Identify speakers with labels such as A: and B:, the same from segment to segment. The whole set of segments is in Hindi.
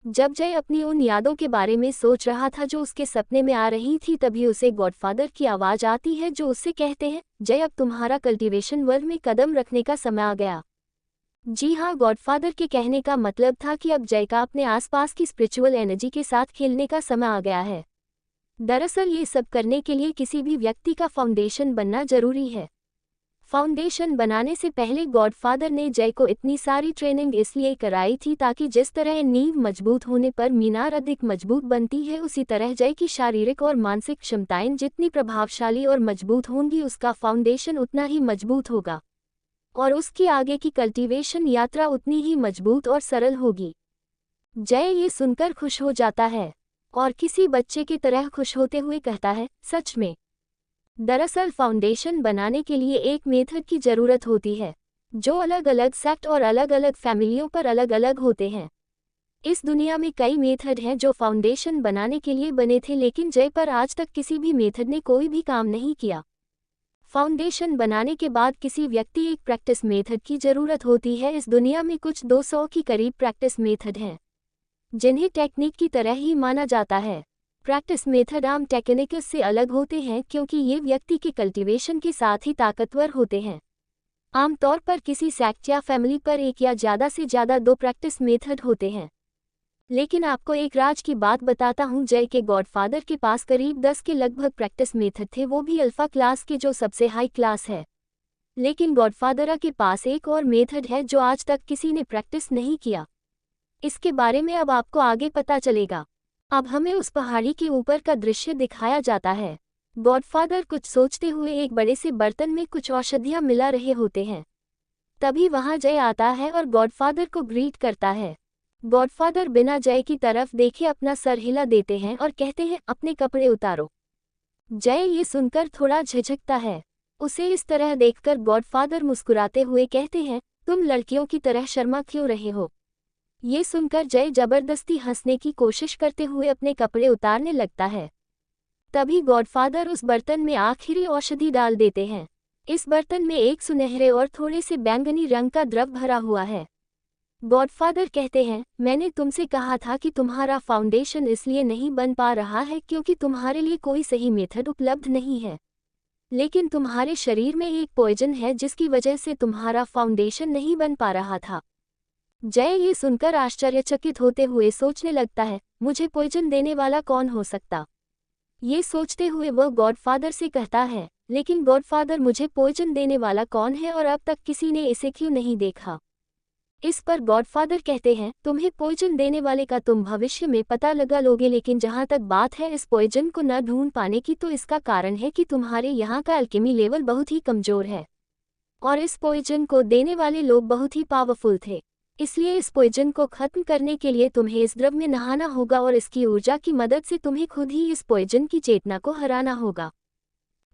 A: जब जय अपनी उन यादों के बारे में सोच रहा था जो उसके सपने में आ रही थी, तभी उसे गॉडफादर की आवाज आती है जो उससे कहते हैं, जय अब तुम्हारा कल्टीवेशन वर्ल्ड में कदम रखने का समय आ गया। जी हाँ, गॉडफादर के कहने का मतलब था कि अब जय का अपने आसपास की स्पिरिचुअल एनर्जी के साथ खेलने का समय आ गया है। दरअसल ये सब करने के लिए किसी भी व्यक्ति का फाउंडेशन बनना जरूरी है। फाउंडेशन बनाने से पहले गॉडफादर ने जय को इतनी सारी ट्रेनिंग इसलिए कराई थी ताकि जिस तरह नींव मजबूत होने पर मीनार अधिक मजबूत बनती है, उसी तरह जय की शारीरिक और मानसिक क्षमताएं जितनी प्रभावशाली और मजबूत होंगी, उसका फाउंडेशन उतना ही मजबूत होगा और उसकी आगे की कल्टीवेशन यात्रा उतनी ही मजबूत और सरल होगी। जय ये सुनकर खुश हो जाता है और किसी बच्चे की तरह खुश होते हुए कहता है, सच में। दरअसल फाउंडेशन बनाने के लिए एक मेथड की ज़रूरत होती है जो अलग अलग सेक्ट और अलग अलग फैमिलियों पर अलग अलग होते हैं। इस दुनिया में कई मेथड हैं जो फाउंडेशन बनाने के लिए बने थे, लेकिन जय पर आज तक किसी भी मेथड ने कोई भी काम नहीं किया। फाउंडेशन बनाने के बाद किसी व्यक्ति एक प्रैक्टिस मेथड की ज़रूरत होती है। इस दुनिया में कुछ 200 के करीब प्रैक्टिस मेथड हैं जिन्हें टेक्निक की तरह ही माना जाता है। प्रैक्टिस मेथड आम टेक्निक्स से अलग होते हैं क्योंकि ये व्यक्ति के कल्टीवेशन के साथ ही ताकतवर होते हैं। आमतौर पर किसी सेक्ट या फैमिली पर एक या ज़्यादा से ज़्यादा 2 प्रैक्टिस मेथड होते हैं। लेकिन आपको एक राज की बात बताता हूँ, जय के गॉडफादर के पास करीब 10 के लगभग प्रैक्टिस मेथड थे, वो भी अल्फा क्लास के जो सबसे हाई क्लास है। लेकिन गॉडफादर के पास एक और मेथड है जो आज तक किसी ने प्रैक्टिस नहीं किया। इसके बारे में अब आपको आगे पता चलेगा। अब हमें उस पहाड़ी के ऊपर का दृश्य दिखाया जाता है। गॉडफादर कुछ सोचते हुए एक बड़े से बर्तन में कुछ औषधियां मिला रहे होते हैं। तभी वहां जय आता है और गॉडफादर को ग्रीट करता है। गॉडफादर बिना जय की तरफ देखे अपना सर हिला देते हैं और कहते हैं, अपने कपड़े उतारो। जय ये सुनकर थोड़ा झिझकता है। उसे इस तरह देखकर गॉडफादर मुस्कुराते हुए कहते हैं, तुम लड़कियों की तरह शर्मा क्यों रहे हो। ये सुनकर जय जबरदस्ती हंसने की कोशिश करते हुए अपने कपड़े उतारने लगता है। तभी गॉडफादर उस बर्तन में आखिरी औषधि डाल देते हैं। इस बर्तन में एक सुनहरे और थोड़े से बैंगनी रंग का द्रव भरा हुआ है। गॉडफादर कहते हैं, मैंने तुमसे कहा था कि तुम्हारा फाउंडेशन इसलिए नहीं बन पा रहा है क्योंकि तुम्हारे लिए कोई सही मेथड उपलब्ध नहीं है। लेकिन तुम्हारे शरीर में एक पॉइजन है जिसकी वजह से तुम्हारा फाउंडेशन नहीं बन पा रहा था। जय ये सुनकर आश्चर्यचकित होते हुए सोचने लगता है, मुझे पॉइजन देने वाला कौन हो सकता। ये सोचते हुए वह गॉडफादर से कहता है, लेकिन गॉडफादर मुझे पॉइजन देने वाला कौन है और अब तक किसी ने इसे क्यों नहीं देखा। इस पर गॉडफादर कहते हैं, तुम्हें पॉइजन देने वाले का तुम भविष्य में पता लगा लोगे, लेकिन जहाँ तक बात है इस पॉइजन को न ढूंढ पाने की, तो इसका कारण है कि तुम्हारे यहाँ का अल्केमी लेवल बहुत ही कमजोर है और इस पॉइजन को देने वाले लोग बहुत ही पावरफुल थे। इसलिए इस पॉइजन को खत्म करने के लिए तुम्हें इस द्रव में नहाना होगा और इसकी ऊर्जा की मदद से तुम्हें खुद ही इस पॉइजन की चेतना को हराना होगा।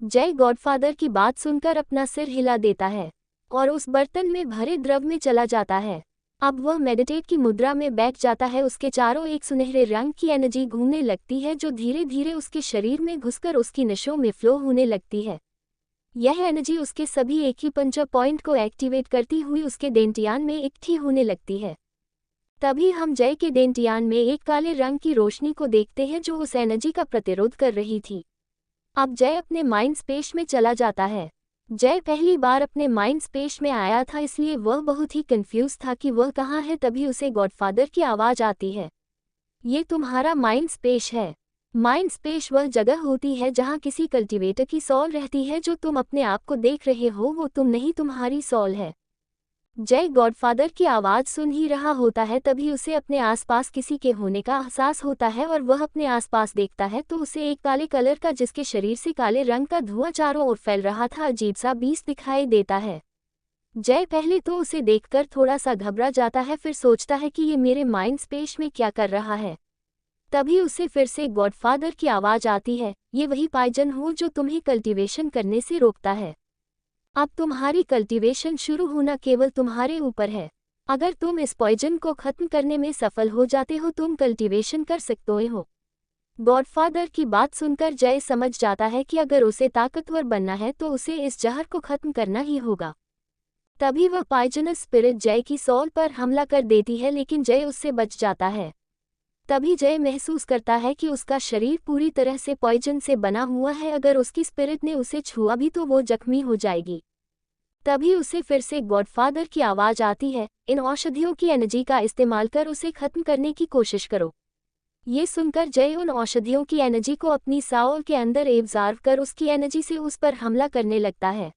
A: जय गॉडफादर की बात सुनकर अपना सिर हिला देता है और उस बर्तन में भरे द्रव में चला जाता है। अब वह मेडिटेट की मुद्रा में बैठ जाता है। उसके चारों एक सुनहरे रंग की एनर्जी घूमने लगती है जो धीरे धीरे उसके शरीर में घुसकर उसकी नसों में फ्लो होने लगती है। यह एनर्जी उसके सभी एक्यूपंक्चर पॉइंट को एक्टिवेट करती हुई उसके डेंटियान में इकट्ठी होने लगती है। तभी हम जय के डेंटियान में एक काले रंग की रोशनी को देखते हैं जो उस एनर्जी का प्रतिरोध कर रही थी। अब जय अपने माइंड स्पेस में चला जाता है। जय पहली बार अपने माइंड स्पेस में आया था, इसलिए वह बहुत ही कंफ्यूज था कि वह कहाँ है। तभी उसे गॉडफादर की आवाज़ आती है, ये तुम्हारा माइंड स्पेस है। माइंड स्पेस वह जगह होती है जहाँ किसी कल्टीवेटर की सॉल रहती है। जो तुम अपने आप को देख रहे हो वो तुम नहीं, तुम्हारी सॉल है। जय गॉडफादर की आवाज़ सुन ही रहा होता है, तभी उसे अपने आसपास किसी के होने का एहसास होता है और वह अपने आसपास देखता है तो उसे एक काले कलर का, जिसके शरीर से काले रंग का धुआं चारों ओर फैल रहा था, अजीब सा बीस्ट दिखाई देता है। जय पहले तो उसे देखकर थोड़ा सा घबरा जाता है, फिर सोचता है कि ये मेरे माइंड स्पेस में क्या कर रहा है। तभी उसे फिर से गॉडफादर की आवाज़ आती है, ये वही पॉइजन हो जो तुम्हें कल्टीवेशन करने से रोकता है। अब तुम्हारी कल्टीवेशन शुरू होना केवल तुम्हारे ऊपर है। अगर तुम इस पॉइजन को खत्म करने में सफल हो जाते हो, तुम कल्टीवेशन कर सकते हो। गॉडफादर की बात सुनकर जय समझ जाता है कि अगर उसे ताकतवर बनना है तो उसे इस जहर को खत्म करना ही होगा। तभी वह पॉइजनस स्पिरिट जय की सॉल पर हमला कर देती है, लेकिन जय उससे बच जाता है। तभी जय महसूस करता है कि उसका शरीर पूरी तरह से पॉइजन से बना हुआ है, अगर उसकी स्पिरिट ने उसे छुआ भी तो वो जख्मी हो जाएगी। तभी उसे फिर से गॉडफादर की आवाज़ आती है, इन औषधियों की एनर्जी का इस्तेमाल कर उसे खत्म करने की कोशिश करो। ये सुनकर जय उन औषधियों की एनर्जी को अपनी साउल के अंदर एब्जॉर्ब कर उसकी एनर्जी से उस पर हमला करने लगता है।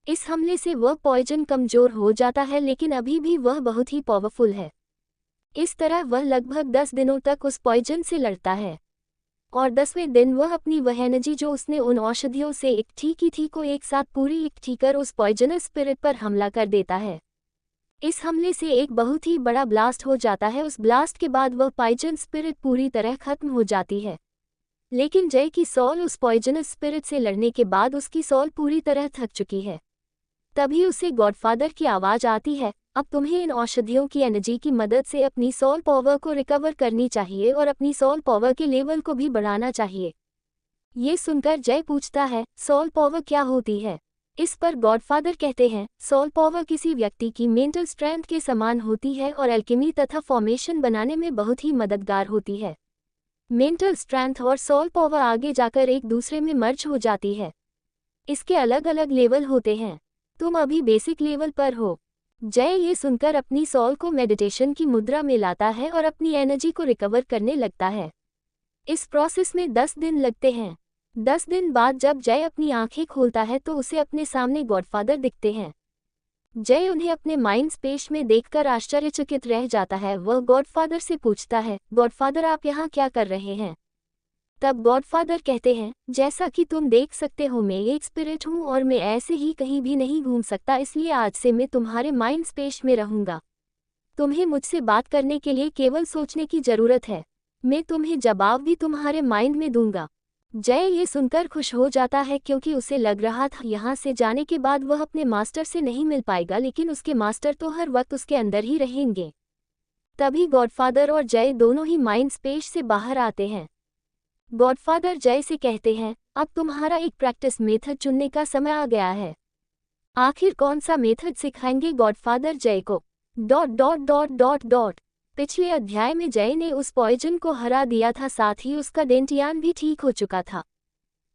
A: इस हमले से वह पॉइजन कमज़ोर हो जाता है, लेकिन अभी भी वह बहुत ही पावरफुल है। इस तरह वह लगभग 10 दिनों तक उस पॉइजन से लड़ता है और 10वें दिन वह अपनी वह एनर्जी जो उसने उन औषधियों से इकट्ठी की थी को एक साथ पूरी इकट्ठी कर उस पॉइजनस स्पिरिट पर हमला कर देता है। इस हमले से एक बहुत ही बड़ा ब्लास्ट हो जाता है। उस ब्लास्ट के बाद वह पॉइजन स्पिरिट पूरी तरह खत्म हो जाती है। लेकिन जय की सॉल उस पॉइजनस स्पिरिट से लड़ने के बाद उसकी सॉल पूरी तरह थक चुकी है। तभी उसे गॉडफादर की आवाज़ आती है, अब तुम्हें इन औषधियों की एनर्जी की मदद से अपनी सॉल पावर को रिकवर करनी चाहिए और अपनी सॉल पावर के लेवल को भी बढ़ाना चाहिए। ये सुनकर जय पूछता है, सॉल पावर क्या होती है? इस पर गॉडफादर कहते हैं, सॉल पावर किसी व्यक्ति की मेंटल स्ट्रेंथ के समान होती है और एल्केमी तथा फॉर्मेशन बनाने में बहुत ही मददगार होती है। मेंटल स्ट्रेंथ और सॉल पावर आगे जाकर एक दूसरे में मर्ज हो जाती है। इसके अलग अलग लेवल होते हैं। तुम अभी बेसिक लेवल पर हो। जय ये सुनकर अपनी सॉल को मेडिटेशन की मुद्रा में लाता है और अपनी एनर्जी को रिकवर करने लगता है। इस प्रोसेस में 10 दिन लगते हैं। 10 दिन बाद जब जय अपनी आंखें खोलता है तो उसे अपने सामने गॉडफादर दिखते हैं। जय उन्हें अपने माइंड स्पेस में देखकर आश्चर्यचकित रह जाता है। वह गॉडफादर से पूछता है, गॉडफादर आप यहाँ क्या कर रहे हैं? तब गॉडफादर कहते हैं, जैसा कि तुम देख सकते हो मैं एक स्पिरिट हूँ और मैं ऐसे ही कहीं भी नहीं घूम सकता, इसलिए आज से मैं तुम्हारे माइंड स्पेस में रहूँगा। तुम्हें मुझसे बात करने के लिए केवल सोचने की ज़रूरत है। मैं तुम्हें जवाब भी तुम्हारे माइंड में दूंगा। जय ये सुनकर खुश हो जाता है क्योंकि उसे लग रहा था यहाँ से जाने के बाद वह अपने मास्टर से नहीं मिल पाएगा, लेकिन उसके मास्टर तो हर वक्त उसके अंदर ही रहेंगे। तभी गॉडफादर और जय दोनों ही माइंड स्पेस से बाहर आते हैं। गॉडफादर जय से कहते हैं, अब तुम्हारा एक प्रैक्टिस मेथड चुनने का समय आ गया है। आखिर कौन सा मेथड सिखाएंगे गॉडफादर जय को? ... पिछले अध्याय में जय ने उस पॉइजन को हरा दिया था, साथ ही उसका डेंटियान भी ठीक हो चुका था।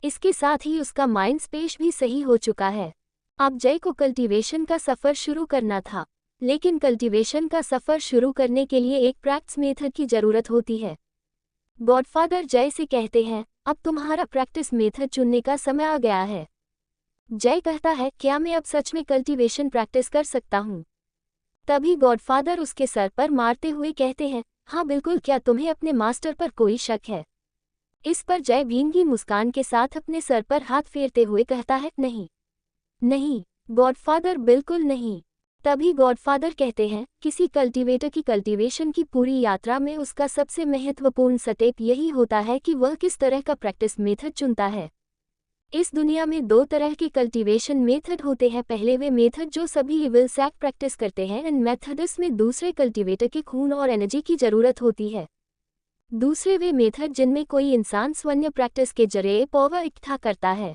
A: इसके साथ ही उसका माइंड स्पेस भी सही हो चुका है। अब जय को कल्टीवेशन का सफ़र शुरू करना था, लेकिन कल्टीवेशन का सफ़र शुरू करने के लिए एक प्रैक्टिस मेथड की ज़रूरत होती है। गॉडफादर जय से कहते हैं, अब तुम्हारा प्रैक्टिस मेथड चुनने का समय आ गया है। जय कहता है, क्या मैं अब सच में कल्टीवेशन प्रैक्टिस कर सकता हूँ? तभी गॉडफादर उसके सर पर मारते हुए कहते हैं, हाँ बिल्कुल, क्या तुम्हें अपने मास्टर पर कोई शक है? इस पर जय भींगी मुस्कान के साथ अपने सर पर हाथ फेरते हुए कहता है, नहीं नहीं गॉडफादर, बिल्कुल नहीं। तभी गॉडफादर कहते हैं, किसी कल्टीवेटर की कल्टीवेशन की पूरी यात्रा में उसका सबसे महत्वपूर्ण स्टेप यही होता है कि वह किस तरह का प्रैक्टिस मेथड चुनता है। इस दुनिया में 2 तरह के कल्टीवेशन मेथड होते हैं। पहले वे मेथड जो सभी इविल सैक प्रैक्टिस करते हैं, इन मेथड्स में दूसरे कल्टीवेटर के खून और एनर्जी की ज़रूरत होती है। दूसरे वे मेथड जिनमें कोई इंसान स्वयं प्रैक्टिस के जरिए पावर इकट्ठा करता है।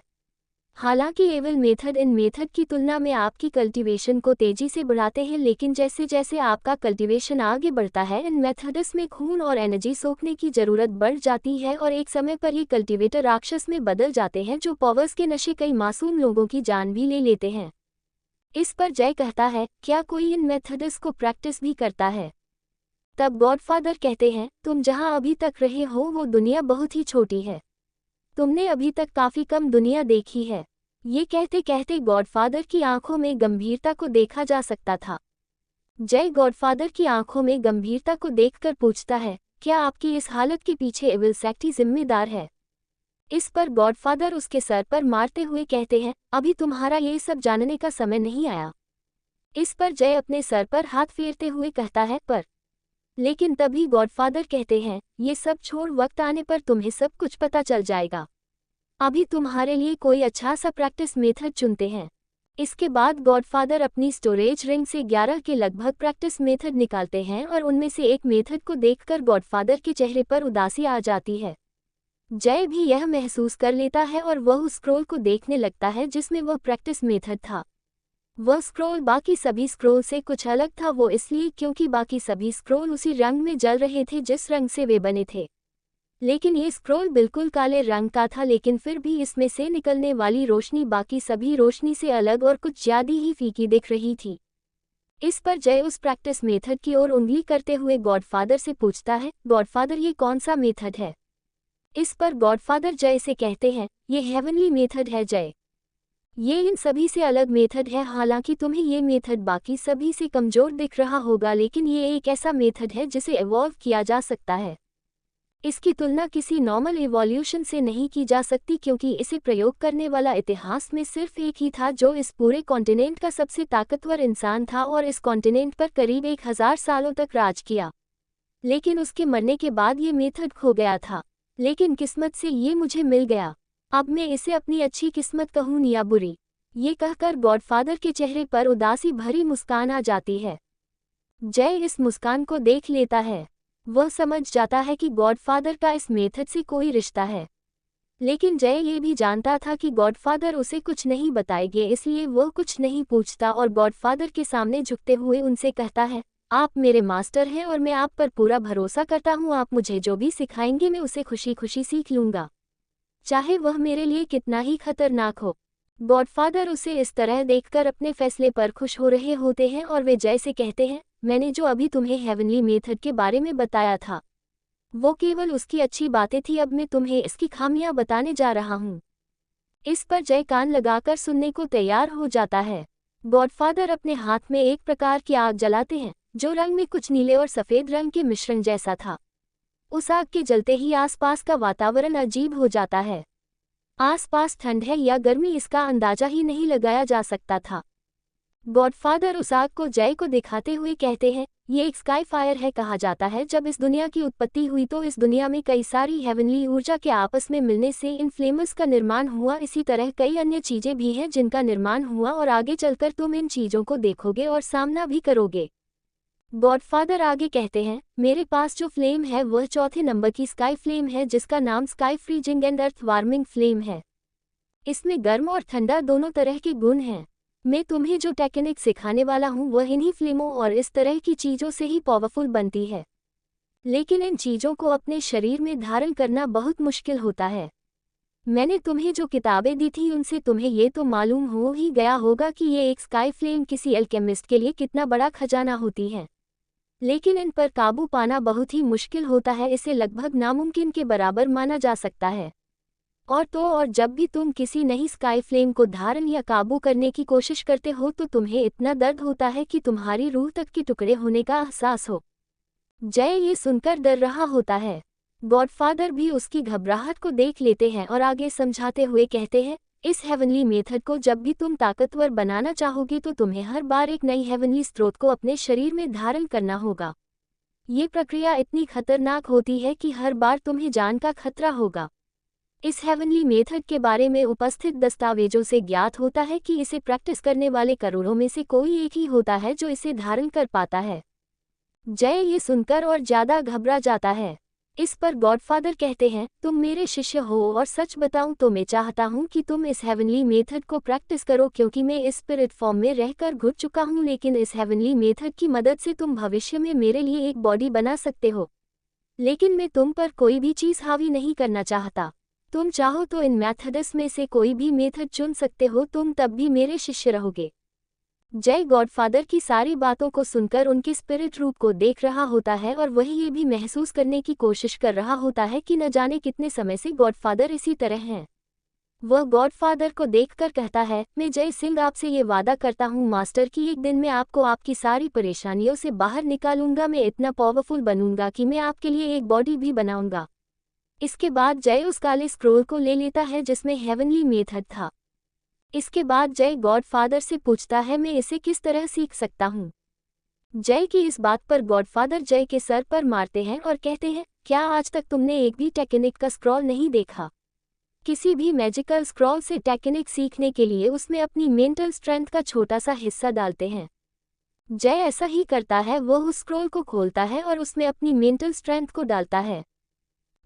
A: हालांकि एविल मेथड इन मेथड की तुलना में आपकी कल्टीवेशन को तेजी से बढ़ाते हैं, लेकिन जैसे जैसे आपका कल्टीवेशन आगे बढ़ता है इन मेथड्स में खून और एनर्जी सोखने की ज़रूरत बढ़ जाती है और एक समय पर ये कल्टीवेटर राक्षस में बदल जाते हैं जो पावर्स के नशे कई मासूम लोगों की जान भी ले लेते हैं। इस पर जय कहता है, क्या कोई इन मेथड्स को प्रैक्टिस भी करता है? तब गॉडफादर कहते हैं, तुम जहाँ अभी तक रहे हो वो दुनिया बहुत ही छोटी है। तुमने अभी तक काफ़ी कम दुनिया देखी है। ये कहते कहते गॉडफादर की आंखों में गंभीरता को देखा जा सकता था। जय गॉडफादर की आंखों में गंभीरता को देखकर पूछता है, क्या आपकी इस हालत के पीछे एविल सेक्टी जिम्मेदार है? इस पर गॉडफादर उसके सर पर मारते हुए कहते हैं, अभी तुम्हारा ये सब जानने का समय नहीं आया। इस पर जय अपने सर पर हाथ फेरते हुए कहता है, पर लेकिन तभी गॉडफादर कहते हैं, ये सब छोड़, वक्त आने पर तुम्हें सब कुछ पता चल जाएगा। अभी तुम्हारे लिए कोई अच्छा सा प्रैक्टिस मेथड चुनते हैं। इसके बाद गॉडफादर अपनी स्टोरेज रिंग से 11 के लगभग प्रैक्टिस मेथड निकालते हैं और उनमें से एक मेथड को देखकर गॉडफादर के चेहरे पर उदासी आ जाती है। जय भी यह महसूस कर लेता है और वह उस स्क्रॉल को देखने लगता है जिसमें वह प्रैक्टिस मेथड था। वह स्क्रोल बाकी सभी स्क्रोल से कुछ अलग था, वो इसलिए क्योंकि बाकी सभी स्क्रोल उसी रंग में जल रहे थे जिस रंग से वे बने थे। लेकिन ये स्क्रोल बिल्कुल काले रंग का था, लेकिन फिर भी इसमें से निकलने वाली रोशनी बाकी सभी रोशनी से अलग और कुछ ज़्यादा ही फीकी दिख रही थी। इस पर जय उस प्रैक्टिस मेथड की ओर उंगली करते हुए गॉडफादर से पूछता है, गॉडफादर ये कौन सा मेथड है? इस पर गॉडफादर जय से कहते हैं, ये हेवनली मेथड है जय। ये इन सभी से अलग मेथड है। हालांकि तुम्हें ये मेथड बाकी सभी से कमज़ोर दिख रहा होगा, लेकिन ये एक ऐसा मेथड है जिसे इवॉल्व किया जा सकता है। इसकी तुलना किसी नॉर्मल इवोल्यूशन से नहीं की जा सकती, क्योंकि इसे प्रयोग करने वाला इतिहास में सिर्फ एक ही था जो इस पूरे कॉन्टिनेंट का सबसे ताकतवर इंसान था और इस कॉन्टिनेंट पर करीब 1000 सालों तक राज किया। लेकिन उसके मरने के बाद ये मेथड खो गया था, लेकिन किस्मत से ये मुझे मिल गया। अब मैं इसे अपनी अच्छी किस्मत कहूँ या बुरी? ये कहकर गॉडफादर के चेहरे पर उदासी भरी मुस्कान आ जाती है। जय इस मुस्कान को देख लेता है। वह समझ जाता है कि गॉडफादर का इस मेथड से कोई रिश्ता है, लेकिन जय ये भी जानता था कि गॉडफादर उसे कुछ नहीं बताएंगे, इसलिए वह कुछ नहीं पूछता और गॉडफादर के सामने झुकते हुए उनसे कहता है, आप मेरे मास्टर हैं और मैं आप पर पूरा भरोसा करता हूँ। आप मुझे जो भी सिखाएंगे मैं उसे खुशी खुशी सीख लूँगा, चाहे वह मेरे लिए कितना ही खतरनाक हो। गॉडफादर उसे इस तरह देखकर अपने फैसले पर खुश हो रहे होते हैं और वे जय से कहते हैं, मैंने जो अभी तुम्हें हेवनली मेथड के बारे में बताया था वो केवल उसकी अच्छी बातें थी, अब मैं तुम्हें इसकी खामियां बताने जा रहा हूँ। इस पर जय कान लगाकर सुनने को तैयार हो जाता है। गॉडफादर अपने हाथ में एक प्रकार की आग जलाते हैं जो रंग में कुछ नीले और सफ़ेद रंग के मिश्रण जैसा था। उस आग के जलते ही आसपास का वातावरण अजीब हो जाता है। आसपास ठंड है या गर्मी इसका अंदाजा ही नहीं लगाया जा सकता था। गॉडफादर उस आग को जय को दिखाते हुए कहते हैं, ये एक स्काई फायर है। कहा जाता है जब इस दुनिया की उत्पत्ति हुई तो इस दुनिया में कई सारी हेवनली ऊर्जा के आपस में मिलने से इन फ्लेम्स का निर्माण हुआ। इसी तरह कई अन्य चीजें भी हैं जिनका निर्माण हुआ और आगे चलकर तुम इन चीजों को देखोगे और सामना भी करोगे। गॉडफादर आगे कहते हैं, मेरे पास जो फ्लेम है वह चौथे नंबर की स्काई फ्लेम है जिसका नाम sky freezing and earth warming flame है। इसमें गर्म और ठंडा दोनों तरह के गुण हैं। मैं तुम्हें जो टेक्निक सिखाने वाला हूँ वह इन्हीं फ्लेमों और इस तरह की चीज़ों से ही पावरफुल बनती है, लेकिन इन चीज़ों को अपने शरीर में धारण करना बहुत मुश्किल होता है। मैंने तुम्हें जो किताबें दी थी उनसे तुम्हें ये तो मालूम हो ही गया होगा कि ये एक स्काई फ्लेम किसी अल्केमिस्ट के लिए कितना बड़ा खजाना होती है, लेकिन इन पर काबू पाना बहुत ही मुश्किल होता है। इसे लगभग नामुमकिन के बराबर माना जा सकता है। और जब भी तुम किसी नई स्काई फ्लेम को धारण या काबू करने की कोशिश करते हो तो तुम्हें इतना दर्द होता है कि तुम्हारी रूह तक के टुकड़े होने का एहसास हो। जय ये सुनकर डर रहा होता है। गॉडफादर भी उसकी घबराहट को देख लेते हैं और आगे समझाते हुए कहते हैं, इस हेवनली मेथड को जब भी तुम ताकतवर बनाना चाहोगे तो तुम्हें हर बार एक नई हेवनली स्रोत को अपने शरीर में धारण करना होगा। ये प्रक्रिया इतनी खतरनाक होती है कि हर बार तुम्हें जान का खतरा होगा। इस हेवनली मेथड के बारे में उपस्थित दस्तावेजों से ज्ञात होता है कि इसे प्रैक्टिस करने वाले करोड़ों में से कोई एक ही होता है जो इसे धारण कर पाता है। जय ये सुनकर और ज्यादा घबरा जाता है। इस पर गॉडफादर कहते हैं, तुम मेरे शिष्य हो और सच बताऊं तो मैं चाहता हूं कि तुम इस हेवनली मेथड को प्रैक्टिस करो, क्योंकि मैं इस स्पिरिट फॉर्म में रहकर घुट चुका हूं। लेकिन इस हेवनली मेथड की मदद से तुम भविष्य में मेरे लिए एक बॉडी बना सकते हो, लेकिन मैं तुम पर कोई भी चीज़ हावी नहीं करना चाहता। तुम चाहो तो इन मेथड्स में से कोई भी मेथड चुन सकते हो, तुम तब भी मेरे शिष्य रहोगे। जय गॉडफादर की सारी बातों को सुनकर उनके स्पिरिट रूप को देख रहा होता है और वही ये भी महसूस करने की कोशिश कर रहा होता है कि न जाने कितने समय से गॉडफादर इसी तरह हैं। वह गॉडफादर को देखकर कहता है, मैं जय सिंह आपसे ये वादा करता हूँ मास्टर कि एक दिन मैं आपको आपकी सारी परेशानियों से बाहर निकालूंगा। मैं इतना पावरफुल बनूंगा कि मैं आपके लिए एक बॉडी भी बनाऊंगा। इसके बाद जय उस काले स्क्रोल को ले लेता है जिसमें हेवनली मेथड था। इसके बाद जय गॉडफादर से पूछता है, मैं इसे किस तरह सीख सकता हूँ? जय की इस बात पर गॉडफादर जय के सर पर मारते हैं और कहते हैं, क्या आज तक तुमने एक भी टेक्निक का स्क्रॉल नहीं देखा? किसी भी मैजिकल स्क्रॉल से टेक्निक सीखने के लिए उसमें अपनी मेंटल स्ट्रेंथ का छोटा सा हिस्सा डालते हैं। जय ऐसा ही करता है, वह उस स्क्रॉल को खोलता है और उसमें अपनी मेंटल स्ट्रेंथ को डालता है।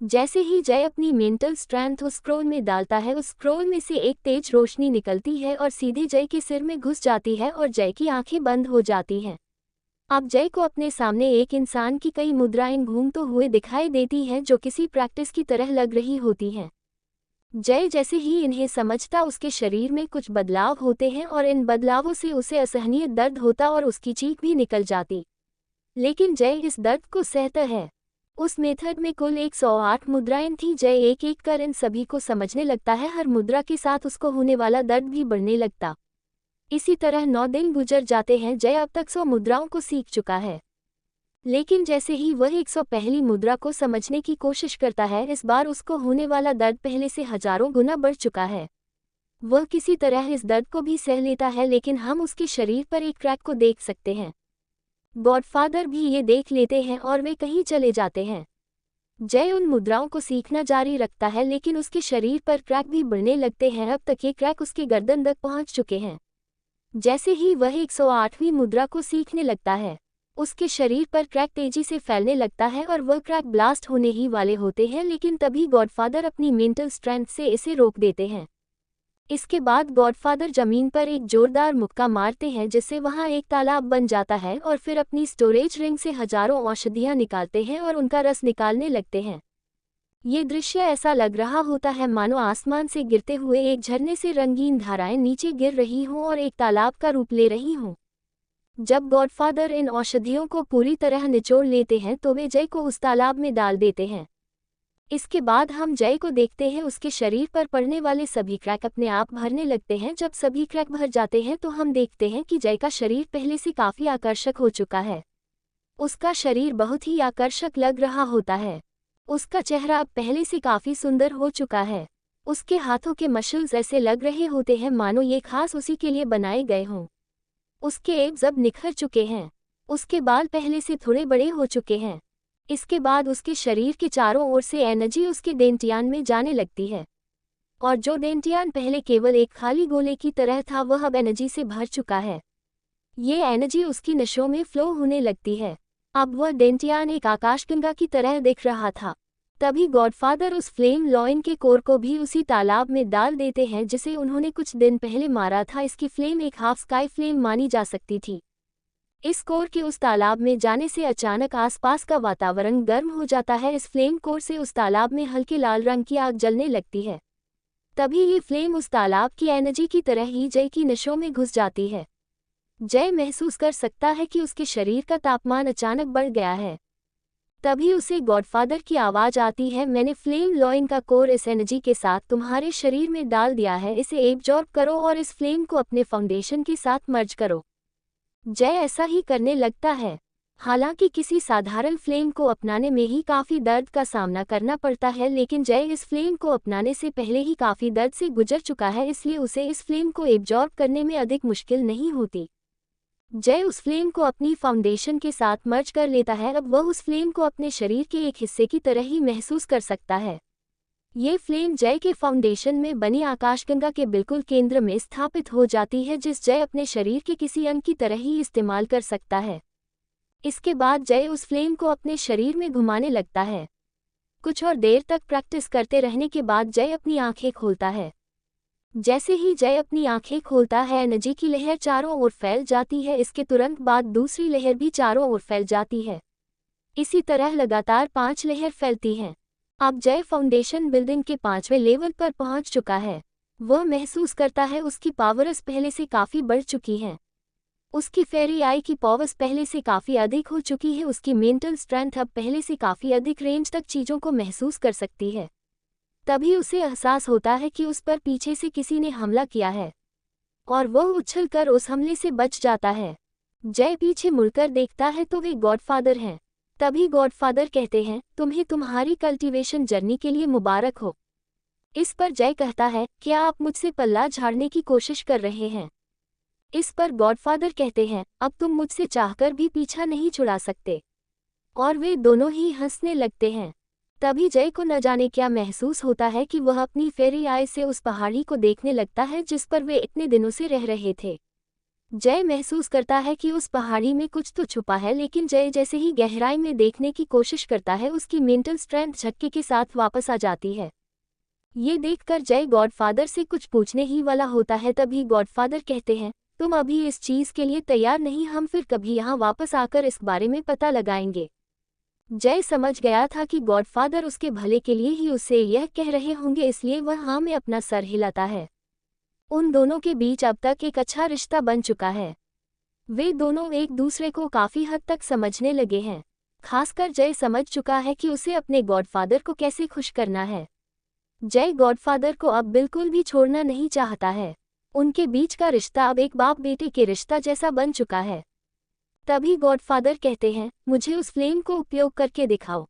A: जैसे ही जय अपनी मेंटल स्ट्रेंथ उस स्क्रोल में डालता है, उस स्क्रोल में से एक तेज रोशनी निकलती है और सीधे जय के सिर में घुस जाती है और जय की आंखें बंद हो जाती हैं। अब जय को अपने सामने एक इंसान की कई मुद्राएं घूमते हुए दिखाई देती हैं जो किसी प्रैक्टिस की तरह लग रही होती हैं। जय जैसे ही इन्हें समझता, उसके शरीर में कुछ बदलाव होते हैं और इन बदलावों से उसे असहनीय दर्द होता और उसकी चीख भी निकल जाती। लेकिन जय इस दर्द को सहता है। उस मेथड में कुल 108 मुद्राएं थीं। जय एक एक कर इन सभी को समझने लगता है। हर मुद्रा के साथ उसको होने वाला दर्द भी बढ़ने लगता। इसी तरह 9 दिन गुजर जाते हैं। जय अब तक 100 मुद्राओं को सीख चुका है। लेकिन जैसे ही वह 101 मुद्रा को समझने की कोशिश करता है, इस बार उसको होने वाला दर्द पहले से हजारों गुना बढ़ चुका है। वह किसी तरह इस दर्द को भी सह लेता है, लेकिन हम उसके शरीर पर एक क्रैक को देख सकते हैं। गॉडफादर भी ये देख लेते हैं और वे कहीं चले जाते हैं। जय उन मुद्राओं को सीखना जारी रखता है, लेकिन उसके शरीर पर क्रैक भी बढ़ने लगते हैं। अब तक ये क्रैक उसके गर्दन तक पहुंच चुके हैं। जैसे ही वह 108वीं मुद्रा को सीखने लगता है, उसके शरीर पर क्रैक तेजी से फैलने लगता है और वह क्रैक ब्लास्ट होने ही वाले होते हैं, लेकिन तभी गॉडफादर अपनी मेंटल स्ट्रेंथ से इसे रोक देते हैं। इसके बाद गॉडफादर जमीन पर एक जोरदार मुक्का मारते हैं, जिससे वहां एक तालाब बन जाता है और फिर अपनी स्टोरेज रिंग से हजारों औषधियां निकालते हैं और उनका रस निकालने लगते हैं। ये दृश्य ऐसा लग रहा होता है मानो आसमान से गिरते हुए एक झरने से रंगीन धाराएं नीचे गिर रही हों और एक तालाब का रूप ले रही हों। जब गॉडफादर इन औषधियों को पूरी तरह निचोड़ लेते हैं तो वे जय को उस तालाब में डाल देते हैं। इसके बाद हम जय को देखते हैं। उसके शरीर पर पड़ने वाले सभी क्रैक अपने आप भरने लगते हैं। जब सभी क्रैक भर जाते हैं तो हम देखते हैं कि जय का शरीर पहले से काफी आकर्षक हो चुका है। उसका शरीर बहुत ही आकर्षक लग रहा होता है। उसका चेहरा अब पहले से काफी सुंदर हो चुका है। उसके हाथों के मसल्स ऐसे लग रहे होते हैं मानो ये खास उसी के लिए बनाए गए हों। उसके एब्स अब निखर चुके हैं। उसके बाल पहले से थोड़े बड़े हो चुके हैं। इसके बाद उसके शरीर के चारों ओर से एनर्जी उसके डेंटियान में जाने लगती है, और जो डेंटियान पहले केवल एक खाली गोले की तरह था, वह अब एनर्जी से भर चुका है। ये एनर्जी उसकी नसों में फ्लो होने लगती है। अब वह डेंटियान एक आकाशगंगा की तरह दिख रहा था। तभी गॉडफादर उस फ्लेम लॉइन के कोर को भी उसी तालाब में डाल देते हैं जिसे उन्होंने कुछ दिन पहले मारा था। इसकी फ्लेम एक हाफ स्काई फ्लेम मानी जा सकती थी। इस कोर के उस तालाब में जाने से अचानक आसपास का वातावरण गर्म हो जाता है। इस फ्लेम कोर से उस तालाब में हल्के लाल रंग की आग जलने लगती है। तभी ये फ्लेम उस तालाब की एनर्जी की तरह ही जय की नसों में घुस जाती है। जय महसूस कर सकता है कि उसके शरीर का तापमान अचानक बढ़ गया है। तभी उसे गॉडफादर की आवाज आती है, मैंने फ्लेम लॉइन का कोर इस एनर्जी के साथ तुम्हारे शरीर में डाल दिया है। इसे एब्जॉर्ब करो और इस फ्लेम को अपने फाउंडेशन के साथ मर्ज करो। जय ऐसा ही करने लगता है। हालांकि किसी साधारण फ्लेम को अपनाने में ही काफी दर्द का सामना करना पड़ता है, लेकिन जय इस फ्लेम को अपनाने से पहले ही काफी दर्द से गुजर चुका है, इसलिए उसे इस फ्लेम को एब्जॉर्ब करने में अधिक मुश्किल नहीं होती। जय उस फ्लेम को अपनी फाउंडेशन के साथ मर्ज कर लेता है। अब वह उस फ्लेम को अपने शरीर के एक हिस्से की तरह ही महसूस कर सकता है। ये फ्लेम जय के फाउंडेशन में बनी आकाशगंगा के बिल्कुल केंद्र में स्थापित हो जाती है, जिस जय अपने शरीर के किसी अंग की तरह ही इस्तेमाल कर सकता है। इसके बाद जय उस फ्लेम को अपने शरीर में घुमाने लगता है। कुछ और देर तक प्रैक्टिस करते रहने के बाद जय अपनी आंखें खोलता है। जैसे ही जय अपनी आंखें खोलता है, एनर्जी की लहर चारों ओर फैल जाती है। इसके तुरंत बाद दूसरी लहर भी चारों ओर फैल जाती है। इसी तरह लगातार 5 लहर फैलती हैं। अब जय फाउंडेशन बिल्डिंग के 5वें लेवल पर पहुंच चुका है। वह महसूस करता है उसकी पावर्स पहले से काफी बढ़ चुकी हैं। उसकी फेरी आई की पावर्स पहले से काफी अधिक हो चुकी है। उसकी मेंटल स्ट्रेंथ अब पहले से काफी अधिक रेंज तक चीजों को महसूस कर सकती है। तभी उसे एहसास होता है कि उस पर पीछे से किसी ने हमला किया है, और वह उछलकर उस हमले से बच जाता है। जय पीछे मुड़कर देखता है तो वे गॉडफादर हैं। तभी गॉडफादर कहते हैं, तुम्हें तुम्हारी कल्टीवेशन जर्नी के लिए मुबारक हो। इस पर जय कहता है, क्या आप मुझसे पल्ला झाड़ने की कोशिश कर रहे हैं? इस पर गॉडफादर कहते हैं, अब तुम मुझसे चाहकर भी पीछा नहीं छुड़ा सकते। और वे दोनों ही हंसने लगते हैं। तभी जय को न जाने क्या महसूस होता है कि वह अपनी फेरी आई से उस पहाड़ी को देखने लगता है जिस पर वे इतने दिनों से रह रहे थे। जय महसूस करता है कि उस पहाड़ी में कुछ तो छुपा है, लेकिन जय जैसे ही गहराई में देखने की कोशिश करता है उसकी मेंटल स्ट्रेंथ झटके के साथ वापस आ जाती है। ये देखकर जय गॉडफादर से कुछ पूछने ही वाला होता है, तभी गॉडफादर कहते हैं, तुम अभी इस चीज के लिए तैयार नहीं, हम फिर कभी यहाँ वापस आकर इस बारे में पता लगाएंगे। जय समझ गया था कि गॉडफादर उसके भले के लिए ही उससे यह कह रहे होंगे, इसलिए वह हाँ में अपना सर हिलाता है। उन दोनों के बीच अब तक एक अच्छा रिश्ता बन चुका है। वे दोनों एक दूसरे को काफी हद तक समझने लगे हैं। खासकर जय समझ चुका है कि उसे अपने गॉडफादर को कैसे खुश करना है। जय गॉडफादर को अब बिल्कुल भी छोड़ना नहीं चाहता है। उनके बीच का रिश्ता अब एक बाप बेटे के रिश्ता जैसा बन चुका है। तभी गॉडफादर कहते हैं, मुझे उस फ्लेम को उपयोग करके दिखाओ।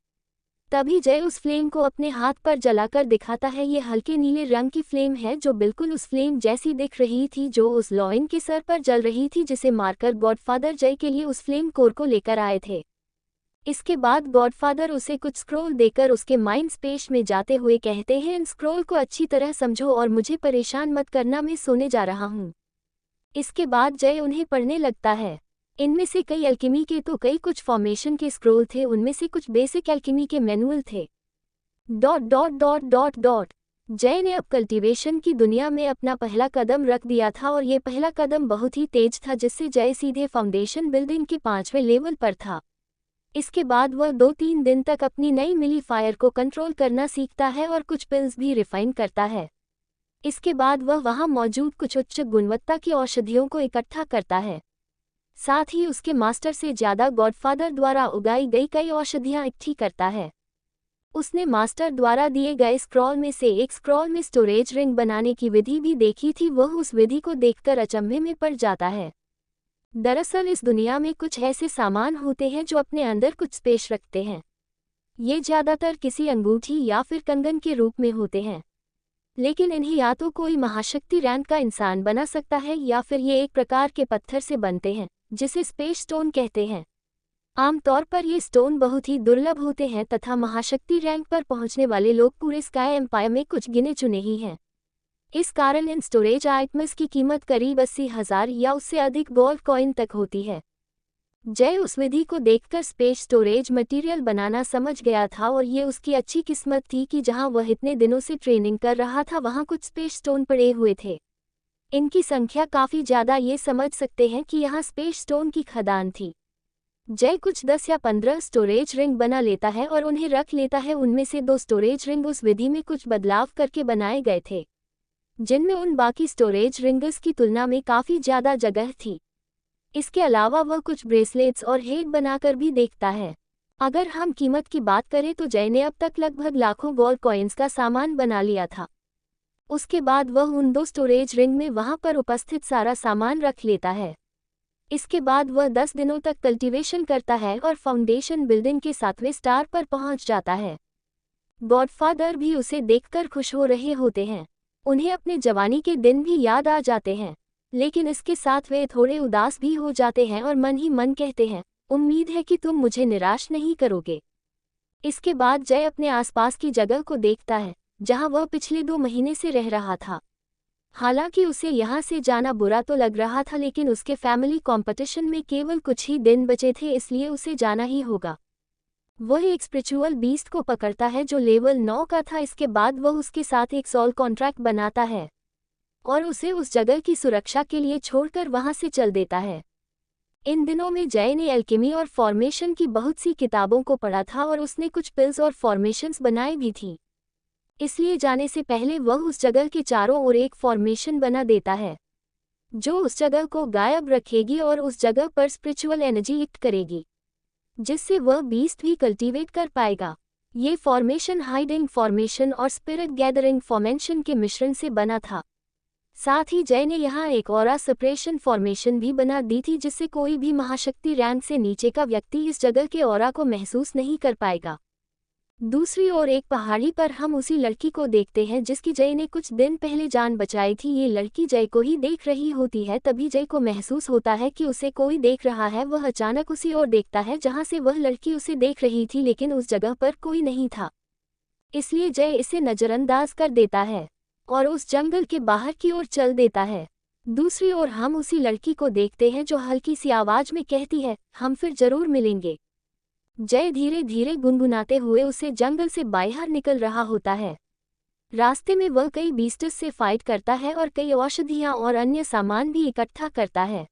A: तभी जय उस फ्लेम को अपने हाथ पर जलाकर दिखाता है। ये हल्के नीले रंग की फ्लेम है जो बिल्कुल उस फ्लेम जैसी दिख रही थी जो उस लॉयन के सर पर जल रही थी, जिसे मारकर गॉडफादर जय के लिए उस फ्लेम कोर को लेकर आए थे। इसके बाद गॉडफादर उसे कुछ स्क्रोल देकर उसके माइंड स्पेस में जाते हुए कहते हैं, इन स्क्रोल को अच्छी तरह समझो और मुझे परेशान मत करना, मैं सोने जा रहा हूँ। इसके बाद जय उन्हें पढ़ने लगता है। इनमें से कई एल्केमी के तो कई कुछ फॉर्मेशन के स्क्रोल थे, उनमें से कुछ बेसिक एल्केमी के मैनुअल थे। ... जय ने अब कल्टीवेशन की दुनिया में अपना पहला कदम रख दिया था और ये पहला कदम बहुत ही तेज था, जिससे जय सीधे फाउंडेशन बिल्डिंग के 5वें लेवल पर था। इसके बाद वह 2-3 दिन तक अपनी नई मिली फायर को कंट्रोल करना सीखता है और कुछ पिल्स भी रिफाइन करता है। इसके बाद वह वहां मौजूद कुछ उच्च गुणवत्ता की औषधियों को इकट्ठा करता है। साथ ही उसके मास्टर से ज़्यादा गॉडफादर द्वारा उगाई गई कई औषधियां इकट्ठी करता है। उसने मास्टर द्वारा दिए गए स्क्रॉल में से एक स्क्रॉल में स्टोरेज रिंग बनाने की विधि भी देखी थी। वह उस विधि को देखकर अचंभे में पड़ जाता है। दरअसल इस दुनिया में कुछ ऐसे सामान होते हैं जो अपने अंदर कुछ स्पेस रखते हैं। ये ज़्यादातर किसी अंगूठी या फिर कंगन के रूप में होते हैं, लेकिन इन्हें या तो कोई महाशक्ति रैंक का इंसान बना सकता है या फिर ये एक प्रकार के पत्थर से बनते हैं जिसे स्पेस स्टोन कहते हैं। आमतौर पर ये स्टोन बहुत ही दुर्लभ होते हैं तथा महाशक्ति रैंक पर पहुंचने वाले लोग पूरे स्काई एम्पायर में कुछ गिने चुने ही हैं। इस कारण इन स्टोरेज आइटम्स की कीमत करीब 80,000 या उससे अधिक गोल्ड कॉइन तक होती है। जय उस विधि को देखकर स्पेस स्टोरेज मटेरियल बनाना समझ गया था और ये उसकी अच्छी किस्मत थी कि जहां वह इतने दिनों से ट्रेनिंग कर रहा था वहां कुछ स्पेस स्टोन पड़े हुए थे। इनकी संख्या काफ़ी ज़्यादा, ये समझ सकते हैं कि यहाँ स्पेस स्टोन की खदान थी। जय कुछ 10 या 15 स्टोरेज रिंग बना लेता है और उन्हें रख लेता है। उनमें से 2 स्टोरेज रिंग उस विधि में कुछ बदलाव करके बनाए गए थे, जिनमें उन बाकी स्टोरेज रिंग्स की तुलना में काफ़ी ज़्यादा जगह थी। इसके अलावा वह कुछ ब्रेसलेट्स और हेड बनाकर भी देखता है। अगर हम कीमत की बात करें तो जय ने अब तक लगभग लाखों गोल्ड कॉइन्स का सामान बना लिया था। उसके बाद वह उन 2 स्टोरेज रिंग में वहां पर उपस्थित सारा सामान रख लेता है। इसके बाद वह 10 दिनों तक कल्टीवेशन करता है और फाउंडेशन बिल्डिंग के 7वें स्टार पर पहुंच जाता है। गॉडफादर भी उसे देखकर खुश हो रहे होते हैं। उन्हें अपने जवानी के दिन भी याद आ जाते हैं, लेकिन इसके साथ वे थोड़े उदास भी हो जाते हैं और मन ही मन कहते हैं, उम्मीद है कि तुम मुझे निराश नहीं करोगे। इसके बाद जय अपने आसपास की जगह को देखता है जहां वह पिछले 2 महीने से रह रहा था। हालांकि उसे यहाँ से जाना बुरा तो लग रहा था, लेकिन उसके फैमिली कंपटीशन में केवल कुछ ही दिन बचे थे, इसलिए उसे जाना ही होगा। वह एक स्पिरिचुअल बीस्ट को पकड़ता है जो लेवल 9 का था। इसके बाद वह उसके साथ एक सॉल कॉन्ट्रैक्ट बनाता है और उसे उस जगह की सुरक्षा के लिए छोड़कर वहां से चल देता है। इन दिनों में जय ने एल्केमी और फॉर्मेशन की बहुत सी किताबों को पढ़ा था और उसने कुछ पिल्स और फॉर्मेशंस बनाए भी थी। इसलिए जाने से पहले वह उस जगह के चारों ओर एक फॉर्मेशन बना देता है जो उस जगह को गायब रखेगी और उस जगह पर स्पिरिचुअल एनर्जी एक्ट करेगी, जिससे वह बीस्ट भी कल्टीवेट कर पाएगा। ये फॉर्मेशन हाइडिंग फॉर्मेशन और स्पिरिट गैदरिंग फॉर्मेशन के मिश्रण से बना था। साथ ही जय ने यहाँ एक ऑरा सेपरेशन फॉर्मेशन भी बना दी थी, जिससे कोई भी महाशक्ति रैंक से नीचे का व्यक्ति इस जगह के ऑरा को महसूस नहीं कर पाएगा। दूसरी ओर एक पहाड़ी पर हम उसी लड़की को देखते हैं जिसकी जय ने कुछ दिन पहले जान बचाई थी। ये लड़की जय को ही देख रही होती है। तभी जय को महसूस होता है कि उसे कोई देख रहा है। वह अचानक उसी ओर देखता है जहां से वह लड़की उसे देख रही थी, लेकिन उस जगह पर कोई नहीं था। इसलिए जय इसे नज़रअंदाज कर देता है और उस जंगल के बाहर की ओर चल देता है। दूसरी ओर हम उसी लड़की को देखते हैं जो हल्की सी आवाज में कहती है, हम फिर जरूर मिलेंगे। जय धीरे धीरे गुनगुनाते हुए उसे जंगल से बाहर निकल रहा होता है। रास्ते में वह कई बीस्ट्स से फाइट करता है और कई औषधियां और अन्य सामान भी इकट्ठा करता है।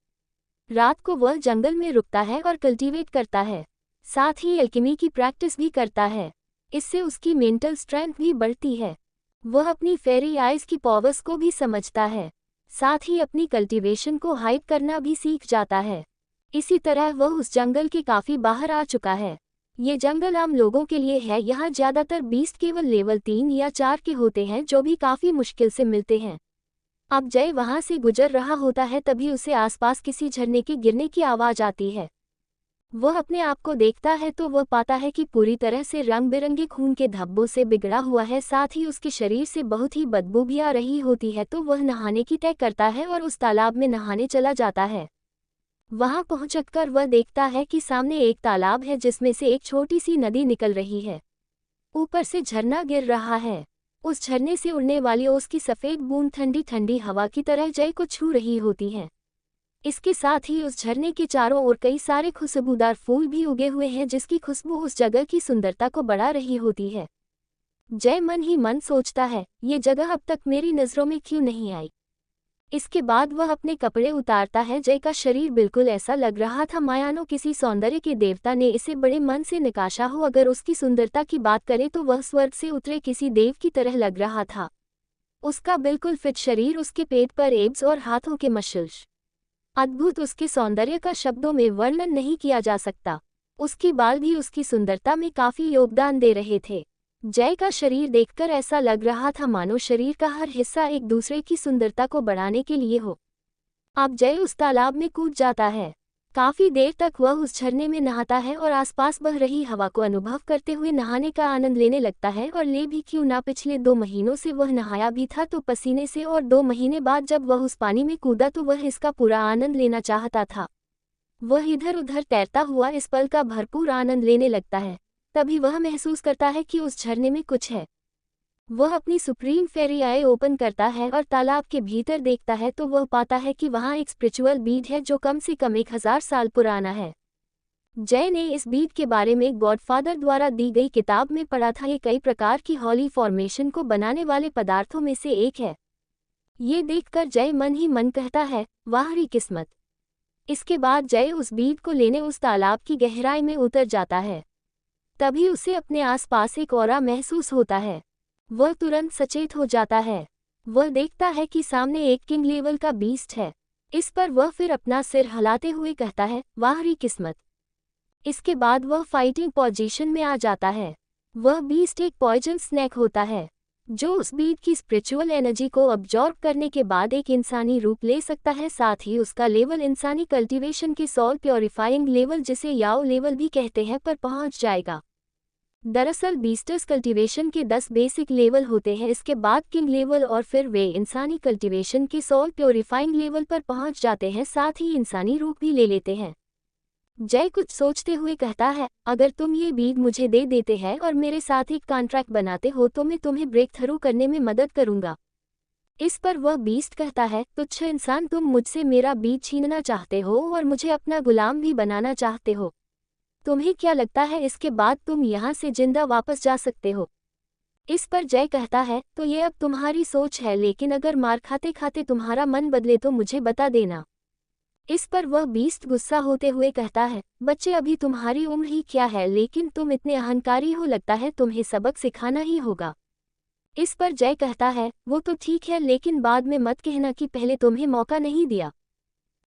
A: रात को वह जंगल में रुकता है और कल्टीवेट करता है, साथ ही एल्केमी की प्रैक्टिस भी करता है। इससे उसकी मेंटल स्ट्रेंथ भी बढ़ती है। वह अपनी फेरी आइज की पावर्स को भी समझता है, साथ ही अपनी कल्टीवेशन को हाइड करना भी सीख जाता है। इसी तरह वह उस जंगल के काफी बाहर आ चुका है। ये जंगल आम लोगों के लिए है। यहाँ ज्यादातर बीस्ट केवल लेवल 3 या 4 के होते हैं, जो भी काफी मुश्किल से मिलते हैं। अब जय वहां से गुजर रहा होता है, तभी उसे आसपास किसी झरने के गिरने की आवाज आती है। वह अपने आप को देखता है तो वह पाता है कि पूरी तरह से रंग बिरंगे खून के धब्बों से बिगड़ा हुआ है, साथ ही उसके शरीर से बहुत ही बदबू भी आ रही होती है। तो वह नहाने की तय करता है और उस तालाब में नहाने चला जाता है। वहां पहुंचकर वह देखता है कि सामने एक तालाब है जिसमें से एक छोटी सी नदी निकल रही है। ऊपर से झरना गिर रहा है। उस झरने से उड़ने वाली ओस की सफेद बूंद ठंडी ठंडी हवा की तरह जय को छू रही होती हैं। इसके साथ ही उस झरने के चारों ओर कई सारे खुशबूदार फूल भी उगे हुए हैं, जिसकी खुशबू उस जगह की सुंदरता को बढ़ा रही होती है। जय मन ही मन सोचता है, ये जगह अब तक मेरी नज़रों में क्यों नहीं आई। इसके बाद वह अपने कपड़े उतारता है। जय का शरीर बिल्कुल ऐसा लग रहा था मायानो किसी सौंदर्य के देवता ने इसे बड़े मन से नकाशा हो। अगर उसकी सुंदरता की बात करें तो वह स्वर्ग से उतरे किसी देव की तरह लग रहा था। उसका बिल्कुल फिट शरीर, उसके पेट पर एब्स और हाथों के मसल्स अद्भुत, उसके सौंदर्य का शब्दों में वर्णन नहीं किया जा सकता। उसके बाल भी उसकी सुंदरता में काफी योगदान दे रहे थे। जय का शरीर देखकर ऐसा लग रहा था मानो शरीर का हर हिस्सा एक दूसरे की सुंदरता को बढ़ाने के लिए हो। अब जय उस तालाब में कूद जाता है। काफी देर तक वह उस झरने में नहाता है और आसपास बह रही हवा को अनुभव करते हुए नहाने का आनंद लेने लगता है। और ले भी क्यों ना, पिछले 2 महीनों से वह नहाया भी था तो पसीने से, और 2 महीने बाद जब वह उस पानी में कूदा तो वह इसका पूरा आनंद लेना चाहता था। वह इधर उधर तैरता हुआ इस पल का भरपूर आनंद लेने लगता है। तभी वह महसूस करता है कि उस झरने में कुछ है। वह अपनी सुप्रीम फेरी आई ओपन करता है और तालाब के भीतर देखता है तो वह पाता है कि वहां एक स्पिरिचुअल बीड है जो कम से कम 1000 साल पुराना है। जय ने इस बीड के बारे में गॉडफादर द्वारा दी गई किताब में पढ़ा था। ये कई प्रकार की हॉली फॉर्मेशन को बनाने वाले पदार्थों में से एक है। ये देखकर जय मन ही मन कहता है, वाह री किस्मत। इसके बाद जय उस बीड को लेने उस तालाब की गहराई में उतर जाता है। तभी उसे अपने आसपास एक ऑरा महसूस होता है। वह तुरंत सचेत हो जाता है। वह देखता है कि सामने एक किंग लेवल का बीस्ट है। इस पर वह फिर अपना सिर हिलाते हुए कहता है, वाह री किस्मत। इसके बाद वह फाइटिंग पोजीशन में आ जाता है। वह बीस्ट एक पॉइजन स्नैक होता है जो उस बीट की स्पिरिचुअल एनर्जी को अब्जॉर्ब करने के बाद एक इंसानी रूप ले सकता है। साथ ही उसका लेवल इंसानी कल्टीवेशन के सॉल प्योरीफाइंग लेवल, जिसे याओ लेवल भी कहते हैं, पर पहुंच जाएगा। दरअसल बीस्टर्स कल्टीवेशन के 10 बेसिक लेवल होते हैं, इसके बाद किंग लेवल, और फिर वे इंसानी कल्टीवेशन के सॉल प्योरीफाइंग लेवल पर पहुंच जाते हैं, साथ ही इंसानी रूप भी ले लेते हैं। जय कुछ सोचते हुए कहता है, अगर तुम ये बीड मुझे दे देते हैं और मेरे साथ एक कॉन्ट्रैक्ट बनाते हो तो मैं तुम्हें ब्रेक थ्रू करने में मदद करूंगा। इस पर वह बीस्ट कहता है, तुच्छ इंसान, तुम मुझसे मेरा बीड छीनना चाहते हो और मुझे अपना गुलाम भी बनाना चाहते हो। तुम्हें क्या लगता है इसके बाद तुम यहाँ से जिंदा वापस जा सकते हो? इस पर जय कहता है, तो ये अब तुम्हारी सोच है, लेकिन अगर मार खाते खाते तुम्हारा मन बदले तो मुझे बता देना। इस पर वह बीस्ट गुस्सा होते हुए कहता है, बच्चे अभी तुम्हारी उम्र ही क्या है, लेकिन तुम इतने अहंकारी हो, लगता है तुम्हें सबक सिखाना ही होगा। इस पर जय कहता है, वो तो ठीक है, लेकिन बाद में मत कहना कि पहले तुम्हें मौका नहीं दिया।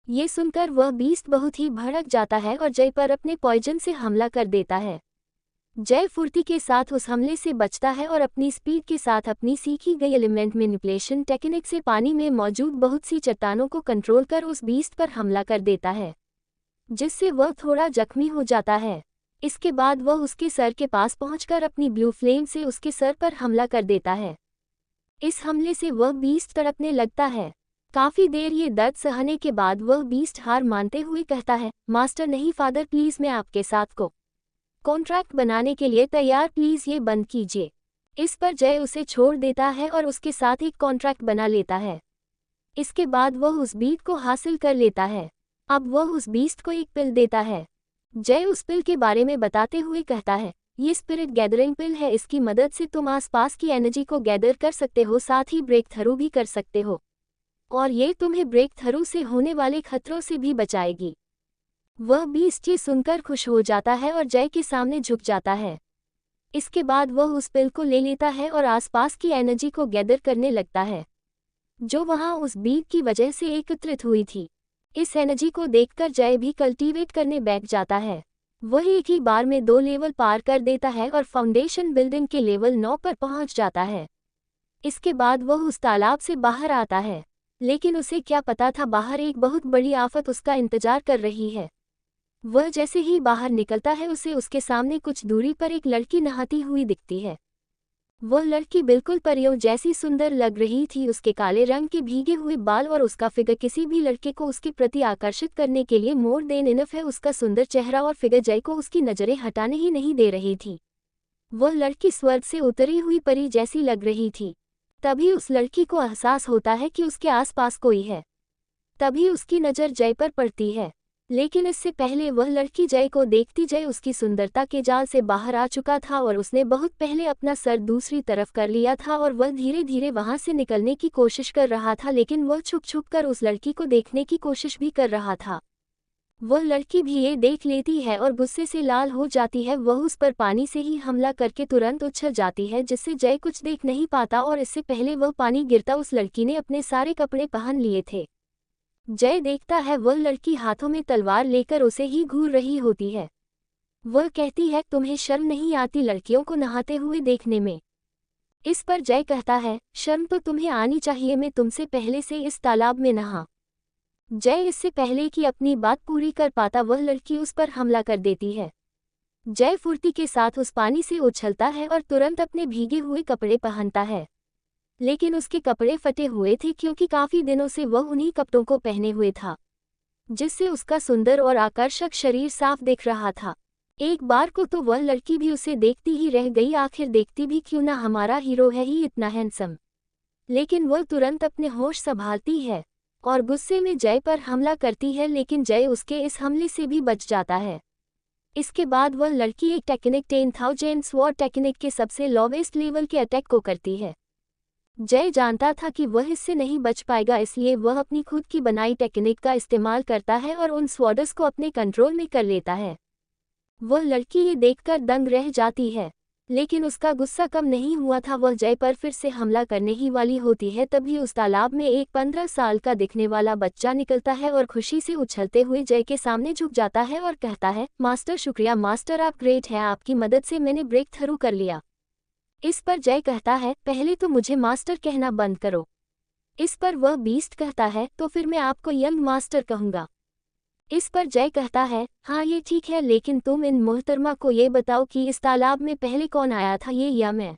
A: ये सुनकर वह बीस्ट बहुत ही भड़क जाता है और जय पर अपने पॉइजन से हमला कर देता है। जय फुर्ती के साथ उस हमले से बचता है और अपनी स्पीड के साथ अपनी सीखी गई एलिमेंट मैनिपुलेशन टेक्निक से पानी में मौजूद बहुत सी चट्टानों को कंट्रोल कर उस बीस्ट पर हमला कर देता है, जिससे वह थोड़ा जख्मी हो जाता है। इसके बाद वह उसके सर के पास पहुंचकर अपनी ब्लू फ्लेम से उसके सर पर हमला कर देता है। इस हमले से वह बीस्ट तड़पने लगता है। काफी देर ये दर्द सहने के बाद वह बीस्ट हार मानते हुए कहता है, मास्टर नहीं फादर, प्लीज मैं आपके साथ को कॉन्ट्रैक्ट बनाने के लिए तैयार, प्लीज ये बंद कीजिए। इस पर जय उसे छोड़ देता है और उसके साथ एक कॉन्ट्रैक्ट बना लेता है। इसके बाद वह उस बीट को हासिल कर लेता है। अब वह उस बीस्ट को एक पिल देता है। जय उस पिल के बारे में बताते हुए कहता है, ये स्पिरिट गैदरिंग पिल है, इसकी मदद से तुम आसपास की एनर्जी को गैदर कर सकते हो, साथ ही ब्रेक थ्रू भी कर सकते हो, और ये तुम्हें ब्रेक थ्रू से होने वाले खतरों से भी बचाएगी। वह बीस्ट ये सुनकर खुश हो जाता है और जय के सामने झुक जाता है। इसके बाद वह उस पिल को ले लेता है और आसपास की एनर्जी को गैदर करने लगता है, जो वहां उस बीट की वजह से एकत्रित हुई थी। इस एनर्जी को देखकर जय भी कल्टीवेट करने बैठ जाता है। वह एक ही बार में 2 लेवल पार कर देता है और फाउंडेशन बिल्डिंग के लेवल 9 पर पहुंच जाता है। इसके बाद वह उस तालाब से बाहर आता है, लेकिन उसे क्या पता था बाहर एक बहुत बड़ी आफत उसका इंतजार कर रही है। वह जैसे ही बाहर निकलता है उसे उसके सामने कुछ दूरी पर एक लड़की नहाती हुई दिखती है। वह लड़की बिल्कुल परियों जैसी सुंदर लग रही थी। उसके काले रंग के भीगे हुए बाल और उसका फिगर किसी भी लड़के को उसके प्रति आकर्षित करने के लिए मोर देन इनफ है। उसका सुंदर चेहरा और फिगर जय को उसकी नजरें हटाने ही नहीं दे रही थी। वह लड़की स्वर्ग से उतरी हुई परी जैसी लग रही थी। तभी उस लड़की को एहसास होता है कि उसके आसपास कोई है। तभी उसकी नज़र जय पर पड़ती है, लेकिन इससे पहले वह लड़की जय को देखती जय उसकी सुंदरता के जाल से बाहर आ चुका था और उसने बहुत पहले अपना सर दूसरी तरफ कर लिया था और वह धीरे धीरे वहां से निकलने की कोशिश कर रहा था, लेकिन वह छुप छुप कर उस लड़की को देखने की कोशिश भी कर रहा था। वह लड़की भी ये देख लेती है और गुस्से से लाल हो जाती है। वह उस पर पानी से ही हमला करके तुरंत उछल जाती है, जिससे जय कुछ देख नहीं पाता और इससे पहले वह पानी गिरता उस लड़की ने अपने सारे कपड़े पहन लिए थे। जय देखता है वह लड़की हाथों में तलवार लेकर उसे ही घूर रही होती है। वह कहती है, तुम्हें शर्म नहीं आती लड़कियों को नहाते हुए देखने में? इस पर जय कहता है, शर्म तो तुम्हें आनी चाहिए, मैं तुमसे पहले से इस तालाब में नहा। जय इससे पहले कि अपनी बात पूरी कर पाता वह लड़की उस पर हमला कर देती है। जय फुर्ती के साथ उस पानी से उछलता है और तुरंत अपने भीगे हुए कपड़े पहनता है, लेकिन उसके कपड़े फटे हुए थे क्योंकि काफी दिनों से वह उन्हीं कपड़ों को पहने हुए था, जिससे उसका सुंदर और आकर्षक शरीर साफ दिख रहा था। एक बार को तो वह लड़की भी उसे देखती ही रह गई, आखिर देखती भी क्यों ना, हमारा हीरो है ही इतना हैंडसम। लेकिन वह तुरंत अपने होश संभालती है और गुस्से में जय पर हमला करती है, लेकिन जय उसके इस हमले से भी बच जाता है। इसके बाद वह लड़की एक टेक्निक 10,000 स्वॉर्ड टेक्निक के सबसे लोवेस्ट लेवल के अटैक को करती है। जय जानता था कि वह इससे नहीं बच पाएगा, इसलिए वह अपनी खुद की बनाई टेक्निक का इस्तेमाल करता है और उन स्वॉर्ड्स को अपने कंट्रोल में कर लेता है। वह लड़की ये देखकर दंग रह जाती है, लेकिन उसका गुस्सा कम नहीं हुआ था। वह जय पर फिर से हमला करने ही वाली होती है, तभी उस तालाब में एक 15 साल का दिखने वाला बच्चा निकलता है और खुशी से उछलते हुए जय के सामने झुक जाता है और कहता है, मास्टर शुक्रिया मास्टर, आप ग्रेट हैं, आपकी मदद से मैंने ब्रेक थ्रू कर लिया। इस पर जय कहता है, पहले तो मुझे मास्टर कहना बंद करो। इस पर वह बीस्ट कहता है, तो फिर मैं आपको यंग मास्टर कहूँगा। इस पर जय कहता है, हाँ ये ठीक है, लेकिन तुम इन मोहतरमा को ये बताओ कि इस तालाब में पहले कौन आया था, ये या मैं?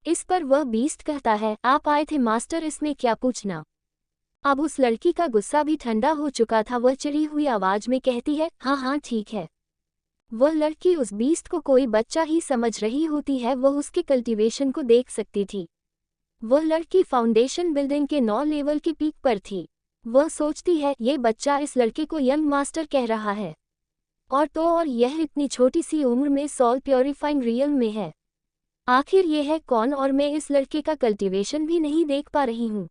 A: इस पर वह बीस्ट कहता है, आप आए थे मास्टर, इसमें क्या पूछना। अब उस लड़की का गुस्सा भी ठंडा हो चुका था। वह चिढ़ी हुई आवाज में कहती है, हाँ हाँ ठीक है। वह लड़की उस बीस्ट को कोई बच्चा ही समझ रही होती है, वह उसके कल्टीवेशन को देख सकती थी। वह लड़की फाउंडेशन बिल्डिंग के 9 लेवल के पीक पर थी। वह सोचती है, ये बच्चा इस लड़के को यंग मास्टर कह रहा है, और यह इतनी छोटी सी उम्र में सॉल प्योरीफाइंग रियल में है। आखिर यह है कौन, और मैं इस लड़के का कल्टीवेशन भी नहीं देख पा रही हूँ।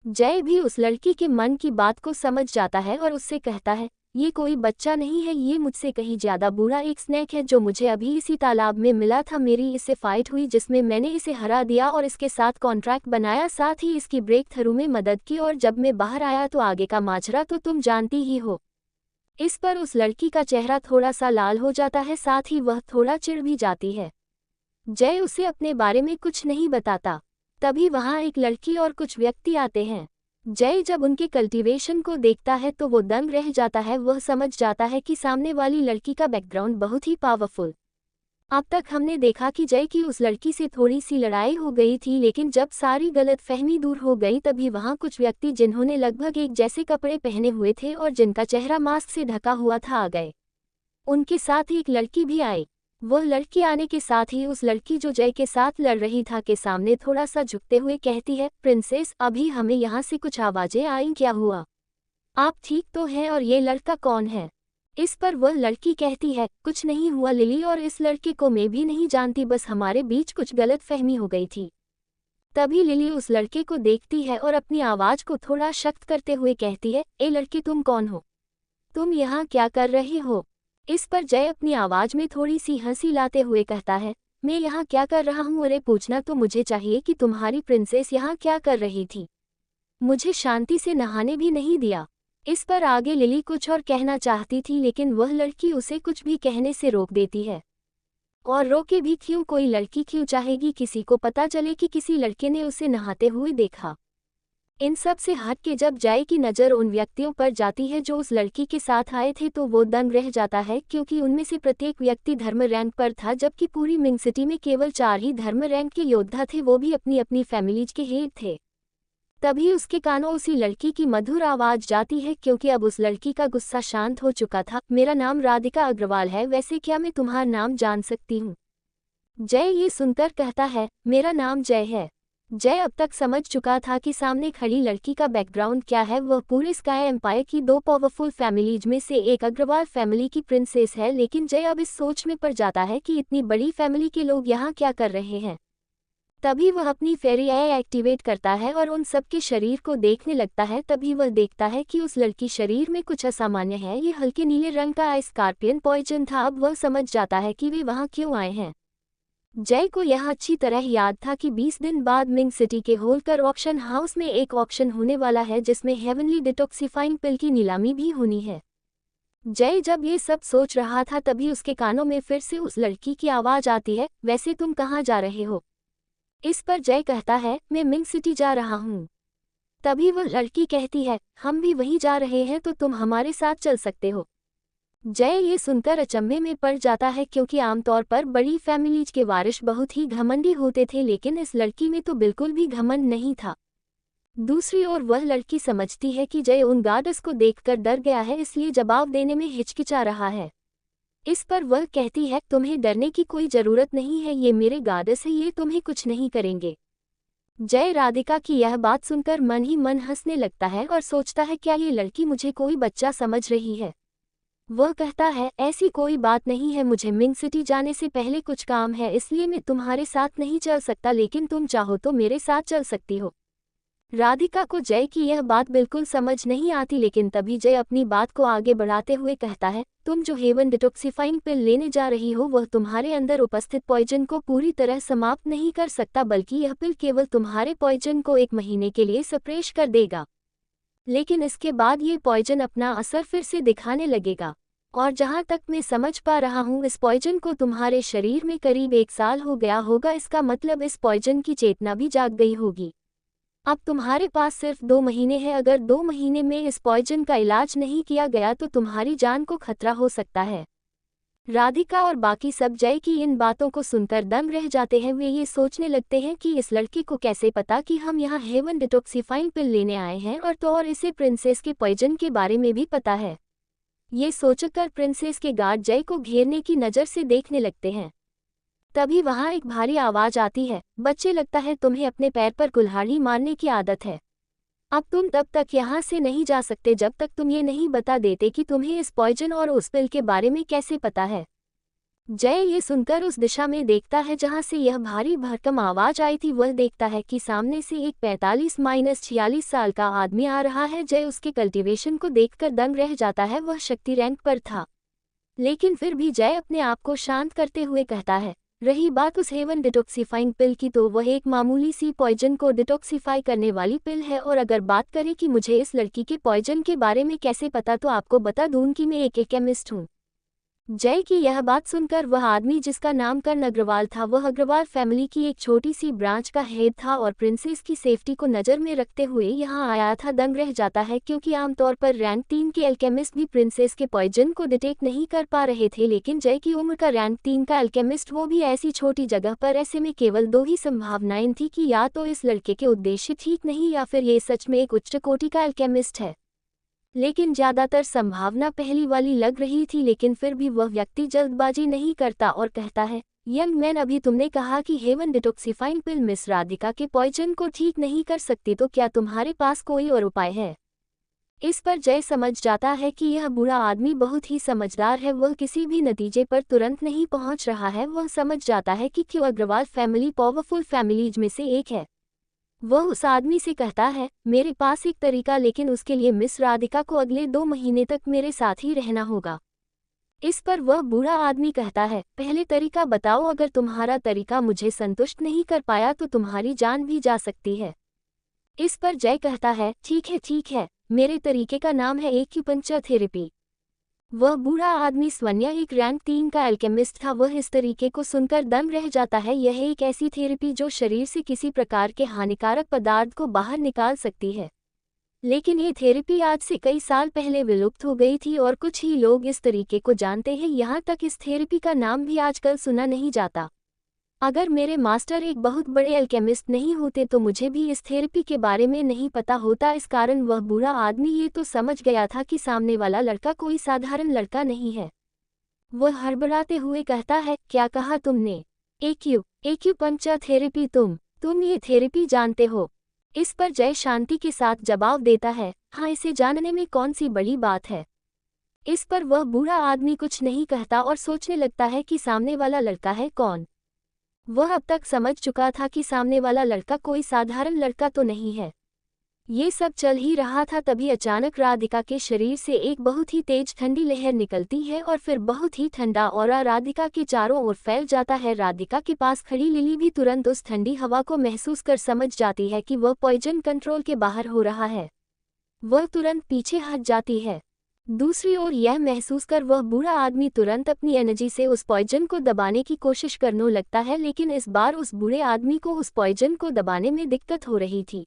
A: जय भी उस लड़की के मन की बात को समझ जाता है और उससे कहता है, ये कोई बच्चा नहीं है, ये मुझसे कहीं ज्यादा बुरा एक स्नेक है जो मुझे अभी इसी तालाब में मिला था। मेरी इससे फाइट हुई जिसमें मैंने इसे हरा दिया और इसके साथ कॉन्ट्रैक्ट बनाया, साथ ही इसकी ब्रेक थ्रू में मदद की, और जब मैं बाहर आया तो आगे का माजरा तो तुम जानती ही हो। इस पर उस लड़की का चेहरा थोड़ा सा लाल हो जाता है, साथ ही वह थोड़ा चिढ़ भी जाती है। जय उसे अपने बारे में कुछ नहीं बताता। तभी वहां एक लड़की और कुछ व्यक्ति आते हैं। जय जब उनके कल्टीवेशन को देखता है तो वो दंग रह जाता है। वह समझ जाता है कि सामने वाली लड़की का बैकग्राउंड बहुत ही पावरफुल। अब तक हमने देखा कि जय की उस लड़की से थोड़ी सी लड़ाई हो गई थी, लेकिन जब सारी गलतफहमी दूर हो गई तभी वहां कुछ व्यक्ति जिन्होंने लगभग एक जैसे कपड़े पहने हुए थे और जिनका चेहरा मास्क से ढका हुआ था आ गए। उनके साथ एक लड़की भी आई। वह लड़की आने के साथ ही उस लड़की जो जय के साथ लड़ रही था के सामने थोड़ा सा झुकते हुए कहती है, प्रिंसेस अभी हमें यहाँ से कुछ आवाजें आई, क्या हुआ? आप ठीक तो हैं और ये लड़का कौन है? इस पर वह लड़की कहती है, कुछ नहीं हुआ लिली, और इस लड़के को मैं भी नहीं जानती, बस हमारे बीच कुछ गलतफहमी हो गई थी। तभी लिली उस लड़के को देखती है और अपनी आवाज को थोड़ा सख्त करते हुए कहती है, ए लड़के तुम कौन हो? तुम यहाँ क्या कर रहे हो? इस पर जय अपनी आवाज में थोड़ी सी हंसी लाते हुए कहता है, मैं यहाँ क्या कर रहा हूँ? अरे पूछना तो मुझे चाहिए कि तुम्हारी प्रिंसेस यहाँ क्या कर रही थी? मुझे शांति से नहाने भी नहीं दिया। इस पर आगे लिली कुछ और कहना चाहती थी लेकिन वह लड़की उसे कुछ भी कहने से रोक देती है। और रोके भी क्यों, कोई लड़की क्यों चाहेगी किसी को पता चले कि किसी लड़के ने उसे नहाते हुए देखा। इन सब से हट के जब जय की नज़र उन व्यक्तियों पर जाती है जो उस लड़की के साथ आए थे तो वो दंग रह जाता है, क्योंकि उनमें से प्रत्येक व्यक्ति धर्म रैंक पर था, जबकि पूरी मिंग सिटी में केवल 4 ही धर्म रैंक के योद्धा थे, वो भी अपनी अपनी फैमिलीज के हेड थे। तभी उसके कानों उसी लड़की की मधुर आवाज जाती है, क्योंकि अब उस लड़की का गुस्सा शांत हो चुका था। मेरा नाम राधिका अग्रवाल है, वैसे क्या मैं तुम्हारा नाम जान सकती हूँ? जय ये सुनकर कहता है, मेरा नाम जय है। जय अब तक समझ चुका था कि सामने खड़ी लड़की का बैकग्राउंड क्या है। वह पूरे स्काई एम्पायर की 2 पावरफुल फैमिलीज में से एक अग्रवाल फैमिली की प्रिंसेस है, लेकिन जय अब इस सोच में पड़ जाता है कि इतनी बड़ी फैमिली के लोग यहाँ क्या कर रहे हैं। तभी वह अपनी फेरी आई एक्टिवेट करता है और उन सब के शरीर को देखने लगता है। तभी वह देखता है कि उस लड़की शरीर में कुछ असामान्य है। ये हल्के नीले रंग का स्कॉर्पियन पॉइजन था। अब वह समझ जाता है कि वे वहाँ क्यों आए हैं। जय को यह अच्छी तरह याद था कि 20 दिन बाद मिंग सिटी के होलकर ऑक्शन हाउस में एक ऑक्शन होने वाला है जिसमें हेवनली डिटॉक्सिफाइंग पिल की नीलामी भी होनी है। जय जब ये सब सोच रहा था तभी उसके कानों में फिर से उस लड़की की आवाज आती है, वैसे तुम कहाँ जा रहे हो? इस पर जय कहता है, मैं मिंग सिटी जा रहा हूँ। तभी वह लड़की कहती है, हम भी वहीं जा रहे हैं, तो तुम हमारे साथ चल सकते हो। जय ये सुनकर अचंभे में पड़ जाता है, क्योंकि आमतौर पर बड़ी फैमिलीज के वारिस बहुत ही घमंडी होते थे, लेकिन इस लड़की में तो बिल्कुल भी घमंड नहीं था। दूसरी ओर वह लड़की समझती है कि जय उन गार्ड्स को देखकर डर गया है, इसलिए जवाब देने में हिचकिचा रहा है। इस पर वह कहती है, तुम्हें डरने की कोई जरूरत नहीं है, ये मेरे गार्ड्स हैं, ये तुम्हें कुछ नहीं करेंगे। जय राधिका की यह बात सुनकर मन ही मन हंसने लगता है और सोचता है, क्या ये लड़की मुझे कोई बच्चा समझ रही है? वह कहता है, ऐसी कोई बात नहीं है, मुझे मिंग सिटी जाने से पहले कुछ काम है, इसलिए मैं तुम्हारे साथ नहीं चल सकता, लेकिन तुम चाहो तो मेरे साथ चल सकती हो। राधिका को जय की यह बात बिल्कुल समझ नहीं आती, लेकिन तभी जय अपनी बात को आगे बढ़ाते हुए कहता है, तुम जो हेवन डिटॉक्सिफाइंग पिल लेने जा रही हो वह तुम्हारे अंदर उपस्थित पॉइजन को पूरी तरह समाप्त नहीं कर सकता, बल्कि यह पिल केवल तुम्हारे पॉइजन को 1 महीने के लिए सप्रेश कर देगा। लेकिन इसके बाद ये पॉइजन अपना असर फिर से दिखाने लगेगा, और जहाँ तक मैं समझ पा रहा हूँ इस पॉइजन को तुम्हारे शरीर में करीब 1 साल हो गया होगा। इसका मतलब इस पॉइजन की चेतना भी जाग गई होगी। अब तुम्हारे पास सिर्फ 2 महीने हैं, अगर 2 महीने में इस पॉइजन का इलाज नहीं किया गया तो तुम्हारी जान को खतरा हो सकता है। राधिका और बाकी सब जय की इन बातों को सुनकर दंग रह जाते हैं। वे ये सोचने लगते हैं कि इस लड़के को कैसे पता कि हम यहाँ हेवन डिटॉक्सिफाइंग पिल लेने आए हैं, और इसे प्रिंसेस के पॉइजन के बारे में भी पता है। ये सोचकर प्रिंसेस के गार्ड जय को घेरने की नज़र से देखने लगते हैं। तभी वहाँ एक भारी आवाज आती है, बच्चे लगता है तुम्हें अपने पैर पर कुल्हाड़ी मारने की आदत है। अब तुम तब तक यहाँ से नहीं जा सकते जब तक तुम ये नहीं बता देते कि तुम्हें इस पॉइजन और उस पिल के बारे में कैसे पता है। जय ये सुनकर उस दिशा में देखता है जहाँ से यह भारी भरकम आवाज आई थी। वह देखता है कि सामने से एक 45-46 साल का आदमी आ रहा है। जय उसके कल्टीवेशन को देखकर दंग रह जाता है। वह शक्ति रैंक पर था, लेकिन फिर भी जय अपने आप को शांत करते हुए कहता है, रही बात उस हेवन डिटॉक्सिफाइंग पिल की, तो वह एक मामूली सी पॉइजन को डिटॉक्सिफाई करने वाली पिल है। और अगर बात करें कि मुझे इस लड़की के पॉइजन के बारे में कैसे पता, तो आपको बता दूं कि मैं एक केमिस्ट हूँ। जय की यह बात सुनकर वह आदमी जिसका नाम कर्ण अग्रवाल था, वह अग्रवाल फैमिली की एक छोटी सी ब्रांच का हेड था और प्रिंसेस की सेफ्टी को नज़र में रखते हुए यहाँ आया था, दंग रह जाता है, क्योंकि आमतौर पर रैंक 3 के एल्केमिस्ट भी प्रिंसेस के पॉइजन को डिटेक्ट नहीं कर पा रहे थे, लेकिन जय की उम्र का रैंक 3 का एल्केमिस्ट, वो भी ऐसी छोटी जगह पर। ऐसे में केवल 2 ही संभावनाएं थी कि या तो इस लड़के के उद्देश्य ठीक नहीं या फिर ये सच में एक उच्च कोटि का एल्केमिस्ट है। लेकिन ज्यादातर संभावना पहली वाली लग रही थी, लेकिन फिर भी वह व्यक्ति जल्दबाजी नहीं करता और कहता है, यंग मैन, अभी तुमने कहा कि हेवन डिटॉक्सिफाइंग पिल मिस राधिका के पॉइजन को ठीक नहीं कर सकती, तो क्या तुम्हारे पास कोई और उपाय है? इस पर जय समझ जाता है कि यह बूढ़ा आदमी बहुत ही समझदार है, वह किसी भी नतीजे पर तुरंत नहीं पहुंच रहा है। वह समझ जाता है कि क्यों अग्रवाल फैमिली पावरफुल फैमिलीज में से एक है। वह उस आदमी से कहता है, मेरे पास एक तरीका, लेकिन उसके लिए मिस राधिका को अगले 2 महीने तक मेरे साथ ही रहना होगा। इस पर वह बूढ़ा आदमी कहता है, पहले तरीका बताओ, अगर तुम्हारा तरीका मुझे संतुष्ट नहीं कर पाया तो तुम्हारी जान भी जा सकती है। इस पर जय कहता है, ठीक है, मेरे तरीके का नाम है एक्यूपंक्चर थेरेपी। वह बूढ़ा आदमी स्वन्या एक रैंक 3 का एल्केमिस्ट था। वह इस तरीके को सुनकर दम रह जाता है। यह एक ऐसी थेरेपी जो शरीर से किसी प्रकार के हानिकारक पदार्थ को बाहर निकाल सकती है। लेकिन ये थेरेपी आज से कई साल पहले विलुप्त हो गई थी और कुछ ही लोग इस तरीके को जानते हैं। यहाँ तक इस थेरेपी का नाम भी आजकल सुना नहीं जाता। अगर मेरे मास्टर एक बहुत बड़े अल्केमिस्ट नहीं होते तो मुझे भी इस थेरेपी के बारे में नहीं पता होता। इस कारण वह बूढ़ा आदमी ये तो समझ गया था कि सामने वाला लड़का कोई साधारण लड़का नहीं है। वह हड़बड़ाते हुए कहता है, क्या कहा तुमने? Acupuncture therapy? तुम ये थेरेपी जानते हो? इस पर जय शांति के साथ जवाब देता है, हाँ, इसे जानने में कौन सी बड़ी बात है। इस पर वह बूढ़ा आदमी कुछ नहीं कहता और सोचने लगता है कि सामने वाला लड़का है कौन। वह अब तक समझ चुका था कि सामने वाला लड़का कोई साधारण लड़का तो नहीं है। ये सब चल ही रहा था, तभी अचानक राधिका के शरीर से एक बहुत ही तेज ठंडी लहर निकलती है और फिर बहुत ही ठंडा ऑरा राधिका के चारों ओर फैल जाता है। राधिका के पास खड़ी लिली भी तुरंत उस ठंडी हवा को महसूस कर समझ जाती है कि वह पॉइजन कंट्रोल के बाहर हो रहा है। वह तुरंत पीछे हट जाती है। दूसरी ओर यह महसूस कर वह बूढ़ा आदमी तुरंत अपनी एनर्जी से उस पॉइजन को दबाने की कोशिश करने लगता है, लेकिन इस बार उस बूढ़े आदमी को उस पॉइजन को दबाने में दिक्कत हो रही थी।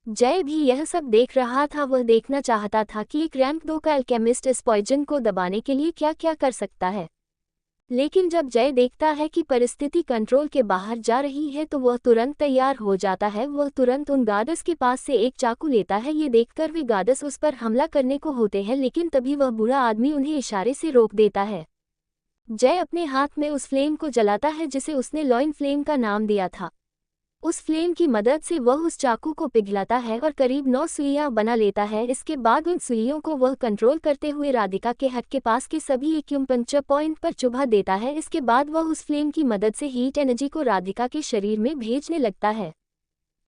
A: जय भी यह सब देख रहा था। वह देखना चाहता था कि एक रैंक 2 का अल्केमिस्ट इस पॉइजन को दबाने के लिए क्या क्या कर सकता है। लेकिन जब जय देखता है कि परिस्थिति कंट्रोल के बाहर जा रही है तो वह तुरंत तैयार हो जाता है। वह तुरंत उन गार्ड्स के पास से एक चाकू लेता है। ये देखकर वे गार्ड्स उस पर हमला करने को होते हैं, लेकिन तभी वह बूढ़ा आदमी उन्हें इशारे से रोक देता है। जय अपने हाथ में उस फ्लेम को जलाता है जिसे उसने लॉइन फ्लेम का नाम दिया था। उस फ्लेम की मदद से वह उस चाकू को पिघलाता है और करीब 9 सुइयां बना लेता है। इसके बाद उन सुइयों को वह कंट्रोल करते हुए राधिका के हट के पास के सभी एक्यूपंक्चर पॉइंट पर चुभा देता है। इसके बाद वह उस फ्लेम की मदद से हीट एनर्जी को राधिका के शरीर में भेजने लगता है।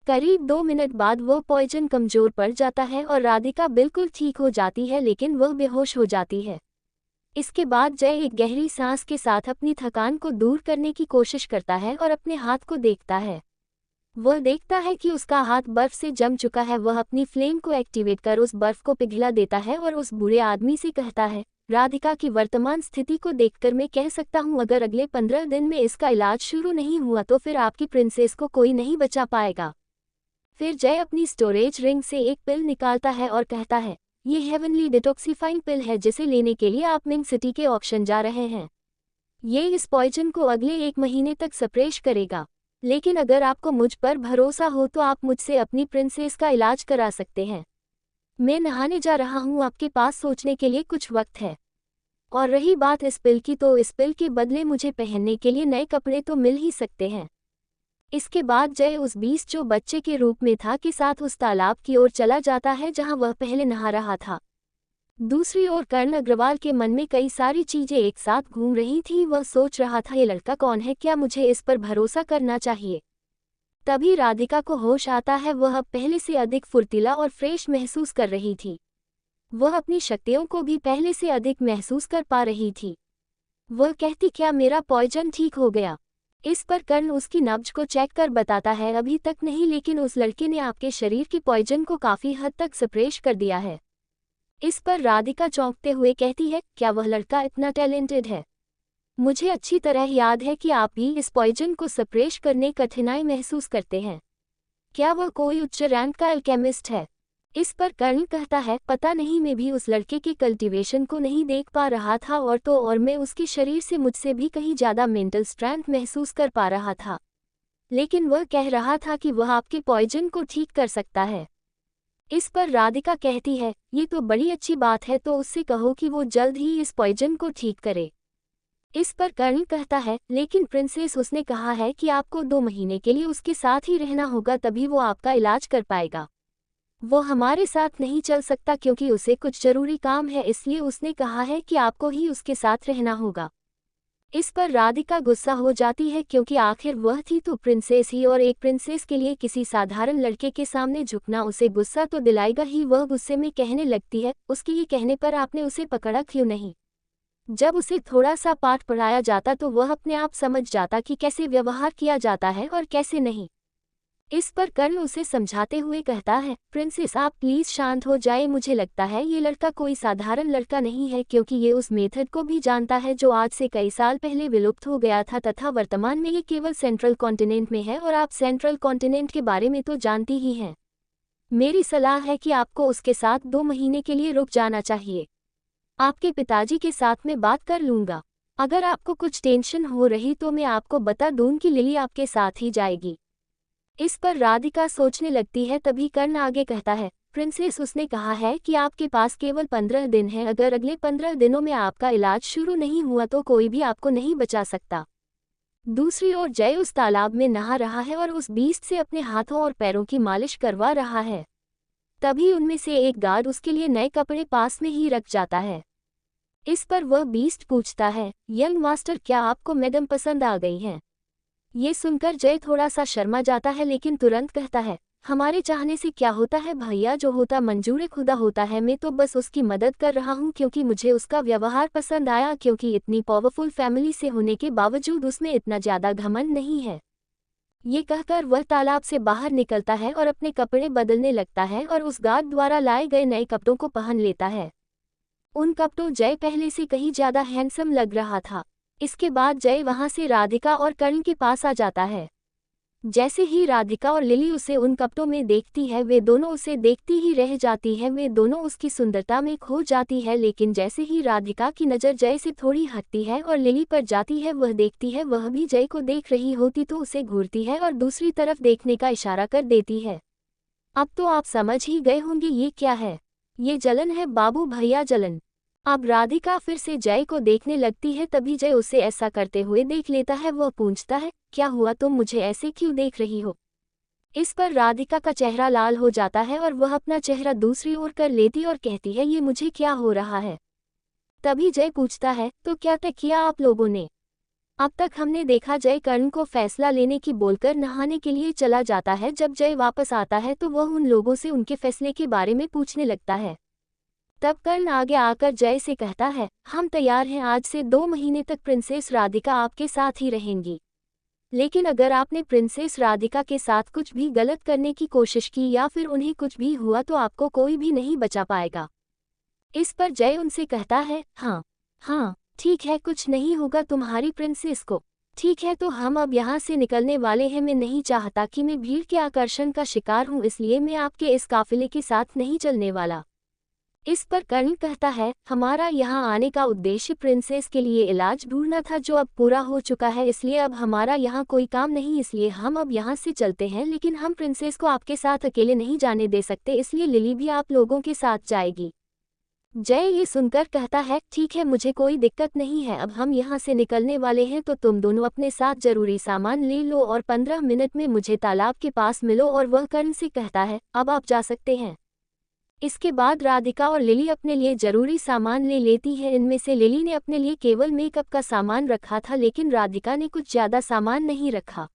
A: करीब 2 मिनट बाद वह पॉइजन कमजोर पड़ जाता है और राधिका बिल्कुल ठीक हो जाती है, लेकिन वह बेहोश हो जाती है। इसके बाद जय एक गहरी सांस के साथ अपनी थकान को दूर करने की कोशिश करता है और अपने हाथ को देखता है। वह देखता है कि उसका हाथ बर्फ से जम चुका है। वह अपनी फ्लेम को एक्टिवेट कर उस बर्फ को पिघला देता है और उस बूढ़े आदमी से कहता है, राधिका की वर्तमान स्थिति को देखकर मैं कह सकता हूँ अगर अगले 15 दिन में इसका इलाज शुरू नहीं हुआ तो फिर आपकी प्रिंसेस को कोई नहीं बचा पाएगा। फिर जय अपनी स्टोरेज रिंग से एक पिल निकालता है और कहता है, ये हेवनली डिटॉक्सिफाइंग पिल है जिसे लेने के लिए आप मिंग सिटी के ऑक्शन जा रहे हैं। ये इस पॉइजन को अगले 1 महीने तक सप्रेश करेगा। लेकिन अगर आपको मुझ पर भरोसा हो तो आप मुझसे अपनी प्रिंसेस का इलाज करा सकते हैं। मैं नहाने जा रहा हूँ, आपके पास सोचने के लिए कुछ वक्त है। और रही बात इस पिल की, तो इस पिल के बदले मुझे पहनने के लिए नए कपड़े तो मिल ही सकते हैं। इसके बाद जय उस बीस्ट जो बच्चे के रूप में था के साथ उस तालाब की ओर चला जाता है जहाँ वह पहले नहा रहा था। दूसरी ओर कर्ण अग्रवाल के मन में कई सारी चीजें एक साथ घूम रही थी। वह सोच रहा था, ये लड़का कौन है, क्या मुझे इस पर भरोसा करना चाहिए। तभी राधिका को होश आता है। वह अब पहले से अधिक फुर्तीला और फ्रेश महसूस कर रही थी। वह अपनी शक्तियों को भी पहले से अधिक महसूस कर पा रही थी। वह कहती, क्या मेरा पॉइजन ठीक हो गया? इस पर कर्ण उसकी नब्ज को चेक कर बताता है, अभी तक नहीं, लेकिन उस लड़के ने आपके शरीर की पॉइजन को काफी हद तक सप्रेश कर दिया है। इस पर राधिका चौंकते हुए कहती है, क्या वह लड़का इतना टैलेंटेड है? मुझे अच्छी तरह याद है कि आप भी इस पॉइजन को सप्रेश करने कठिनाई महसूस करते हैं। क्या वह कोई उच्च रैंक का अल्केमिस्ट है? इस पर कर्ण कहता है, पता नहीं, मैं भी उस लड़के के कल्टीवेशन को नहीं देख पा रहा था और तो और मैं उसके शरीर से मुझसे भी कहीं ज्यादा मेंटल स्ट्रेंथ महसूस कर पा रहा था। लेकिन वह कह रहा था कि वह आपके पॉइजन को ठीक कर सकता है। इस पर राधिका कहती है, ये तो बड़ी अच्छी बात है, तो उससे कहो कि वो जल्द ही इस पॉइजन को ठीक करे। इस पर कर्ण कहता है, लेकिन प्रिंसेस, उसने कहा है कि आपको 2 महीने के लिए उसके साथ ही रहना होगा, तभी वो आपका इलाज कर पाएगा। वो हमारे साथ नहीं चल सकता क्योंकि उसे कुछ जरूरी काम है, इसलिए उसने कहा है कि आपको ही उसके साथ रहना होगा। इस पर राधिका गुस्सा हो जाती है क्योंकि आखिर वह थी तो प्रिंसेस ही, और एक प्रिंसेस के लिए किसी साधारण लड़के के सामने झुकना उसे गुस्सा तो दिलाएगा ही। वह गुस्से में कहने लगती है, उसके ये कहने पर आपने उसे पकड़ा क्यों नहीं? जब उसे थोड़ा सा पाठ पढ़ाया जाता तो वह अपने आप समझ जाता कि कैसे व्यवहार किया जाता है और कैसे नहीं। इस पर कर्ण उसे समझाते हुए कहता है, प्रिंसेस आप प्लीज शांत हो जाए, मुझे लगता है ये लड़का कोई साधारण लड़का नहीं है, क्योंकि ये उस मेथड को भी जानता है जो आज से कई साल पहले विलुप्त हो गया था, तथा वर्तमान में ये केवल सेंट्रल कॉन्टिनेंट में है, और आप सेंट्रल कॉन्टिनेंट के बारे में तो जानती ही हैं। मेरी सलाह है कि आपको उसके साथ 2 महीने के लिए रुक जाना चाहिए। आपके पिताजी के साथ मैं बात कर लूंगा। अगर आपको कुछ टेंशन हो रही तो मैं आपको बता दूं कि लिली आपके साथ ही जाएगी। इस पर राधिका सोचने लगती है, तभी कर्ण आगे कहता है, प्रिंसेस उसने कहा है कि आपके पास केवल 15 दिन है, अगर अगले 15 दिनों में आपका इलाज शुरू नहीं हुआ तो कोई भी आपको नहीं बचा सकता। दूसरी ओर जय उस तालाब में नहा रहा है और उस बीस्ट से अपने हाथों और पैरों की मालिश करवा रहा है। तभी उनमें से एक गार्ड उसके लिए नए कपड़े पास में ही रख जाता है। इस पर वह बीस्ट पूछता है, यंग मास्टर क्या आपको मैडम पसंद आ गई हैं? ये सुनकर जय थोड़ा सा शर्मा जाता है, लेकिन तुरंत कहता है, हमारे चाहने से क्या होता है भैया, जो होता मंजूर खुदा होता है, मैं तो बस उसकी मदद कर रहा हूँ क्योंकि मुझे उसका व्यवहार पसंद आया, क्योंकि इतनी पावरफुल फैमिली से होने के बावजूद उसमें इतना ज्यादा घमंड नहीं है। ये कहकर वह तालाब से बाहर निकलता है और अपने कपड़े बदलने लगता है और उस गार्ड द्वारा लाए गए नए कपड़ों को पहन लेता है। उन कपड़ों जय पहले से कहीं ज्यादा हैंडसम लग रहा था। इसके बाद जय वहां से राधिका और कर्ण के पास आ जाता है। जैसे ही राधिका और लिली उसे उन कपड़ों में देखती है, वे दोनों उसे देखती ही रह जाती है, वे दोनों उसकी सुंदरता में खो जाती है। लेकिन जैसे ही राधिका की नज़र जय से थोड़ी हटती है और लिली पर जाती है, वह देखती है वह भी जय को देख रही होती तो उसे घूरती है और दूसरी तरफ देखने का इशारा कर देती है। अब तो आप समझ ही गए होंगे ये क्या है। ये जलन है बाबू भैया, जलन। अब राधिका फिर से जय को देखने लगती है, तभी जय उसे ऐसा करते हुए देख लेता है। वह पूछता है, क्या हुआ, तुम मुझे ऐसे क्यों देख रही हो? इस पर राधिका का चेहरा लाल हो जाता है और वह अपना चेहरा दूसरी ओर कर लेती और कहती है, ये मुझे क्या हो रहा है? तभी जय पूछता है, तो क्या तय किया आप लोगों ने? अब तक हमने देखा जय कर्ण को फैसला लेने की बोलकर नहाने के लिए चला जाता है। जब जय वापस आता है तो वह उन लोगों से उनके फैसले के बारे में पूछने लगता है। तब कर्ण आगे आकर जय से कहता है, हम तैयार हैं, आज से 2 महीने तक प्रिंसेस राधिका आपके साथ ही रहेंगी। लेकिन अगर आपने प्रिंसेस राधिका के साथ कुछ भी गलत करने की कोशिश की या फिर उन्हें कुछ भी हुआ तो आपको कोई भी नहीं बचा पाएगा। इस पर जय उनसे कहता है, हाँ ठीक है, कुछ नहीं होगा तुम्हारी प्रिंसेस को। ठीक है, तो हम अब यहाँ से निकलने वाले हैं। मैं नहीं चाहता कि मैं भीड़ के आकर्षण का शिकार हूँ, इसलिए मैं आपके इस काफिले के साथ नहीं चलने वाला। इस पर कर्ण कहता है, हमारा यहाँ आने का उद्देश्य प्रिंसेस के लिए इलाज ढूंढना था जो अब पूरा हो चुका है, इसलिए अब हमारा यहाँ कोई काम नहीं, इसलिए हम अब यहाँ से चलते हैं। लेकिन हम प्रिंसेस को आपके साथ अकेले नहीं जाने दे सकते, इसलिए लिली भी आप लोगों के साथ जाएगी। जय ये सुनकर कहता है, ठीक है, मुझे कोई दिक्कत नहीं है, अब हम यहाँ से निकलने वाले हैं तो तुम दोनों अपने साथ जरूरी सामान ले लो और 15 मिनट में मुझे तालाब के पास मिलो। और वह कर्ण से कहता है, अब आप जा सकते हैं। इसके बाद राधिका और लिली अपने लिए जरूरी सामान ले लेती है। इनमें से लिली ने अपने लिए केवल मेकअप का सामान रखा था, लेकिन राधिका ने कुछ ज्यादा सामान नहीं रखा,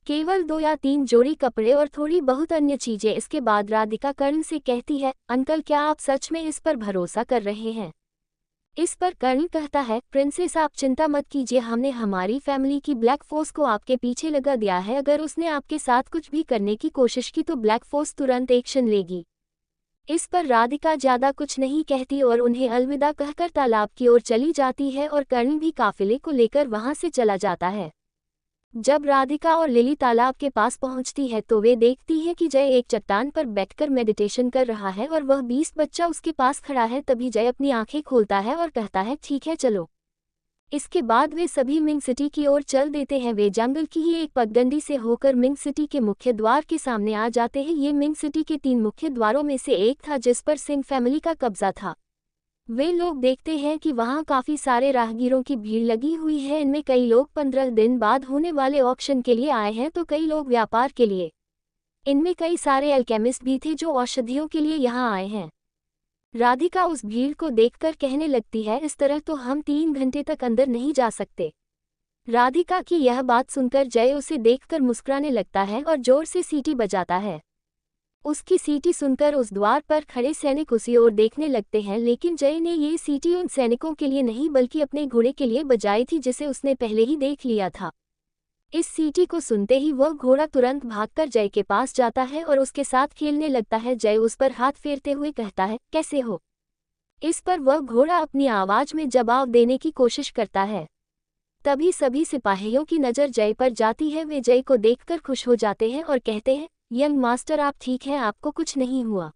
A: केवल 2 या 3 जोड़ी कपड़े और थोड़ी बहुत अन्य चीजें। इसके बाद राधिका कर्ण से कहती है, अंकल क्या आप सच में इस पर भरोसा कर रहे हैं? इस पर कर्ण कहता है, प्रिंसेस आप चिंता मत कीजिए, हमने हमारी फैमिली की ब्लैक फोर्स को आपके पीछे लगा दिया है। अगर उसने आपके साथ कुछ भी करने की कोशिश की तो ब्लैक फोर्स तुरंत एक्शन लेगी। इस पर राधिका ज्यादा कुछ नहीं कहती और उन्हें अलविदा कहकर तालाब की ओर चली जाती है और कर्ण भी काफिले को लेकर वहां से चला जाता है। जब राधिका और लिली तालाब के पास पहुंचती है तो वे देखती है कि जय एक चट्टान पर बैठकर मेडिटेशन कर रहा है और वह 20 बच्चा उसके पास खड़ा है। तभी जय अपनी आंखें खोलता है और कहता है, ठीक है चलो। इसके बाद वे सभी मिंग सिटी की ओर चल देते हैं। वे जंगल की ही एक पगडंडी से होकर मिंग सिटी के मुख्य द्वार के सामने आ जाते हैं। ये मिंग सिटी के 3 मुख्य द्वारों में से एक था जिस पर सिंह फैमिली का कब्जा था। वे लोग देखते हैं कि वहां काफी सारे राहगीरों की भीड़ लगी हुई है। इनमें कई लोग 15 दिन बाद होने वाले ऑक्शन के लिए आए हैं तो कई लोग व्यापार के लिए। इनमें कई सारे अल्केमिस्ट भी थे जो औषधियों के लिए यहाँ आए हैं। राधिका उस भीड़ को देखकर कहने लगती है, इस तरह तो हम 3 घंटे तक अंदर नहीं जा सकते। राधिका की यह बात सुनकर जय उसे देखकर मुस्कुराने लगता है और जोर से सीटी बजाता है। उसकी सीटी सुनकर उस द्वार पर खड़े सैनिक उसी ओर देखने लगते हैं, लेकिन जय ने ये सीटी उन सैनिकों के लिए नहीं बल्कि अपने घोड़े के लिए बजाई थी जिसे उसने पहले ही देख लिया था। इस सीटी को सुनते ही वह घोड़ा तुरंत भागकर जय के पास जाता है और उसके साथ खेलने लगता है। जय उस पर हाथ फेरते हुए कहता है, कैसे हो? इस पर वह घोड़ा अपनी आवाज में जवाब देने की कोशिश करता है। तभी सभी सिपाहियों की नज़र जय पर जाती है। वे जय को देखकर खुश हो जाते हैं और कहते हैं, यंग मास्टर आप ठीक हैं, आपको कुछ नहीं हुआ।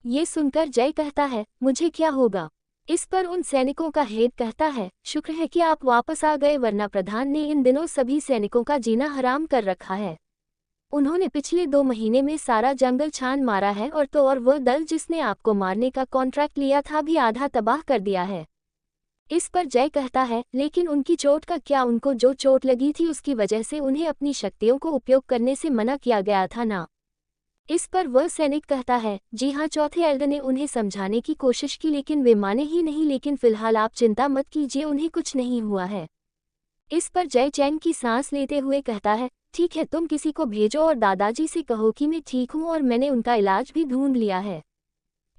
A: ये सुनकर जय कहता है, मुझे क्या होगा? इस पर उन सैनिकों का हेड कहता है, शुक्र है कि आप वापस आ गए, वरना प्रधान ने इन दिनों सभी सैनिकों का जीना हराम कर रखा है। उन्होंने पिछले 2 महीने में सारा जंगल छान मारा है और वह दल जिसने आपको मारने का कॉन्ट्रैक्ट लिया था भी आधा तबाह कर दिया है। इस पर जय कहता है, लेकिन उनकी चोट का क्या? उनको जो चोट लगी थी उसकी वजह से उन्हें अपनी शक्तियों को उपयोग करने से मना किया गया था ना? इस पर वह सैनिक कहता है, जी हाँ, चौथे एल्डर ने उन्हें समझाने की कोशिश की लेकिन वे माने ही नहीं, लेकिन फिलहाल आप चिंता मत कीजिए, उन्हें कुछ नहीं हुआ है। इस पर जय चैन की सांस लेते हुए कहता है, ठीक है, तुम किसी को भेजो और दादाजी से कहो कि मैं ठीक हूँ और मैंने उनका इलाज भी ढूंढ लिया है।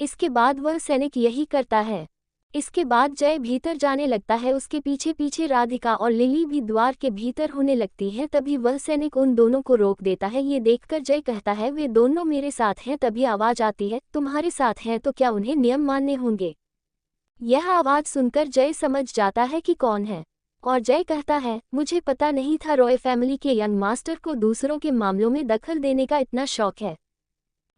A: इसके बाद वह सैनिक यही करता है। इसके बाद जय भीतर जाने लगता है। उसके पीछे पीछे राधिका और लिली भी द्वार के भीतर होने लगती है। तभी वह सैनिक उन दोनों को रोक देता है। ये देखकर जय कहता है, वे दोनों मेरे साथ हैं। तभी आवाज आती है, तुम्हारे साथ हैं तो क्या उन्हें नियम मानने होंगे? यह आवाज सुनकर जय समझ जाता है कि कौन है और जय कहता है, मुझे पता नहीं था रॉय फैमिली के यंग मास्टर को दूसरों के मामलों में दखल देने का इतना शौक है।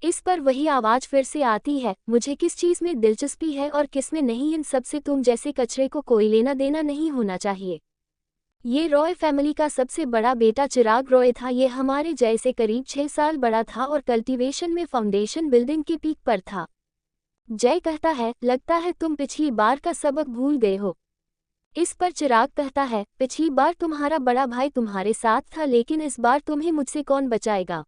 A: इस पर वही आवाज फिर से आती है, मुझे किस चीज में दिलचस्पी है और किस में नहीं, इन सब से तुम जैसे कचरे को कोई लेना देना नहीं होना चाहिए। ये रॉय फैमिली का सबसे बड़ा बेटा चिराग रॉय था। ये हमारे जय से करीब 6 साल बड़ा था और कल्टीवेशन में फाउंडेशन बिल्डिंग के पीक पर था। जय कहता है, लगता है तुम पिछली बार का सबक भूल गए हो। इस पर चिराग कहता है, पिछली बार तुम्हारा बड़ा भाई तुम्हारे साथ था, लेकिन इस बार तुम्हें मुझसे कौन बचाएगा?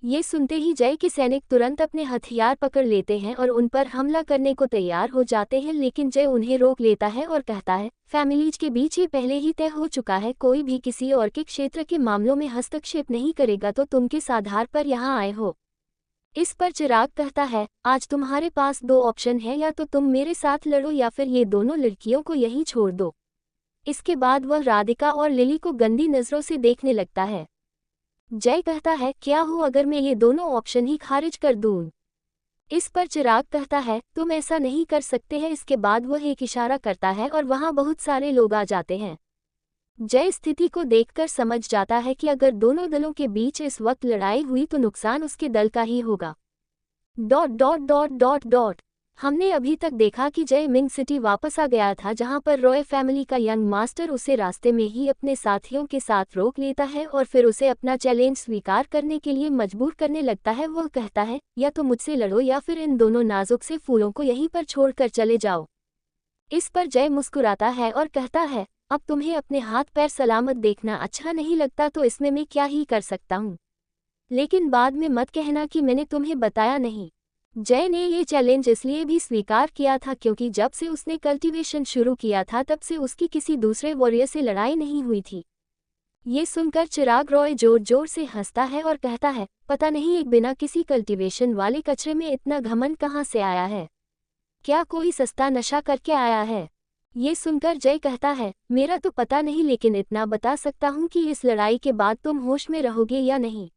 A: ये सुनते ही जय के सैनिक तुरंत अपने हथियार पकड़ लेते हैं और उन पर हमला करने को तैयार हो जाते हैं, लेकिन जय उन्हें रोक लेता है और कहता है, फैमिलीज के बीच ये पहले ही तय हो चुका है, कोई भी किसी और के क्षेत्र के मामलों में हस्तक्षेप नहीं करेगा, तो तुम किस आधार पर यहाँ आए हो? इस पर चिराग कहता है, आज तुम्हारे पास 2 ऑप्शन है, या तो तुम मेरे साथ लड़ो या फिर ये दोनों लड़कियों को यहीं छोड़ दो। इसके बाद वह राधिका और लिली को गंदी नजरों से देखने लगता है। जय कहता है, क्या हो अगर मैं ये दोनों ऑप्शन ही खारिज कर दूं? इस पर चिराग कहता है, तुम ऐसा नहीं कर सकते हैं। इसके बाद वह एक इशारा करता है और वहां बहुत सारे लोग आ जाते हैं। जय स्थिति को देखकर समझ जाता है कि अगर दोनों दलों के बीच इस वक्त लड़ाई हुई तो नुकसान उसके दल का ही होगा। Dot dot dot dot dot हमने अभी तक देखा कि जय मिंग सिटी वापस आ गया था, जहां पर रॉय फैमिली का यंग मास्टर उसे रास्ते में ही अपने साथियों के साथ रोक लेता है और फिर उसे अपना चैलेंज स्वीकार करने के लिए मजबूर करने लगता है। वह कहता है, या तो मुझसे लड़ो या फिर इन दोनों नाजुक से फूलों को यहीं पर छोड़कर चले जाओ। इस पर जय मुस्कुराता है और कहता है, अब तुम्हें अपने हाथ पैर सलामत देखना अच्छा नहीं लगता तो इसमें मैं क्या ही कर सकता हूँ, लेकिन बाद में मत कहना कि मैंने तुम्हें बताया नहीं। जय ने ये चैलेंज इसलिए भी स्वीकार किया था क्योंकि जब से उसने कल्टीवेशन शुरू किया था तब से उसकी किसी दूसरे वॉरियर से लड़ाई नहीं हुई थी। ये सुनकर चिराग रॉय जोर जोर से हंसता है और कहता है, पता नहीं एक बिना किसी कल्टीवेशन वाले कचरे में इतना घमंड कहाँ से आया है? क्या कोई सस्ता नशा करके आया है? ये सुनकर जय कहता है, मेरा तो पता नहीं, लेकिन इतना बता सकता हूँ कि इस लड़ाई के बाद तुम होश में रहोगे या नहीं।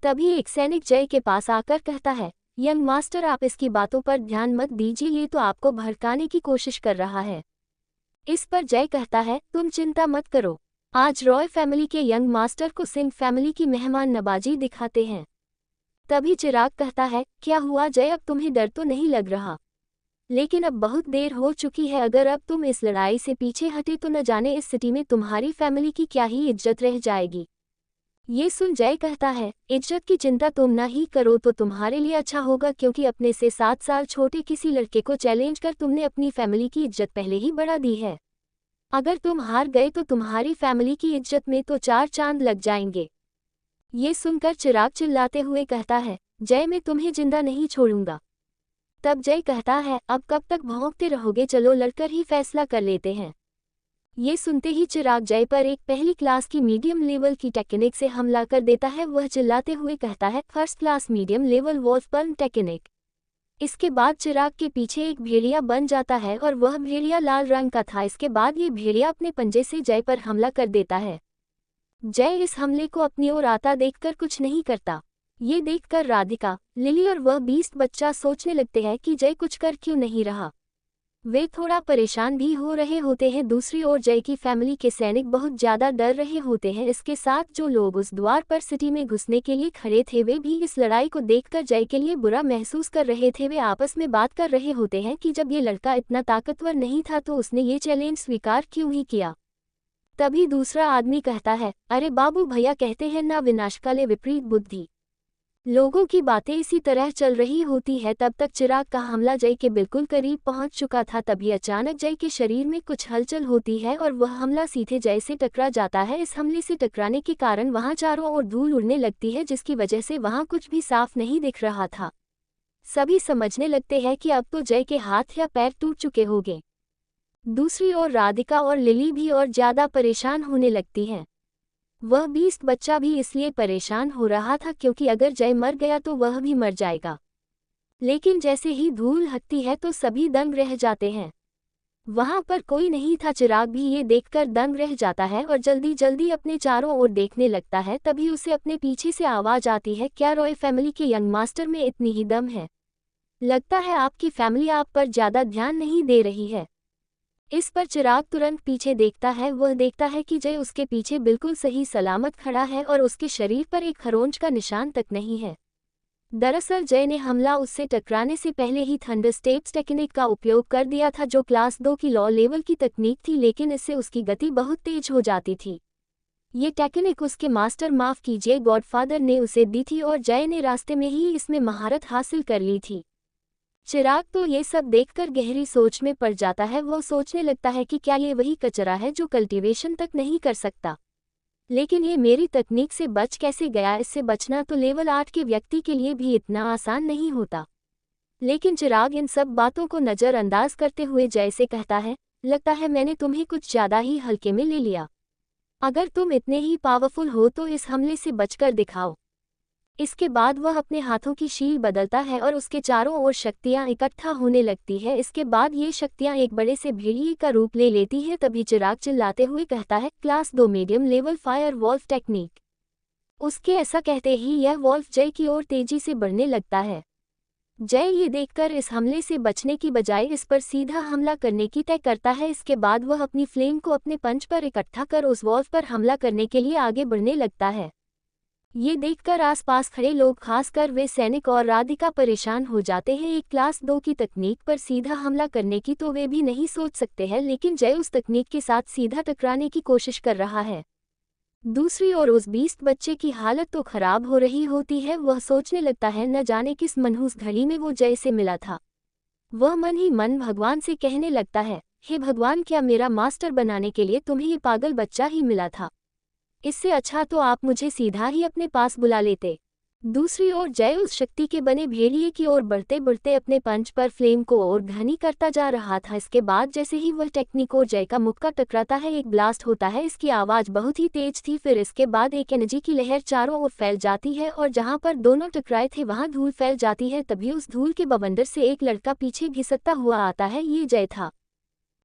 A: तभी एक सैनिक जय के पास आकर कहता है, यंग मास्टर आप इसकी बातों पर ध्यान मत दीजिए, ये तो आपको भड़काने की कोशिश कर रहा है। इस पर जय कहता है, तुम चिंता मत करो, आज रॉय फैमिली के यंग मास्टर को सिंह फैमिली की मेहमान नवाजी दिखाते हैं। तभी चिराग कहता है, क्या हुआ जय, अब तुम्हें डर तो नहीं लग रहा? लेकिन अब बहुत देर हो चुकी है, अगर अब तुम इस लड़ाई से पीछे हटे तो न जाने इस सिटी में तुम्हारी फैमिली की क्या ही इज्जत रह जाएगी। ये सुन जय कहता है, इज्जत की चिंता तुम ना ही करो तो तुम्हारे लिए अच्छा होगा, क्योंकि अपने से 7 साल छोटे किसी लड़के को चैलेंज कर तुमने अपनी फैमिली की इज्जत पहले ही बढ़ा दी है। अगर तुम हार गए तो तुम्हारी फैमिली की इज्जत में तो 4 चांद लग जाएंगे। ये सुनकर चिराग चिल्लाते हुए कहता है, जय मैं तुम्हें जिंदा नहीं छोड़ूंगा। तब जय कहता है, अब कब तक भौंकते रहोगे, चलो लड़कर ही फैसला कर लेते हैं। ये सुनते ही चिराग जय पर एक पहली क्लास की मीडियम लेवल की टेक्निक से हमला कर देता है। वह चिल्लाते हुए कहता है, first class medium level wolf palm technique. इसके बाद चिराग के पीछे एक भेड़िया बन जाता है और वह भेड़िया लाल रंग का था। इसके बाद ये भेड़िया अपने पंजे से जय पर हमला कर देता है। जय इस हमले को अपनी ओर आता देखकर कुछ नहीं करता। ये देखकर राधिका, लिली और वह बीस्ट बच्चा सोचने लगते हैं कि जय कुछ कर क्यों नहीं रहा। वे थोड़ा परेशान भी हो रहे होते हैं। दूसरी ओर जय की फैमिली के सैनिक बहुत ज्यादा डर रहे होते हैं। इसके साथ जो लोग उस द्वार पर सिटी में घुसने के लिए खड़े थे वे भी इस लड़ाई को देखकर जय के लिए बुरा महसूस कर रहे थे। वे आपस में बात कर रहे होते हैं कि जब ये लड़का इतना ताकतवर नहीं था तो उसने ये चैलेंज स्वीकार क्यों ही किया। तभी दूसरा आदमी कहता है, अरे बाबू भैया कहते हैं ना, विनाशकाले विपरीत बुद्धि। लोगों की बातें इसी तरह चल रही होती है। तब तक चिराग का हमला जय के बिल्कुल करीब पहुंच चुका था। तभी अचानक जय के शरीर में कुछ हलचल होती है और वह हमला सीधे जय से टकरा जाता है। इस हमले से टकराने के कारण वहां चारों ओर धूल उड़ने लगती है, जिसकी वजह से वहां कुछ भी साफ नहीं दिख रहा था। सभी समझने लगते हैं कि अब तो जय के हाथ या पैर टूट चुके होंगे। दूसरी ओर राधिका और लिली भी और ज्यादा परेशान होने लगती हैं। वह बीस्ट बच्चा भी इसलिए परेशान हो रहा था क्योंकि अगर जय मर गया तो वह भी मर जाएगा। लेकिन जैसे ही धूल हटती है तो सभी दंग रह जाते हैं। वहां पर कोई नहीं था। चिराग भी ये देखकर दंग रह जाता है और जल्दी जल्दी अपने चारों ओर देखने लगता है। तभी उसे अपने पीछे से आवाज आती है, क्या रॉय फैमिली के यंग मास्टर में इतनी ही दम है? लगता है आपकी फैमिली आप पर ज्यादा ध्यान नहीं दे रही है। इस पर चिराग तुरंत पीछे देखता है। वह देखता है कि जय उसके पीछे बिल्कुल सही सलामत खड़ा है और उसके शरीर पर एक खरोंच का निशान तक नहीं है। दरअसल जय ने हमला उससे टकराने से पहले ही थंडर स्टेप्स टेक्निक का उपयोग कर दिया था, जो क्लास 2 की लॉ लेवल की तकनीक थी, लेकिन इससे उसकी गति बहुत तेज हो जाती थी। ये टेक्निक उसके मास्टर, माफ कीजिए गॉडफादर, ने उसे दी थी और जय ने रास्ते में ही इसमें महारत हासिल कर ली थी। चिराग तो ये सब देखकर गहरी सोच में पड़ जाता है। वह सोचने लगता है कि क्या ये वही कचरा है जो कल्टीवेशन तक नहीं कर सकता। लेकिन ये मेरी तकनीक से बच कैसे गया? इससे बचना तो लेवल 8 के व्यक्ति के लिए भी इतना आसान नहीं होता। लेकिन चिराग इन सब बातों को नज़रअंदाज करते हुए जय से कहता है, लगता है मैंने तुम्हें कुछ ज़्यादा ही हल्के में ले लिया। अगर तुम इतने ही पावरफुल हो तो इस हमले से बचकर दिखाओ। इसके बाद वह अपने हाथों की शील बदलता है और उसके चारों ओर शक्तियां इकट्ठा होने लगती है। इसके बाद ये शक्तियां एक बड़े से भेड़िए का रूप ले लेती है। तभी चिराग चिल्लाते हुए कहता है, class 2 medium level fire wolf technique. उसके ऐसा कहते ही यह वॉल्फ जय की ओर तेजी से बढ़ने लगता है। जय ये देखकर इस हमले से बचने की बजाय इस पर सीधा हमला करने की तय करता है। इसके बाद वह अपनी फ्लेम को अपने पंच पर इकट्ठा कर उस वॉल्फ पर हमला करने के लिए आगे बढ़ने लगता है। ये देखकर आसपास खड़े लोग, खासकर वे सैनिक और राधिका, परेशान हो जाते हैं। एक क्लास 2 की तकनीक पर सीधा हमला करने की तो वे भी नहीं सोच सकते हैं, लेकिन जय उस तकनीक के साथ सीधा टकराने की कोशिश कर रहा है। दूसरी ओर उस बीस्ट बच्चे की हालत तो खराब हो रही होती है। वह सोचने लगता है, न जाने किस मनहूस घड़ी में वो जय से मिला था। वह मन ही मन भगवान से कहने लगता है, हे भगवान, क्या मेरा मास्टर बनाने के लिए तुम्हें ये पागल बच्चा ही मिला था? इससे अच्छा तो आप मुझे सीधा ही अपने पास बुला लेते। दूसरी ओर जय उस शक्ति के बने भेड़िए की ओर बढ़ते बढ़ते अपने पंच पर फ्लेम को और घनी करता जा रहा था। इसके बाद जैसे ही वह टेक्निक और जय का मुक्का टकराता है, एक ब्लास्ट होता है। इसकी आवाज़ बहुत ही तेज थी। फिर इसके बाद एक एनर्जी की लहर चारों ओर फैल जाती है और जहां पर दोनों टकराए थे वहां धूल फैल जाती है। तभी उस धूल के बवंडर से एक लड़का पीछे घिसकता हुआ आता है। ये जय था।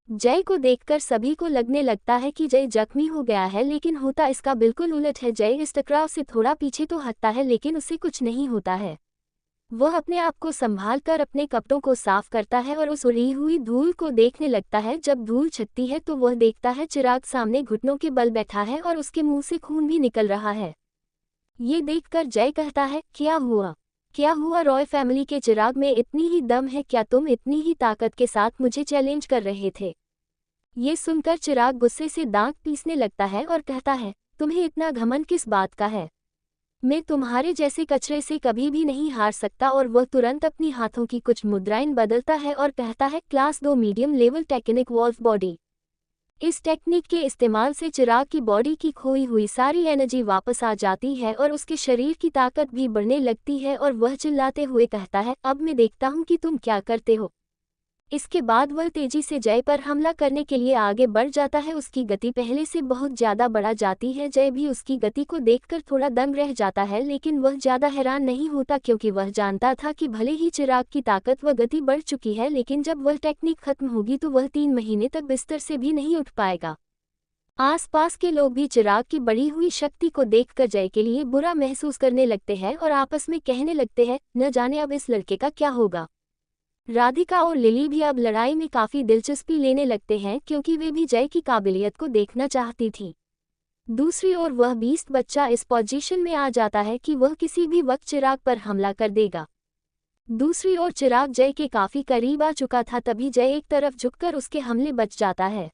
A: जय को देखकर सभी को लगने लगता है कि जय जख्मी हो गया है, लेकिन होता इसका बिल्कुल उलट है। जय इस टकराव से थोड़ा पीछे तो हटता है, लेकिन उसे कुछ नहीं होता है। वह अपने आप को संभाल कर अपने कपड़ों को साफ करता है और उस उड़ी हुई धूल को देखने लगता है। जब धूल छटती है तो वह देखता है चिराग सामने घुटनों के बल बैठा है और उसके मुंह से खून भी निकल रहा है। ये देखकर जय कहता है, क्या हुआ? क्या हुआ रॉय फैमिली के चिराग में इतनी ही दम है? क्या तुम इतनी ही ताकत के साथ मुझे चैलेंज कर रहे थे? ये सुनकर चिराग गुस्से से दांत पीसने लगता है और कहता है, तुम्हें इतना घमंड किस बात का है? मैं तुम्हारे जैसे कचरे से कभी भी नहीं हार सकता। और वह तुरंत अपनी हाथों की कुछ मुद्राएं बदलता है और कहता है, class 2 medium level technique wolf body. इस टेक्निक के इस्तेमाल से चिराग की बॉडी की खोई हुई सारी एनर्जी वापस आ जाती है और उसके शरीर की ताकत भी बढ़ने लगती है और वह चिल्लाते हुए कहता है, अब मैं देखता हूँ कि तुम क्या करते हो। इसके बाद वह तेजी से जय पर हमला करने के लिए आगे बढ़ जाता है। उसकी गति पहले से बहुत ज्यादा बढ़ जाती है। जय भी उसकी गति को देखकर थोड़ा दंग रह जाता है, लेकिन वह ज्यादा हैरान नहीं होता क्योंकि वह जानता था कि भले ही चिराग की ताकत व गति बढ़ चुकी है, लेकिन जब वह टेक्निक खत्म होगी तो वह 3 महीने तक बिस्तर से भी नहीं उठ पाएगा। आसपास के लोग भी चिराग की बढ़ी हुई शक्ति को देखकर जय के लिए बुरा महसूस करने लगते हैं और आपस में कहने लगते हैं, न जाने अब इस लड़के का क्या होगा। राधिका और लिली भी अब लड़ाई में काफी दिलचस्पी लेने लगते हैं क्योंकि वे भी जय की काबिलियत को देखना चाहती थी। दूसरी ओर वह बीस्ट बच्चा इस पोजीशन में आ जाता है कि वह किसी भी वक्त चिराग पर हमला कर देगा। दूसरी ओर चिराग जय के काफी करीब आ चुका था, तभी जय एक तरफ झुककर उसके हमले बच जाता है।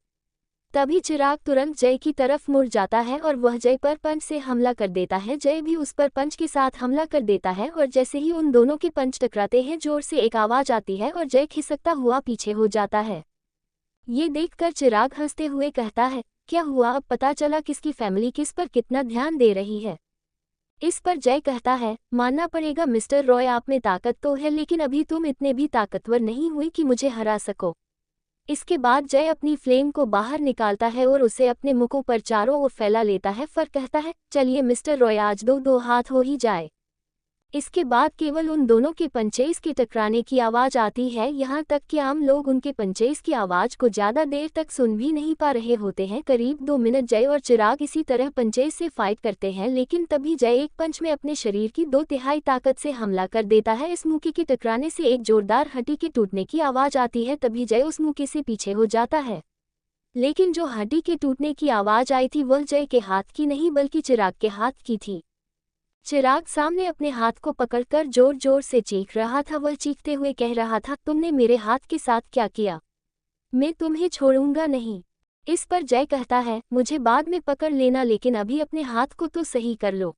A: तभी चिराग तुरंत जय की तरफ मुड़ जाता है और वह जय पर पंच से हमला कर देता है। जय भी उस पर पंच के साथ हमला कर देता है और जैसे ही उन दोनों के पंच टकराते हैं, जोर से एक आवाज आती है और जय खिसकता हुआ पीछे हो जाता है। ये देखकर चिराग हंसते हुए कहता है, क्या हुआ, अब पता चला किसकी फैमिली किस पर कितना ध्यान दे रही है। इस पर जय कहता है, मानना पड़ेगा मिस्टर रॉय, आप में ताकत तो है, लेकिन अभी तुम इतने भी ताकतवर नहीं हुई कि मुझे हरा सको। इसके बाद जय अपनी फ्लेम को बाहर निकालता है और उसे अपने मुखों पर चारों ओर फैला लेता है। फिर कहता है, चलिए मिस्टर रॉय, आज दो हाथ हो ही जाए। इसके बाद केवल उन दोनों के पंचेस के टकराने की आवाज आती है, यहाँ तक कि आम लोग उनके पंचेस की आवाज को ज्यादा देर तक सुन भी नहीं पा रहे होते हैं। करीब 2 मिनट जय और चिराग इसी तरह पंचेस से फाइट करते हैं, लेकिन तभी जय एक पंच में अपने शरीर की 2/3 ताकत से हमला कर देता है। इस मुक्के के टकराने से एक जोरदार हड्डी के टूटने की आवाज आती है। तभी जय उस मुक्के से पीछे हो जाता है, लेकिन जो हड्डी के टूटने की आवाज आई थी वह जय के हाथ की नहीं बल्कि चिराग के हाथ की थी। चिराग सामने अपने हाथ को पकड़कर जोर जोर से चीख रहा था। वह चीखते हुए कह रहा था, तुमने मेरे हाथ के साथ क्या किया? मैं तुम्हें छोड़ूंगा नहीं। इस पर जय कहता है, मुझे बाद में पकड़ लेना, लेकिन अभी अपने हाथ को तो सही कर लो।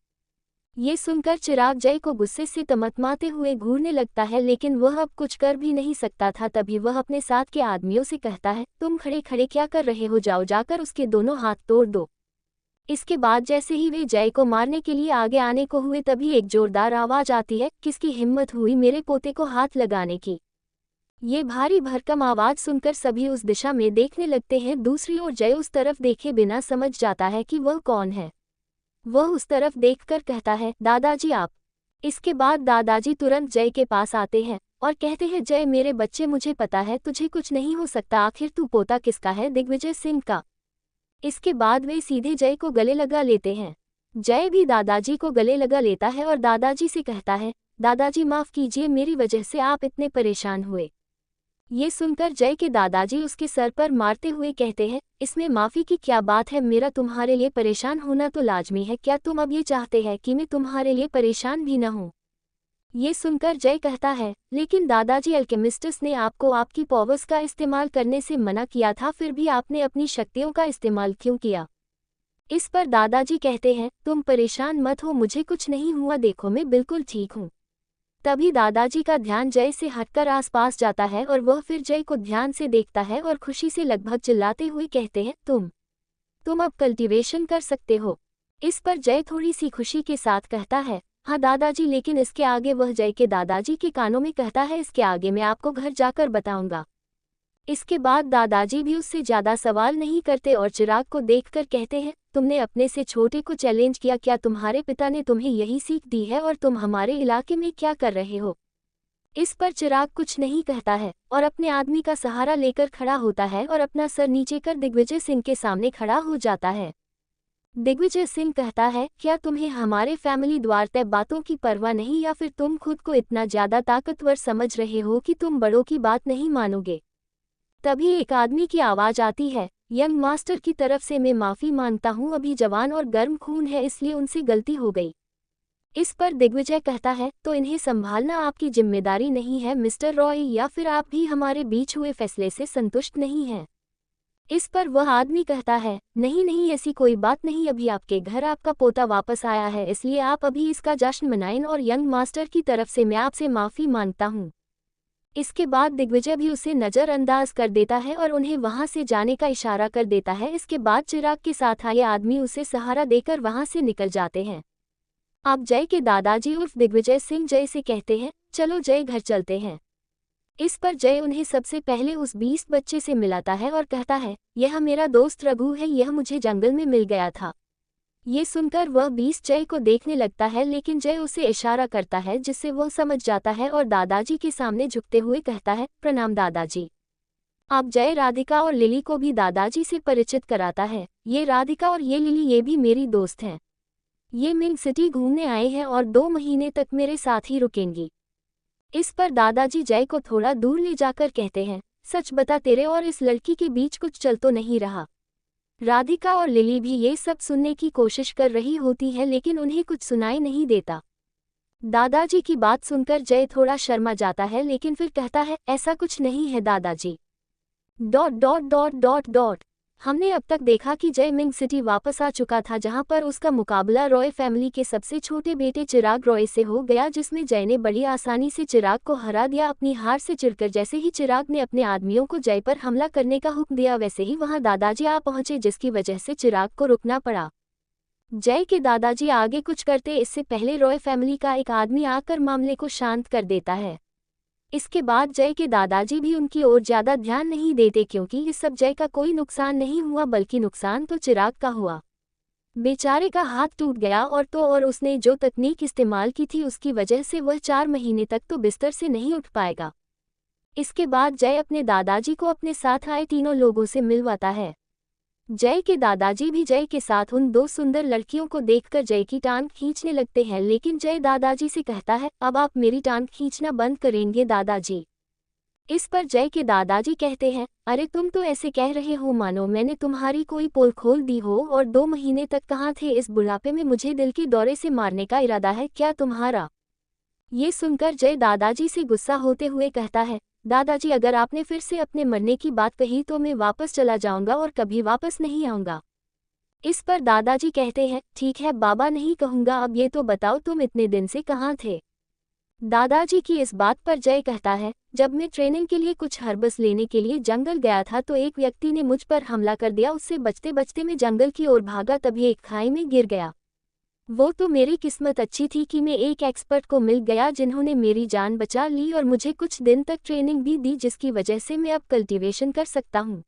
A: ये सुनकर चिराग जय को गुस्से से तमतमाते हुए घूरने लगता है, लेकिन वह अब कुछ कर भी नहीं सकता था। तभी वह अपने साथ के आदमियों से कहता है, तुम खड़े खड़े क्या कर रहे हो, जाओ जाकर उसके दोनों हाथ तोड़ दो। इसके बाद जैसे ही वे जय को मारने के लिए आगे आने को हुए, तभी एक जोरदार आवाज आती है, किसकी हिम्मत हुई मेरे पोते को हाथ लगाने की। ये भारी भरकम आवाज सुनकर सभी उस दिशा में देखने लगते हैं। दूसरी ओर जय उस तरफ देखे बिना समझ जाता है कि वह कौन है। वह उस तरफ देखकर कहता है, दादाजी आप। इसके बाद दादाजी तुरंत जय के पास आते हैं और कहते हैं, जय मेरे बच्चे, मुझे पता है तुझे कुछ नहीं हो सकता, आखिर तू पोता किसका है? दिग्विजय सिंह का। इसके बाद वे सीधे जय को गले लगा लेते हैं। जय भी दादाजी को गले लगा लेता है और दादाजी से कहता है, दादाजी माफ कीजिए, मेरी वजह से आप इतने परेशान हुए। ये सुनकर जय के दादाजी उसके सर पर मारते हुए कहते हैं, इसमें माफी की क्या बात है, मेरा तुम्हारे लिए परेशान होना तो लाजमी है। क्या तुम अब ये चाहते हैं कि मैं तुम्हारे लिए परेशान भी न हूँ? ये सुनकर जय कहता है, लेकिन दादाजी, अल्केमिस्टस ने आपको आपकी पावर्स का इस्तेमाल करने से मना किया था, फिर भी आपने अपनी शक्तियों का इस्तेमाल क्यों किया? इस पर दादाजी कहते हैं, तुम परेशान मत हो, मुझे कुछ नहीं हुआ, देखो मैं बिल्कुल ठीक हूँ। तभी दादाजी का ध्यान जय से हटकर आसपास जाता है और वह फिर जय को ध्यान से देखता है और खुशी से लगभग चिल्लाते हुए कहते हैं, तुम अब कल्टीवेशन कर सकते हो। इस पर जय थोड़ी सी खुशी के साथ कहता है, हाँ दादाजी, लेकिन इसके आगे। वह जय के दादाजी के कानों में कहता है, इसके आगे मैं आपको घर जाकर बताऊंगा। इसके बाद दादाजी भी उससे ज्यादा सवाल नहीं करते और चिराग को देखकर कहते हैं, तुमने अपने से छोटे को चैलेंज किया, क्या तुम्हारे पिता ने तुम्हें यही सीख दी है और तुम हमारे इलाके में क्या कर रहे हो? इस पर चिराग कुछ नहीं कहता है और अपने आदमी का सहारा लेकर खड़ा होता है और अपना सर नीचे कर दिग्विजय सिंह के सामने खड़ा हो जाता है। दिग्विजय सिंह कहता है, क्या तुम्हें हमारे फैमिली द्वारा बातों की परवाह नहीं, या फिर तुम खुद को इतना ज्यादा ताकतवर समझ रहे हो कि तुम बड़ों की बात नहीं मानोगे? तभी एक आदमी की आवाज आती है, यंग मास्टर की तरफ से मैं माफी मांगता हूँ, अभी जवान और गर्म खून है इसलिए उनसे गलती हो गई। इस पर दिग्विजय कहता है, तो इन्हें संभालना आपकी जिम्मेदारी नहीं है मिस्टर रॉय, या फिर आप भी हमारे बीच हुए फैसले से संतुष्ट नहीं हैं? इस पर वह आदमी कहता है, नहीं नहीं, ऐसी कोई बात नहीं, अभी आपके घर आपका पोता वापस आया है, इसलिए आप अभी इसका जश्न मनाएं और यंग मास्टर की तरफ से मैं आपसे माफ़ी मांगता हूँ। इसके बाद दिग्विजय भी उसे नज़रअंदाज कर देता है और उन्हें वहां से जाने का इशारा कर देता है। इसके बाद चिराग के साथ आए आदमी उसे सहारा देकर वहां से निकल जाते हैं। अब जय के दादाजी उर्फ दिग्विजय सिंह जय से कहते हैं, चलो जय, घर चलते हैं। इस पर जय उन्हें सबसे पहले उस 20 बच्चे से मिलाता है और कहता है, यह मेरा दोस्त रघु है, यह मुझे जंगल में मिल गया था। ये सुनकर वह 20 जय को देखने लगता है, लेकिन जय उसे इशारा करता है जिससे वह समझ जाता है और दादाजी के सामने झुकते हुए कहता है, प्रणाम दादाजी। अब जय राधिका और लिली को भी दादाजी से परिचित कराता है। ये राधिका और ये लिली, ये भी मेरी दोस्त हैं। ये मिंग सिटी घूमने आए हैं और 2 महीने तक मेरे साथ ही रुकेंगी। इस पर दादाजी जय को थोड़ा दूर ले जाकर कहते हैं, सच बता, तेरे और इस लड़की के बीच कुछ चल तो नहीं रहा? राधिका और लिली भी ये सब सुनने की कोशिश कर रही होती है, लेकिन उन्हें कुछ सुनाई नहीं देता। दादाजी की बात सुनकर जय थोड़ा शर्मा जाता है, लेकिन फिर कहता है, ऐसा कुछ नहीं है दादाजी। ... हमने अब तक देखा कि जय मिंग सिटी वापस आ चुका था, जहां पर उसका मुकाबला रॉय फैमिली के सबसे छोटे बेटे चिराग रॉय से हो गया, जिसमें जय ने बड़ी आसानी से चिराग को हरा दिया। अपनी हार से चिढ़कर जैसे ही चिराग ने अपने आदमियों को जय पर हमला करने का हुक्म दिया, वैसे ही वहां दादाजी आ पहुंचे, जिसकी वजह से चिराग को रुकना पड़ा। जय के दादाजी आगे कुछ करते इससे पहले रॉय फैमिली का एक आदमी आकर मामले को शांत कर देता है। इसके बाद जय के दादाजी भी उनकी ओर ज्यादा ध्यान नहीं देते, क्योंकि इस सब जय का कोई नुकसान नहीं हुआ, बल्कि नुकसान तो चिराग का हुआ। बेचारे का हाथ टूट गया और उसने जो तकनीक इस्तेमाल की थी उसकी वजह से वह 4 महीने तक तो बिस्तर से नहीं उठ पाएगा। इसके बाद जय अपने दादाजी को अपने साथ आए तीनों लोगों से मिलवाता है। जय के दादाजी भी जय के साथ उन 2 सुंदर लड़कियों को देखकर जय की टांग खींचने लगते हैं, लेकिन जय दादाजी से कहता है, अब आप मेरी टांग खींचना बंद करेंगे दादाजी? इस पर जय के दादाजी कहते हैं, अरे तुम तो ऐसे कह रहे हो मानो मैंने तुम्हारी कोई पोल खोल दी हो, और 2 महीने तक कहाँ थे? इस बुढ़ापे में मुझे दिल के दौरे से मारने का इरादा है क्या तुम्हारा? ये सुनकर जय दादाजी से गुस्सा होते हुए कहता है, दादाजी अगर आपने फिर से अपने मरने की बात कही तो मैं वापस चला जाऊंगा और कभी वापस नहीं आऊंगा। इस पर दादाजी कहते हैं, ठीक है बाबा, नहीं कहूंगा, अब ये तो बताओ तुम इतने दिन से कहाँ थे? दादाजी की इस बात पर जय कहता है, जब मैं ट्रेनिंग के लिए कुछ हर्बस लेने के लिए जंगल गया था तो एक व्यक्ति ने मुझ पर हमला कर दिया, उससे बचते बचते मैं जंगल की ओर भागा, तभी एक खाई में गिर गया। वो तो मेरी किस्मत अच्छी थी कि मैं एक एक्सपर्ट को मिल गया जिन्होंने मेरी जान बचा ली और मुझे कुछ दिन तक ट्रेनिंग भी दी, जिसकी वजह से मैं अब कल्टीवेशन कर सकता हूँ।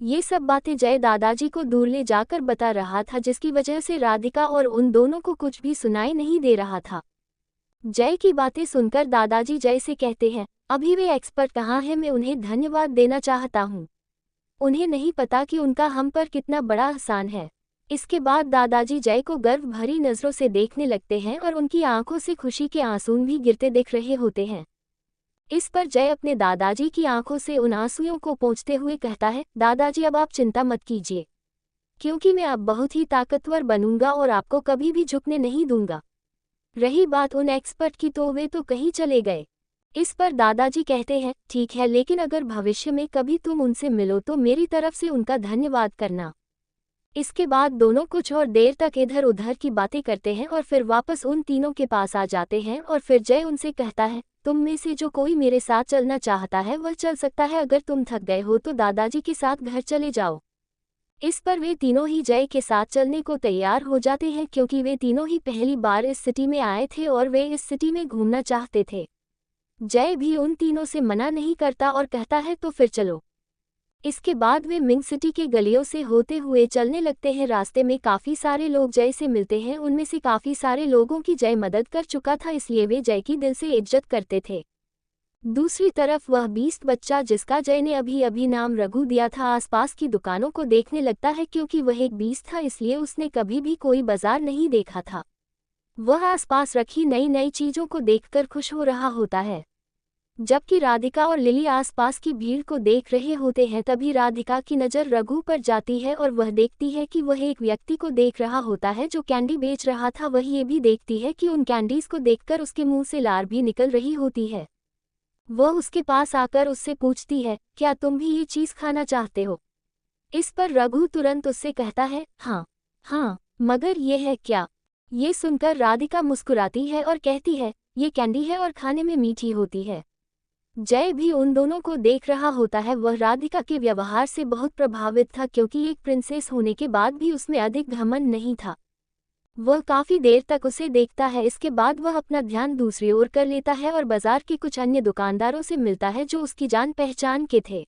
A: ये सब बातें जय दादाजी को दूर ले जाकर बता रहा था, जिसकी वजह से राधिका और उन दोनों को कुछ भी सुनाई नहीं दे रहा था। जय की बातें सुनकर दादाजी जय से कहते हैं, अभी वे एक्सपर्ट कहाँ हैं? मैं उन्हें धन्यवाद देना चाहता हूँ। उन्हें नहीं पता कि उनका हम पर कितना बड़ा एहसान है। इसके बाद दादाजी जय को गर्व भरी नज़रों से देखने लगते हैं और उनकी आंखों से खुशी के आंसू भी गिरते दिख रहे होते हैं। इस पर जय अपने दादाजी की आंखों से उन आंसुओं को पोंछते हुए कहता है, दादाजी अब आप चिंता मत कीजिए, क्योंकि मैं अब बहुत ही ताकतवर बनूंगा और आपको कभी भी झुकने नहीं दूंगा। रही बात उन एक्सपर्ट की, तो वे तो कहीं चले गए। इस पर दादाजी कहते हैं, ठीक है, लेकिन अगर भविष्य में कभी तुम उनसे मिलो तो मेरी तरफ से उनका धन्यवाद करना। इसके बाद दोनों कुछ और देर तक इधर उधर की बातें करते हैं और फिर वापस उन तीनों के पास आ जाते हैं और फिर जय उनसे कहता है, तुम में से जो कोई मेरे साथ चलना चाहता है वह चल सकता है, अगर तुम थक गए हो तो दादाजी के साथ घर चले जाओ। इस पर वे तीनों ही जय के साथ चलने को तैयार हो जाते हैं, क्योंकि वे तीनों ही पहली बार इस सिटी में आए थे और वे इस सिटी में घूमना चाहते थे। जय भी उन तीनों से मना नहीं करता और कहता है, तो फिर चलो। इसके बाद वे मिंग सिटी के गलियों से होते हुए चलने लगते हैं। रास्ते में काफ़ी सारे लोग जय से मिलते हैं, उनमें से काफ़ी सारे लोगों की जय मदद कर चुका था, इसलिए वे जय की दिल से इज्जत करते थे। दूसरी तरफ वह 20 बच्चा जिसका जय ने अभी अभी नाम रघु दिया था, आसपास की दुकानों को देखने लगता है, क्योंकि वह एक 20 था इसलिए उसने कभी भी कोई बाजार नहीं देखा था। वह आसपास रखी नई नई चीज़ों को देखकर खुश हो रहा होता है। जबकि राधिका और लिली आसपास की भीड़ को देख रहे होते हैं, तभी राधिका की नज़र रघु पर जाती है और वह देखती है कि वह एक व्यक्ति को देख रहा होता है जो कैंडी बेच रहा था। वह ये भी देखती है कि उन कैंडीज को देखकर उसके मुंह से लार भी निकल रही होती है। वह उसके पास आकर उससे पूछती है, क्या तुम भी ये चीज़ खाना चाहते हो? इस पर रघु तुरंत उससे कहता है, हाँ हाँ, मगर ये है क्या? ये सुनकर राधिका मुस्कुराती है और कहती है, ये कैंडी है और खाने में मीठी होती है। जय भी उन दोनों को देख रहा होता है। वह राधिका के व्यवहार से बहुत प्रभावित था, क्योंकि एक प्रिंसेस होने के बाद भी उसमें अधिक घमंड नहीं था। वह काफी देर तक उसे देखता है। इसके बाद वह अपना ध्यान दूसरी ओर कर लेता है और बाजार के कुछ अन्य दुकानदारों से मिलता है जो उसकी जान पहचान के थे।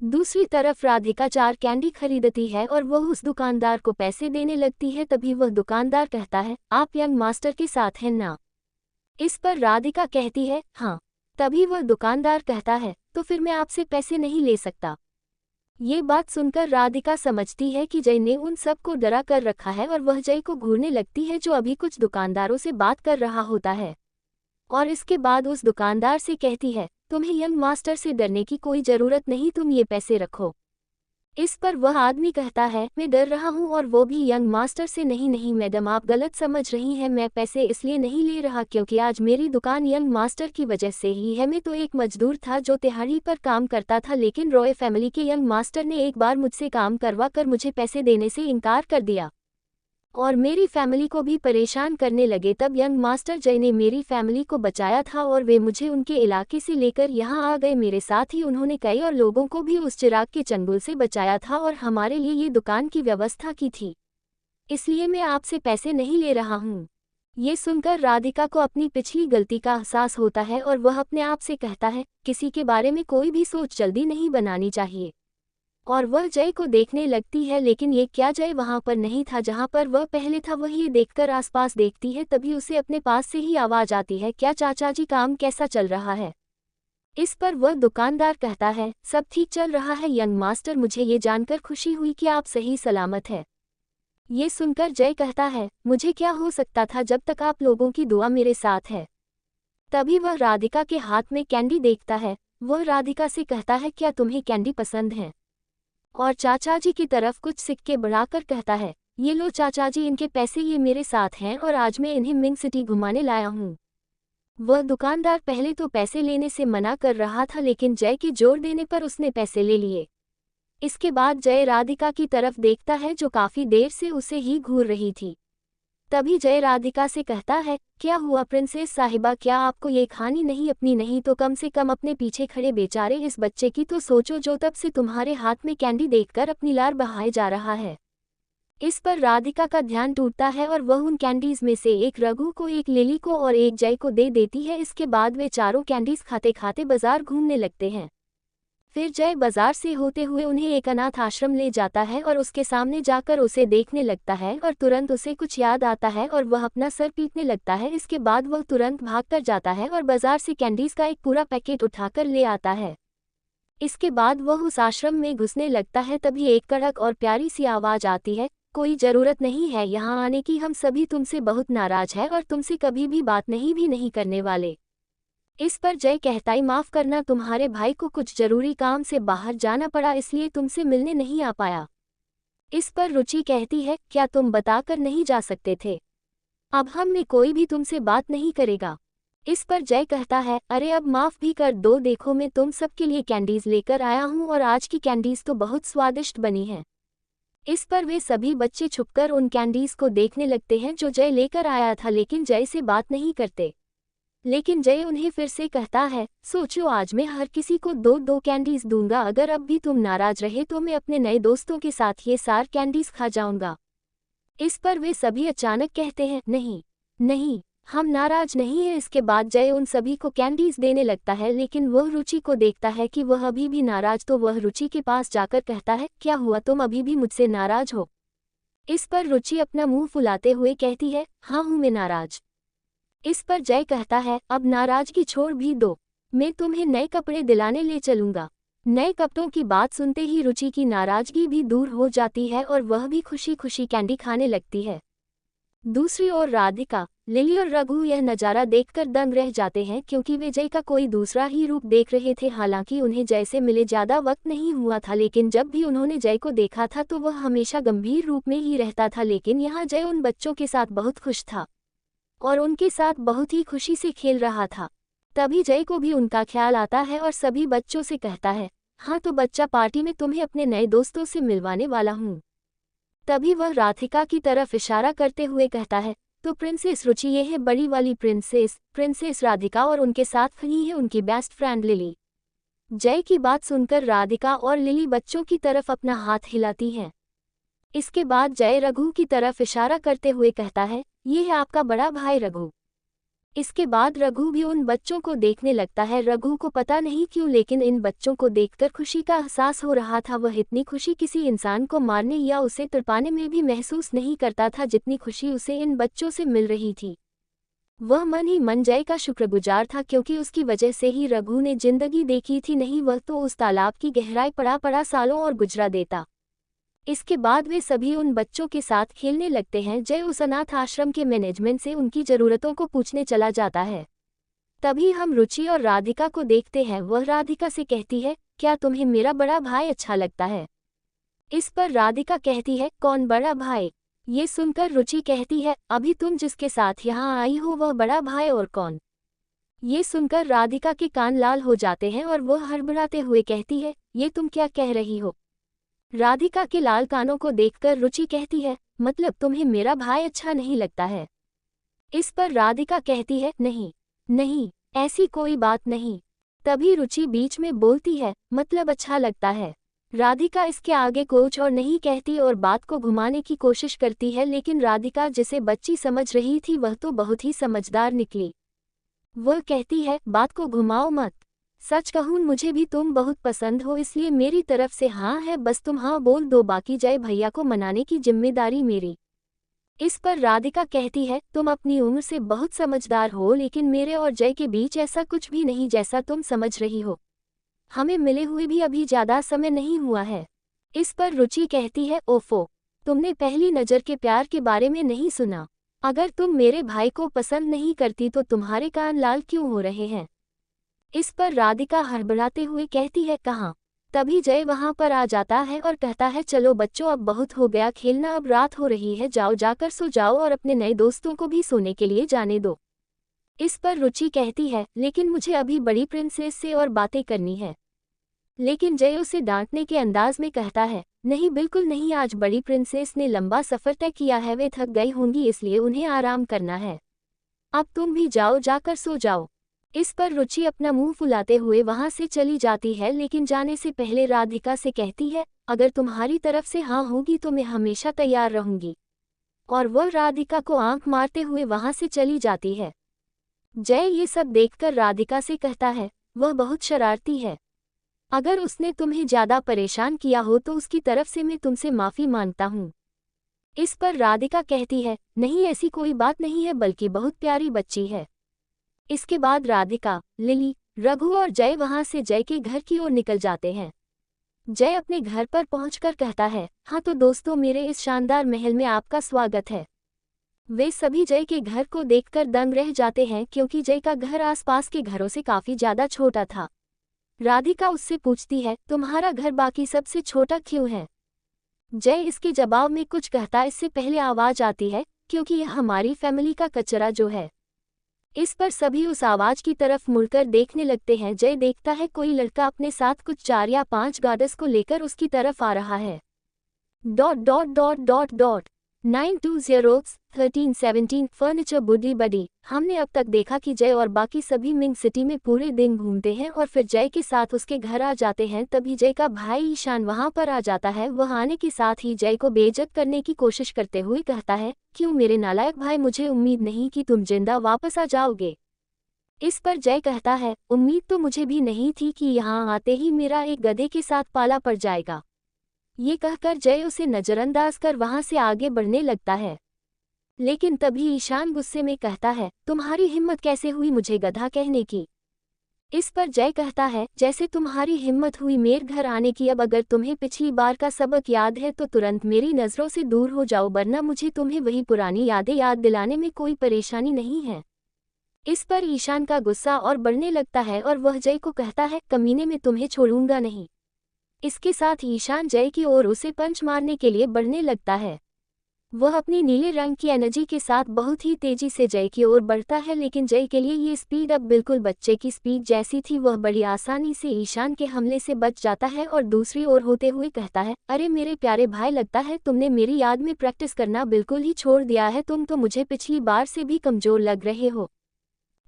A: दूसरी तरफ राधिका 4 कैंडी खरीदती है और वह उस दुकानदार को पैसे देने लगती है। तभी वह दुकानदार कहता है, आप यंग मास्टर के साथ हैं ना? इस पर राधिका कहती है, हाँ। तभी वह दुकानदार कहता है, तो फिर मैं आपसे पैसे नहीं ले सकता। ये बात सुनकर राधिका समझती है कि जय ने उन सबको डरा कर रखा है और वह जय को घूरने लगती है जो अभी कुछ दुकानदारों से बात कर रहा होता है। और इसके बाद उस दुकानदार से कहती है, तुम्हें यंग मास्टर से डरने की कोई ज़रूरत नहीं, तुम ये पैसे रखो। इस पर वह आदमी कहता है, मैं डर रहा हूँ और वो भी यंग मास्टर से। नहीं नहीं मैडम, आप गलत समझ रही हैं। मैं पैसे इसलिए नहीं ले रहा क्योंकि आज मेरी दुकान यंग मास्टर की वजह से ही है। मैं तो एक मजदूर था जो दिहाड़ी पर काम करता था, लेकिन रॉय फैमिली के यंग मास्टर ने एक बार मुझसे काम करवा कर मुझे पैसे देने से इनकार कर दिया और मेरी फैमिली को भी परेशान करने लगे। तब यंग मास्टर जय ने मेरी फैमिली को बचाया था और वे मुझे उनके इलाके से लेकर यहाँ आ गए। मेरे साथ ही उन्होंने कई और लोगों को भी उस चिराग के चंगुल से बचाया था और हमारे लिए ये दुकान की व्यवस्था की थी। इसलिए मैं आपसे पैसे नहीं ले रहा हूँ। ये सुनकर राधिका को अपनी पिछली गलती का एहसास होता है और वह अपने आप से कहता है, किसी के बारे में कोई भी सोच जल्दी नहीं बनानी चाहिए। और वह जय को देखने लगती है, लेकिन ये क्या जय वहां पर नहीं था जहां पर वह पहले था। वह ये देखकर आसपास देखती है, तभी उसे अपने पास से ही आवाज आती है, क्या चाचा जी, काम कैसा चल रहा है? इस पर वह दुकानदार कहता है, सब ठीक चल रहा है यंग मास्टर, मुझे ये जानकर खुशी हुई कि आप सही सलामत है। ये सुनकर जय कहता है, मुझे क्या हो सकता था जब तक आप लोगों की दुआ मेरे साथ है। तभी वह राधिका के हाथ में कैंडी देखता है। वह राधिका से कहता है, क्या तुम्हें कैंडी पसंद है? और चाचा जी की तरफ कुछ सिक्के बढ़ाकर कहता है, ये लो चाचा जी, इनके पैसे, ये मेरे साथ हैं और आज मैं इन्हें मिंग सिटी घुमाने लाया हूँ। वह दुकानदार पहले तो पैसे लेने से मना कर रहा था, लेकिन जय के जोर देने पर उसने पैसे ले लिए। इसके बाद जय राधिका की तरफ देखता है जो काफी देर से उसे ही घूर रही थी। तभी जय राधिका से कहता है, क्या हुआ प्रिंसेस साहिबा, क्या आपको ये खानी नहीं? अपनी नहीं तो कम से कम अपने पीछे खड़े बेचारे इस बच्चे की तो सोचो जो तब से तुम्हारे हाथ में कैंडी देखकर अपनी लार बहाए जा रहा है। इस पर राधिका का ध्यान टूटता है और वह उन कैंडीज में से एक रघु को, एक लिली को और एक जय को दे देती है। इसके बाद वे चारों कैंडीज खाते खाते बाजार घूमने लगते हैं। फिर जय बाजार से होते हुए उन्हें एक अनाथ आश्रम ले जाता है और उसके सामने जाकर उसे देखने लगता है और तुरंत उसे कुछ याद आता है और वह अपना सर पीटने लगता है। इसके बाद वह तुरंत भागकर जाता है और बाजार से कैंडीज का एक पूरा पैकेट उठाकर ले आता है। इसके बाद वह उस आश्रम में घुसने लगता है। तभी एक कड़क और प्यारी सी आवाज आती है, कोई जरूरत नहीं है यहाँ आने की, हम सभी तुमसे बहुत नाराज है और तुमसे कभी भी बात नहीं करने वाले। इस पर जय कहता है, माफ करना, तुम्हारे भाई को कुछ जरूरी काम से बाहर जाना पड़ा, इसलिए तुमसे मिलने नहीं आ पाया। इस पर रुचि कहती है, क्या तुम बताकर नहीं जा सकते थे? अब हम में कोई भी तुमसे बात नहीं करेगा। इस पर जय कहता है, अरे अब माफ भी कर दो, देखो मैं तुम सबके लिए कैंडीज लेकर आया हूँ और आज की कैंडीज तो बहुत स्वादिष्ट बनी है। इस पर वे सभी बच्चे छुपकर उन कैंडीज को देखने लगते हैं जो जय लेकर आया था, लेकिन जय से बात नहीं करते। लेकिन जय उन्हें फिर से कहता है, सोचो आज मैं हर किसी को 2-2 कैंडीज दूंगा, अगर अब भी तुम नाराज रहे तो मैं अपने नए दोस्तों के साथ ये सार कैंडीज खा जाऊंगा। इस पर वे सभी अचानक कहते हैं, नहीं नहीं, हम नाराज नहीं हैं। इसके बाद जय उन सभी को कैंडीज देने लगता है, लेकिन वह रुचि को देखता है कि वह अभी भी नाराज, तो वह रुचि के पास जाकर कहता है, क्या हुआ, तुम अभी भी मुझसे नाराज हो? इस पर रुचि अपना मुंह फुलाते हुए कहती है, हाँ हूँ मैं नाराज। इस पर जय कहता है, अब नाराजगी छोड़ भी दो, मैं तुम्हें नए कपड़े दिलाने ले चलूंगा। नए कपड़ों की बात सुनते ही रुचि की नाराजगी भी दूर हो जाती है और वह भी खुशी खुशी कैंडी खाने लगती है। दूसरी ओर राधिका लिली और रघु यह नज़ारा देखकर दंग रह जाते हैं क्योंकि वे जय का कोई दूसरा ही रूप देख रहे थे। हालांकि उन्हें जय से मिले ज़्यादा वक्त नहीं हुआ था, लेकिन जब भी उन्होंने जय को देखा था तो वह हमेशा गंभीर रूप में ही रहता था। लेकिन यहाँ जय उन बच्चों के साथ बहुत खुश था और उनके साथ बहुत ही खुशी से खेल रहा था। तभी जय को भी उनका ख्याल आता है और सभी बच्चों से कहता है, हाँ तो बच्चा, पार्टी में तुम्हें अपने नए दोस्तों से मिलवाने वाला हूँ। तभी वह राधिका की तरफ इशारा करते हुए कहता है, तो प्रिंसेस रुचि, ये है बड़ी वाली प्रिंसेस, प्रिंसेस राधिका, और उनके साथ खड़ी है उनकी बेस्ट फ्रेंड लिली। जय की बात सुनकर राधिका और लिली बच्चों की तरफ अपना हाथ हिलाती हैं। इसके बाद जय रघु की तरफ इशारा करते हुए कहता है, ये है आपका बड़ा भाई रघु। इसके बाद रघु भी उन बच्चों को देखने लगता है। रघु को पता नहीं क्यों, लेकिन इन बच्चों को देखकर खुशी का एहसास हो रहा था। वह इतनी खुशी किसी इंसान को मारने या उसे तड़पाने में भी महसूस नहीं करता था जितनी खुशी उसे इन बच्चों से मिल रही थी। वह मन ही मन जय का शुक्रगुजार था, क्योंकि उसकी वजह से ही रघु ने जिंदगी देखी थी, नहीं वह तो उस तालाब की गहराई पड़ा सालों और गुजरा देता। इसके बाद वे सभी उन बच्चों के साथ खेलने लगते हैं। जय उस अनाथ आश्रम के मैनेजमेंट से उनकी ज़रूरतों को पूछने चला जाता है। तभी हम रुचि और राधिका को देखते हैं। वह राधिका से कहती है, क्या तुम्हें मेरा बड़ा भाई अच्छा लगता है? इस पर राधिका कहती है, कौन बड़ा भाई? ये सुनकर रुचि कहती है, अभी तुम जिसके साथ यहाँ आई हो वह बड़ा भाई, और कौन? ये सुनकर राधिका के कान लाल हो जाते हैं और वह हड़बड़ाते हुए कहती है, ये तुम क्या कह रही हो? राधिका के लाल कानों को देखकर रुचि कहती है, मतलब तुम्हें मेरा भाई अच्छा नहीं लगता है? इस पर राधिका कहती है, नहीं नहीं, ऐसी कोई बात नहीं। तभी रुचि बीच में बोलती है, मतलब अच्छा लगता है। राधिका इसके आगे कुछ और नहीं कहती और बात को घुमाने की कोशिश करती है, लेकिन राधिका जिसे बच्ची समझ रही थी वह तो बहुत ही समझदार निकली। वह कहती है, बात को घुमाओ मत, सच कहूँ मुझे भी तुम बहुत पसंद हो, इसलिए मेरी तरफ से हाँ है, बस तुम हाँ बोल दो, बाकी जय भैया को मनाने की जिम्मेदारी मेरी। इस पर राधिका कहती है, तुम अपनी उम्र से बहुत समझदार हो, लेकिन मेरे और जय के बीच ऐसा कुछ भी नहीं जैसा तुम समझ रही हो। हमें मिले हुए भी अभी ज़्यादा समय नहीं हुआ है। इस पर रुचि कहती है, ओफो, तुमने पहली नज़र के प्यार के बारे में नहीं सुना? अगर तुम मेरे भाई को पसंद नहीं करती तो तुम्हारे कान लाल क्यों हो रहे हैं? इस पर राधिका हड़बड़ाते हुए कहती है, कहाँ? तभी जय वहां पर आ जाता है और कहता है, चलो बच्चों, अब बहुत हो गया खेलना, अब रात हो रही है, जाओ जाकर सो जाओ और अपने नए दोस्तों को भी सोने के लिए जाने दो। इस पर रुचि कहती है, लेकिन मुझे अभी बड़ी प्रिंसेस से और बातें करनी है। लेकिन जय उसे डांटने के अंदाज में कहता है, नहीं बिल्कुल नहीं, आज बड़ी प्रिंसेस ने लंबा सफ़र तय किया है, वे थक गई होंगी इसलिए उन्हें आराम करना है। अब तुम भी जाओ, जाकर सो जाओ। इस पर रुचि अपना मुंह फुलाते हुए वहां से चली जाती है, लेकिन जाने से पहले राधिका से कहती है, अगर तुम्हारी तरफ से हाँ होगी तो मैं हमेशा तैयार रहूंगी। और वह राधिका को आंख मारते हुए वहां से चली जाती है। जय ये सब देखकर राधिका से कहता है, वह बहुत शरारती है। अगर उसने तुम्हें ज़्यादा परेशान किया हो तो उसकी तरफ से मैं तुमसे माफ़ी मांगता हूँ। इस पर राधिका कहती है, नहीं ऐसी कोई बात नहीं है, बल्कि बहुत प्यारी बच्ची है। इसके बाद राधिका, लिली, रघु और जय वहां से जय के घर की ओर निकल जाते हैं। जय अपने घर पर पहुंचकर कहता है, हाँ तो दोस्तों, मेरे इस शानदार महल में आपका स्वागत है। वे सभी जय के घर को देखकर दंग रह जाते हैं, क्योंकि जय का घर आसपास के घरों से काफी ज्यादा छोटा था। राधिका उससे पूछती है, तुम्हारा घर बाकी सबसे छोटा क्यों है? जय इसके जवाब में कुछ कहता इससे पहले आवाज आती है, क्योंकि यह हमारी फैमिली का कचरा जो है। इस पर सभी उस आवाज की तरफ मुड़कर देखने लगते हैं। जय देखता है कोई लड़का अपने साथ कुछ 4 या 5 गार्ड्स को लेकर उसकी तरफ आ रहा है। ... 9201317 फर्नीचर बुडी बडी। हमने अब तक देखा कि जय और बाकी सभी मिंग सिटी में पूरे दिन घूमते हैं और फिर जय के साथ उसके घर आ जाते हैं। तभी जय का भाई ईशान वहां पर आ जाता है। वह आने के साथ ही जय को बेइज्जत करने की कोशिश करते हुए कहता है, क्यों मेरे नालायक भाई, मुझे उम्मीद नहीं कि तुम जिंदा वापस आ जाओगे। इस पर जय कहता है, उम्मीद तो मुझे भी नहीं थी कि यहाँ आते ही मेरा एक गधे के साथ पाला पड़ जाएगा। ये कहकर जय उसे नजरअंदाज कर वहां से आगे बढ़ने लगता है। लेकिन तभी ईशान गुस्से में कहता है, तुम्हारी हिम्मत कैसे हुई मुझे गधा कहने की? इस पर जय कहता है, जैसे तुम्हारी हिम्मत हुई मेरे घर आने की, अब अगर तुम्हें पिछली बार का सबक याद है तो तुरंत मेरी नज़रों से दूर हो जाओ, वरना मुझे तुम्हें वही पुरानी यादें याद दिलाने में कोई परेशानी नहीं है। इस पर ईशान का गुस्सा और बढ़ने लगता है और वह जय को कहता है, कमीने में तुम्हें छोड़ूंगा नहीं। इसके साथ ईशान जय की ओर उसे पंच मारने के लिए बढ़ने लगता है। वह अपनी नीले रंग की एनर्जी के साथ बहुत ही तेजी से जय की ओर बढ़ता है, लेकिन जय के लिए ये स्पीड अब बिल्कुल बच्चे की स्पीड जैसी थी। वह बड़ी आसानी से ईशान के हमले से बच जाता है और दूसरी ओर होते हुए कहता है, अरे मेरे प्यारे भाई, लगता है तुमने मेरी याद में प्रैक्टिस करना बिल्कुल ही छोड़ दिया है, तुम तो मुझे पिछली बार से भी कमजोर लग रहे हो।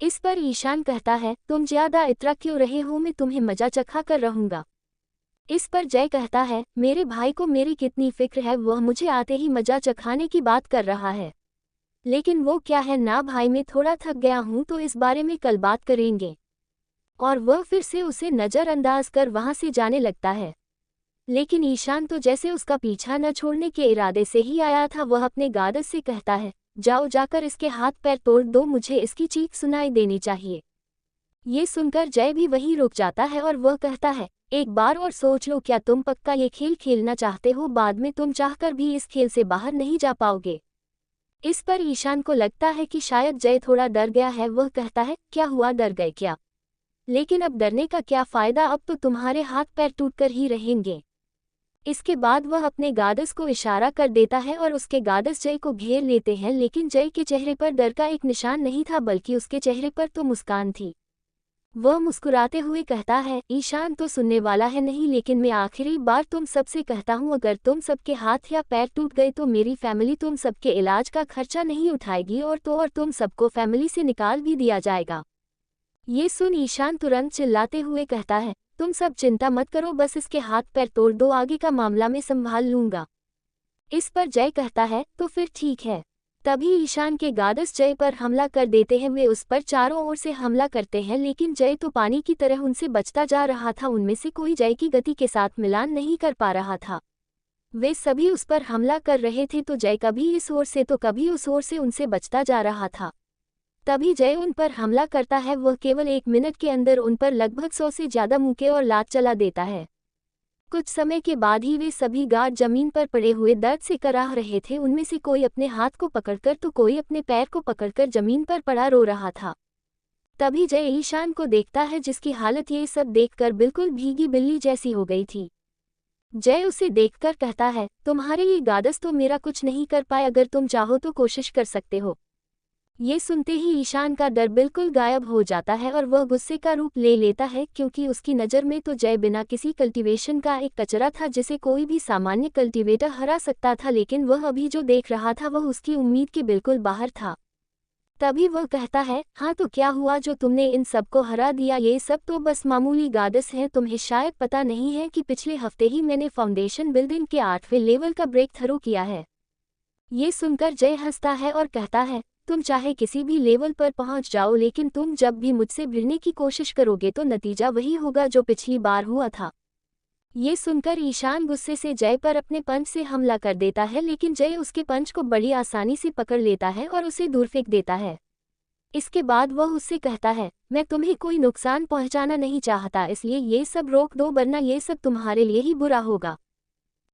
A: इस पर ईशान कहता है, तुम ज्यादा इतरा क्यों रहे हो, मैं तुम्हें मजा चखा कर रहूंगा। इस पर जय कहता है, मेरे भाई को मेरी कितनी फिक्र है, वह मुझे आते ही मजा चखाने की बात कर रहा है। लेकिन वो क्या है ना भाई, मैं थोड़ा थक गया हूं तो इस बारे में कल बात करेंगे। और वह फिर से उसे नज़रअंदाज कर वहां से जाने लगता है। लेकिन ईशान तो जैसे उसका पीछा न छोड़ने के इरादे से ही आया था। वह अपने गार्ड से कहता है, जाओ जाकर इसके हाथ पैर तोड़ दो, मुझे इसकी चीख सुनाई देनी चाहिए। ये सुनकर जय भी वहीं रुक जाता है और वह कहता है, एक बार और सोच लो, क्या तुम पक्का ये खेल खेलना चाहते हो? बाद में तुम चाहकर भी इस खेल से बाहर नहीं जा पाओगे। इस पर ईशान को लगता है कि शायद जय थोड़ा डर गया है। वह कहता है, क्या हुआ, डर गए क्या? लेकिन अब डरने का क्या फायदा, अब तो तुम्हारे हाथ पैर टूटकर ही रहेंगे। इसके बाद वह अपने गार्ड्स को इशारा कर देता है और उसके गार्ड्स जय को घेर लेते हैं, लेकिन जय के चेहरे पर डर का एक निशान नहीं था, बल्कि उसके चेहरे पर तो मुस्कान थी। वह मुस्कुराते हुए कहता है, ईशान तो सुनने वाला है नहीं, लेकिन मैं आखिरी बार तुम सबसे कहता हूँ, अगर तुम सबके हाथ या पैर टूट गए तो मेरी फैमिली तुम सबके इलाज का खर्चा नहीं उठाएगी और तुम सबको फैमिली से निकाल भी दिया जाएगा। ये सुन ईशान तुरंत चिल्लाते हुए कहता है, तुम सब चिंता मत करो, बस इसके हाथ पैर तोड़ दो, आगे का मामला मैं संभाल लूंगा। इस पर जय कहता है, तो फिर ठीक है। तभी ईशान के गार्ड्स जय पर हमला कर देते हैं। वे उस पर चारों ओर से हमला करते हैं, लेकिन जय तो पानी की तरह उनसे बचता जा रहा था। उनमें से कोई जय की गति के साथ मिलान नहीं कर पा रहा था। वे सभी उस पर हमला कर रहे थे, तो जय कभी इस ओर से तो कभी उस ओर से उनसे बचता जा रहा था। तभी जय उन पर हमला करता है। वह केवल 1 मिनट के अंदर उन पर लगभग 100 से ज्यादा मुक्के और लात चला देता है। कुछ समय के बाद ही वे सभी गार्ड जमीन पर पड़े हुए दर्द से कराह रहे थे। उनमें से कोई अपने हाथ को पकड़कर तो कोई अपने पैर को पकड़कर जमीन पर पड़ा रो रहा था। तभी जय ईशान को देखता है, जिसकी हालत ये सब देखकर बिल्कुल भीगी बिल्ली जैसी हो गई थी। जय उसे देखकर कहता है, तुम्हारे ये गार्ड्स तो मेरा कुछ नहीं कर पाए, अगर तुम चाहो तो कोशिश कर सकते हो। ये सुनते ही ईशान का डर बिल्कुल गायब हो जाता है और वह गुस्से का रूप ले लेता है, क्योंकि उसकी नज़र में तो जय बिना किसी कल्टीवेशन का एक कचरा था जिसे कोई भी सामान्य कल्टीवेटर हरा सकता था, लेकिन वह अभी जो देख रहा था वह उसकी उम्मीद के बिल्कुल बाहर था। तभी वह कहता है, हाँ तो क्या हुआ जो तुमने इन सबको हरा दिया? ये सब तो बस मामूली गार्ड्स हैं। तुम्हें शायद पता नहीं है कि पिछले हफ्ते ही मैंने फाउंडेशन बिल्डिंग के 8वें लेवल का ब्रेक थ्रू किया है। ये सुनकर जय हंसता है और कहता है, तुम चाहे किसी भी लेवल पर पहुंच जाओ, लेकिन तुम जब भी मुझसे भिड़ने की कोशिश करोगे तो नतीजा वही होगा जो पिछली बार हुआ था। ये सुनकर ईशान गुस्से से जय पर अपने पंच से हमला कर देता है, लेकिन जय उसके पंच को बड़ी आसानी से पकड़ लेता है और उसे दूर फेंक देता है। इसके बाद वह उससे कहता है, मैं तुम्हें कोई नुकसान पहुंचाना नहीं चाहता, इसलिए ये सब रोक दो, वरना ये सब तुम्हारे लिए ही बुरा होगा।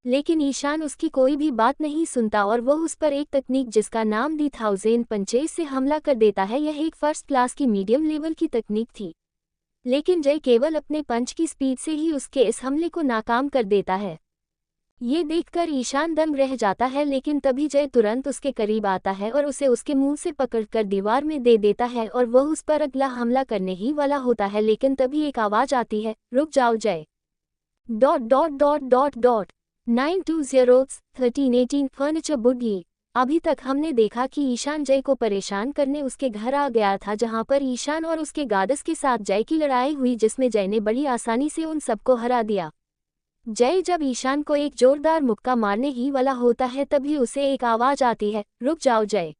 A: लेकिन ईशान उसकी कोई भी बात नहीं सुनता और वह उस पर एक तकनीक जिसका नाम दी 1000 पंचेस से हमला कर देता है। यह एक फर्स्ट क्लास की मीडियम लेवल की तकनीक थी, लेकिन जय केवल अपने पंच की स्पीड से ही उसके इस हमले को नाकाम कर देता है। ये देखकर ईशान दंग रह जाता है, लेकिन तभी जय तुरंत उसके करीब आता है और उसे उसके मुंह से पकड़कर दीवार में दे देता है और वह उस पर अगला हमला करने ही वाला होता है, लेकिन तभी एक आवाज आती है, रुक जाओ जय। ... 9201318 फर्नीचर बुड्ढी। अभी तक हमने देखा कि ईशान जय को परेशान करने उसके घर आ गया था, जहां पर ईशान और उसके गार्ड्स के साथ जय की लड़ाई हुई, जिसमें जय ने बड़ी आसानी से उन सबको हरा दिया। जय जब ईशान को एक जोरदार मुक्का मारने ही वाला होता है, तभी उसे एक आवाज आती है, रुक जाओ जय।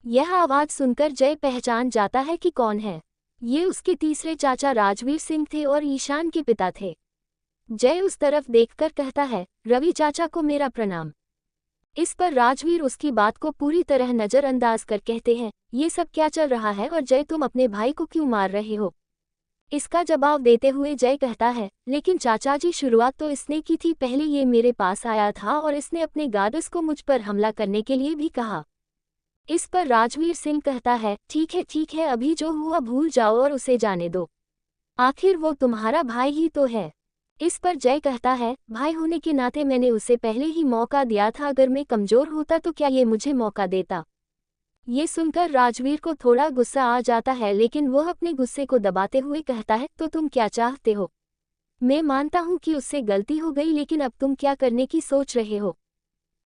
A: यह आवाज सुनकर जय पहचान जाता है कि कौन है। ये उसके तीसरे चाचा राजवीर सिंह थे और ईशान के पिता थे। जय उस तरफ देखकर कहता है, रवि चाचा को मेरा प्रणाम। इस पर राजवीर उसकी बात को पूरी तरह नज़रअंदाज कर कहते हैं, ये सब क्या चल रहा है और जय तुम अपने भाई को क्यों मार रहे हो? इसका जवाब देते हुए जय कहता है, लेकिन चाचा जी शुरुआत तो इसने की थी, पहले ये मेरे पास आया था और इसने अपने गार्ड्स को मुझ पर हमला करने के लिए भी कहा। इस पर राजवीर सिंह कहता है, ठीक है, अभी जो हुआ भूल जाओ और उसे जाने दो, आखिर वो तुम्हारा भाई ही तो है। इस पर जय कहता है, भाई होने के नाते मैंने उसे पहले ही मौका दिया था, अगर मैं कमजोर होता तो क्या ये मुझे मौका देता। ये सुनकर राजवीर को थोड़ा गुस्सा आ जाता है, लेकिन वह अपने गुस्से को दबाते हुए कहता है, तो तुम क्या चाहते हो? मैं मानता हूँ कि उससे गलती हो गई, लेकिन अब तुम क्या करने की सोच रहे हो?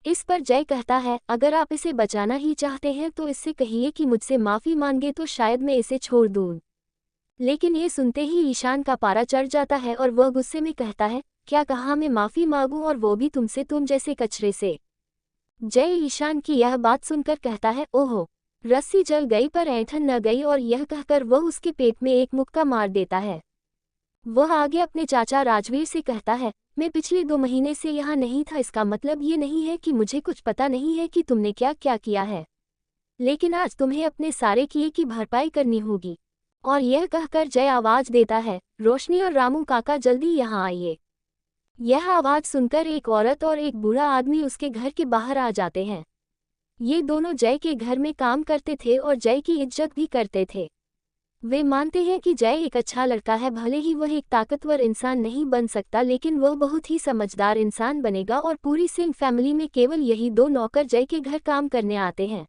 A: इस पर जय कहता है, अगर आप इसे बचाना ही चाहते हैं तो इससे कहिए कि मुझसे माफ़ी मांगे तो शायद मैं इसे छोड़ दूँ। लेकिन ये सुनते ही ईशान का पारा चढ़ जाता है और वह गुस्से में कहता है, क्या कहा, मैं माफ़ी मांगूं और वो भी तुमसे, तुम जैसे कचरे से। जय ईशान की यह बात सुनकर कहता है, ओहो, रस्सी जल गई पर ऐंठन न गई, और यह कहकर वह उसके पेट में एक मुक्का मार देता है। वह आगे अपने चाचा राजवीर से कहता है, मैं पिछले 2 महीने से यहाँ नहीं था, इसका मतलब ये नहीं है कि मुझे कुछ पता नहीं है कि तुमने क्या क्या किया है, लेकिन आज तुम्हें अपने सारे किए की भरपाई करनी होगी। और यह कहकर जय आवाज देता है, रोशनी और रामू काका जल्दी यहाँ आइए। यह आवाज सुनकर एक औरत और एक बूढ़ा आदमी उसके घर के बाहर आ जाते हैं। ये दोनों जय के घर में काम करते थे और जय की इज्जत भी करते थे। वे मानते हैं कि जय एक अच्छा लड़का है, भले ही वह एक ताकतवर इंसान नहीं बन सकता, लेकिन वह बहुत ही समझदार इंसान बनेगा। और पूरी सिंह फैमिली में केवल यही 2 नौकर जय के घर काम करने आते हैं।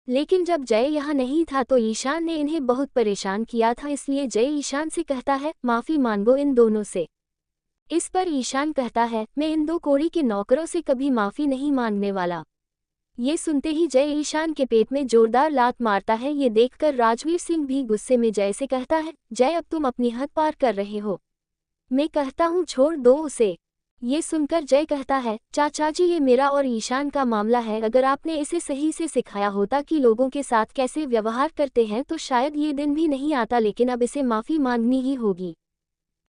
A: लेकिन जब जय यहाँ नहीं था तो ईशान ने इन्हें बहुत परेशान किया था, इसलिए जय ईशान से कहता है, माफ़ी मांगो इन दोनों से। इस पर ईशान कहता है, मैं इन 2 कोड़ी के नौकरों से कभी माफ़ी नहीं मांगने वाला। ये सुनते ही जय ईशान के पेट में जोरदार लात मारता है। ये देखकर राजवीर सिंह भी गुस्से में जय से कहता है, जय अब तुम अपनी हद पार कर रहे हो, मैं कहता हूँ छोड़ दो उसे। ये सुनकर जय कहता है, चाचा जी ये मेरा और ईशान का मामला है, अगर आपने इसे सही से सिखाया होता कि लोगों के साथ कैसे व्यवहार करते हैं तो शायद ये दिन भी नहीं आता, लेकिन अब इसे माफ़ी मांगनी ही होगी।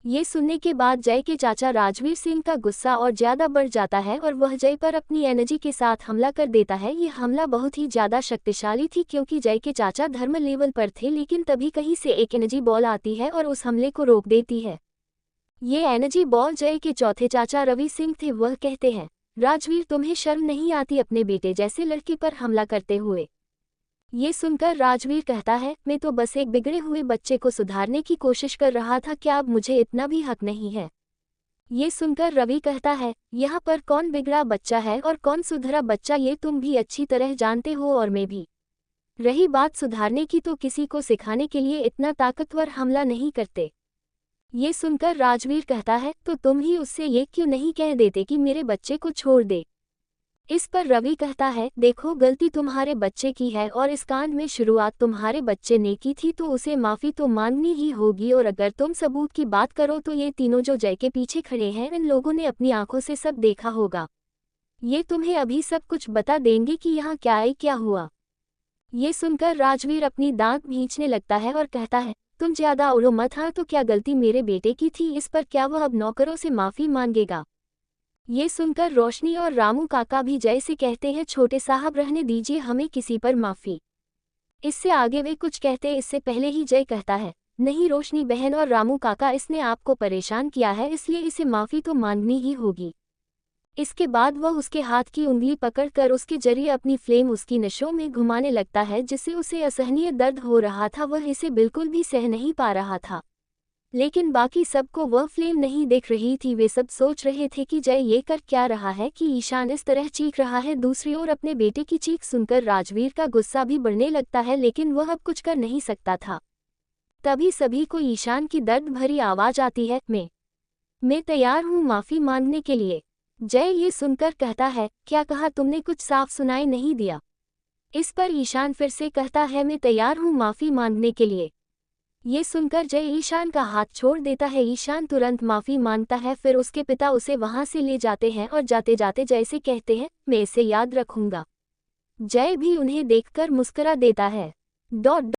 A: ये सुनने के बाद जय के चाचा राजवीर सिंह का गुस्सा और ज़्यादा बढ़ जाता है और वह जय पर अपनी एनर्जी के साथ हमला कर देता है। ये हमला बहुत ही ज़्यादा शक्तिशाली थी क्योंकि जय के चाचा धर्म लेवल पर थे, लेकिन तभी कहीं से एक एनर्जी बॉल आती है और उस हमले को रोक देती है। ये एनर्जी बॉल जय के चौथे चाचा रवि सिंह थे। वह कहते हैं, राजवीर तुम्हें शर्म नहीं आती अपने बेटे जैसे लड़के पर हमला करते हुए? ये सुनकर राजवीर कहता है, मैं तो बस एक बिगड़े हुए बच्चे को सुधारने की कोशिश कर रहा था, क्या अब मुझे इतना भी हक नहीं है? ये सुनकर रवि कहता है, यहाँ पर कौन बिगड़ा बच्चा है और कौन सुधरा बच्चा ये तुम भी अच्छी तरह जानते हो और मैं भी। रही बात सुधारने की तो किसी को सिखाने के लिए इतना ताकतवर हमला नहीं करते। ये सुनकर राजवीर कहता है, तो तुम ही उससे ये क्यों नहीं कह देते कि मेरे बच्चे को छोड़ दे? इस पर रवि कहता है, देखो गलती तुम्हारे बच्चे की है और इस कांड में शुरुआत तुम्हारे बच्चे ने की थी, तो उसे माफ़ी तो मांगनी ही होगी। और अगर तुम सबूत की बात करो तो ये तीनों जो जय के पीछे खड़े हैं, इन लोगों ने अपनी आंखों से सब देखा होगा। ये तुम्हें अभी सब कुछ बता देंगे कि यहाँ क्या हुआ। ये सुनकर राजवीर अपनी दांत भींचने लगता है और कहता है, तुम ज़्यादा उड़ो मत, हाँ तो क्या गलती मेरे बेटे की थी? इस पर क्या वह अब नौकरों से माफ़ी मांगेगा? ये सुनकर रोशनी और रामू काका भी जय से कहते हैं, छोटे साहब रहने दीजिए हमें किसी पर माफ़ी। इससे आगे वे कुछ कहते इससे पहले ही जय कहता है, नहीं रोशनी बहन और रामू काका, इसने आपको परेशान किया है इसलिए इसे माफ़ी तो मांगनी ही होगी। इसके बाद वह उसके हाथ की उंगली पकड़कर उसके जरिए अपनी फ्लेम उसकी नसों में घुमाने लगता है, जिससे उसे असहनीय दर्द हो रहा था। वह इसे बिल्कुल भी सह नहीं पा रहा था, लेकिन बाकी सबको वह फ्लेम नहीं दिख रही थी। वे सब सोच रहे थे कि जय ये कर क्या रहा है कि ईशान इस तरह चीख रहा है। दूसरी ओर अपने बेटे की चीख सुनकर राजवीर का गुस्सा भी बढ़ने लगता है, लेकिन वह अब कुछ कर नहीं सकता था। तभी सभी को ईशान की दर्द भरी आवाज़ आती है, मैं तैयार हूँ माफ़ी मांगने के लिए। जय ये सुनकर कहता है, क्या कहा तुमने? कुछ साफ सुनाई नहीं दिया। इस पर ईशान फिर से कहता है, मैं तैयार हूँ माफ़ी मांगने के लिए। ये सुनकर जय ईशान का हाथ छोड़ देता है। ईशान तुरंत माफ़ी मांगता है, फिर उसके पिता उसे वहाँ से ले जाते हैं और जाते जाते जय से कहते हैं, मैं इसे याद रखूंगा। जय भी उन्हें देखकर मुस्कुरा देता है।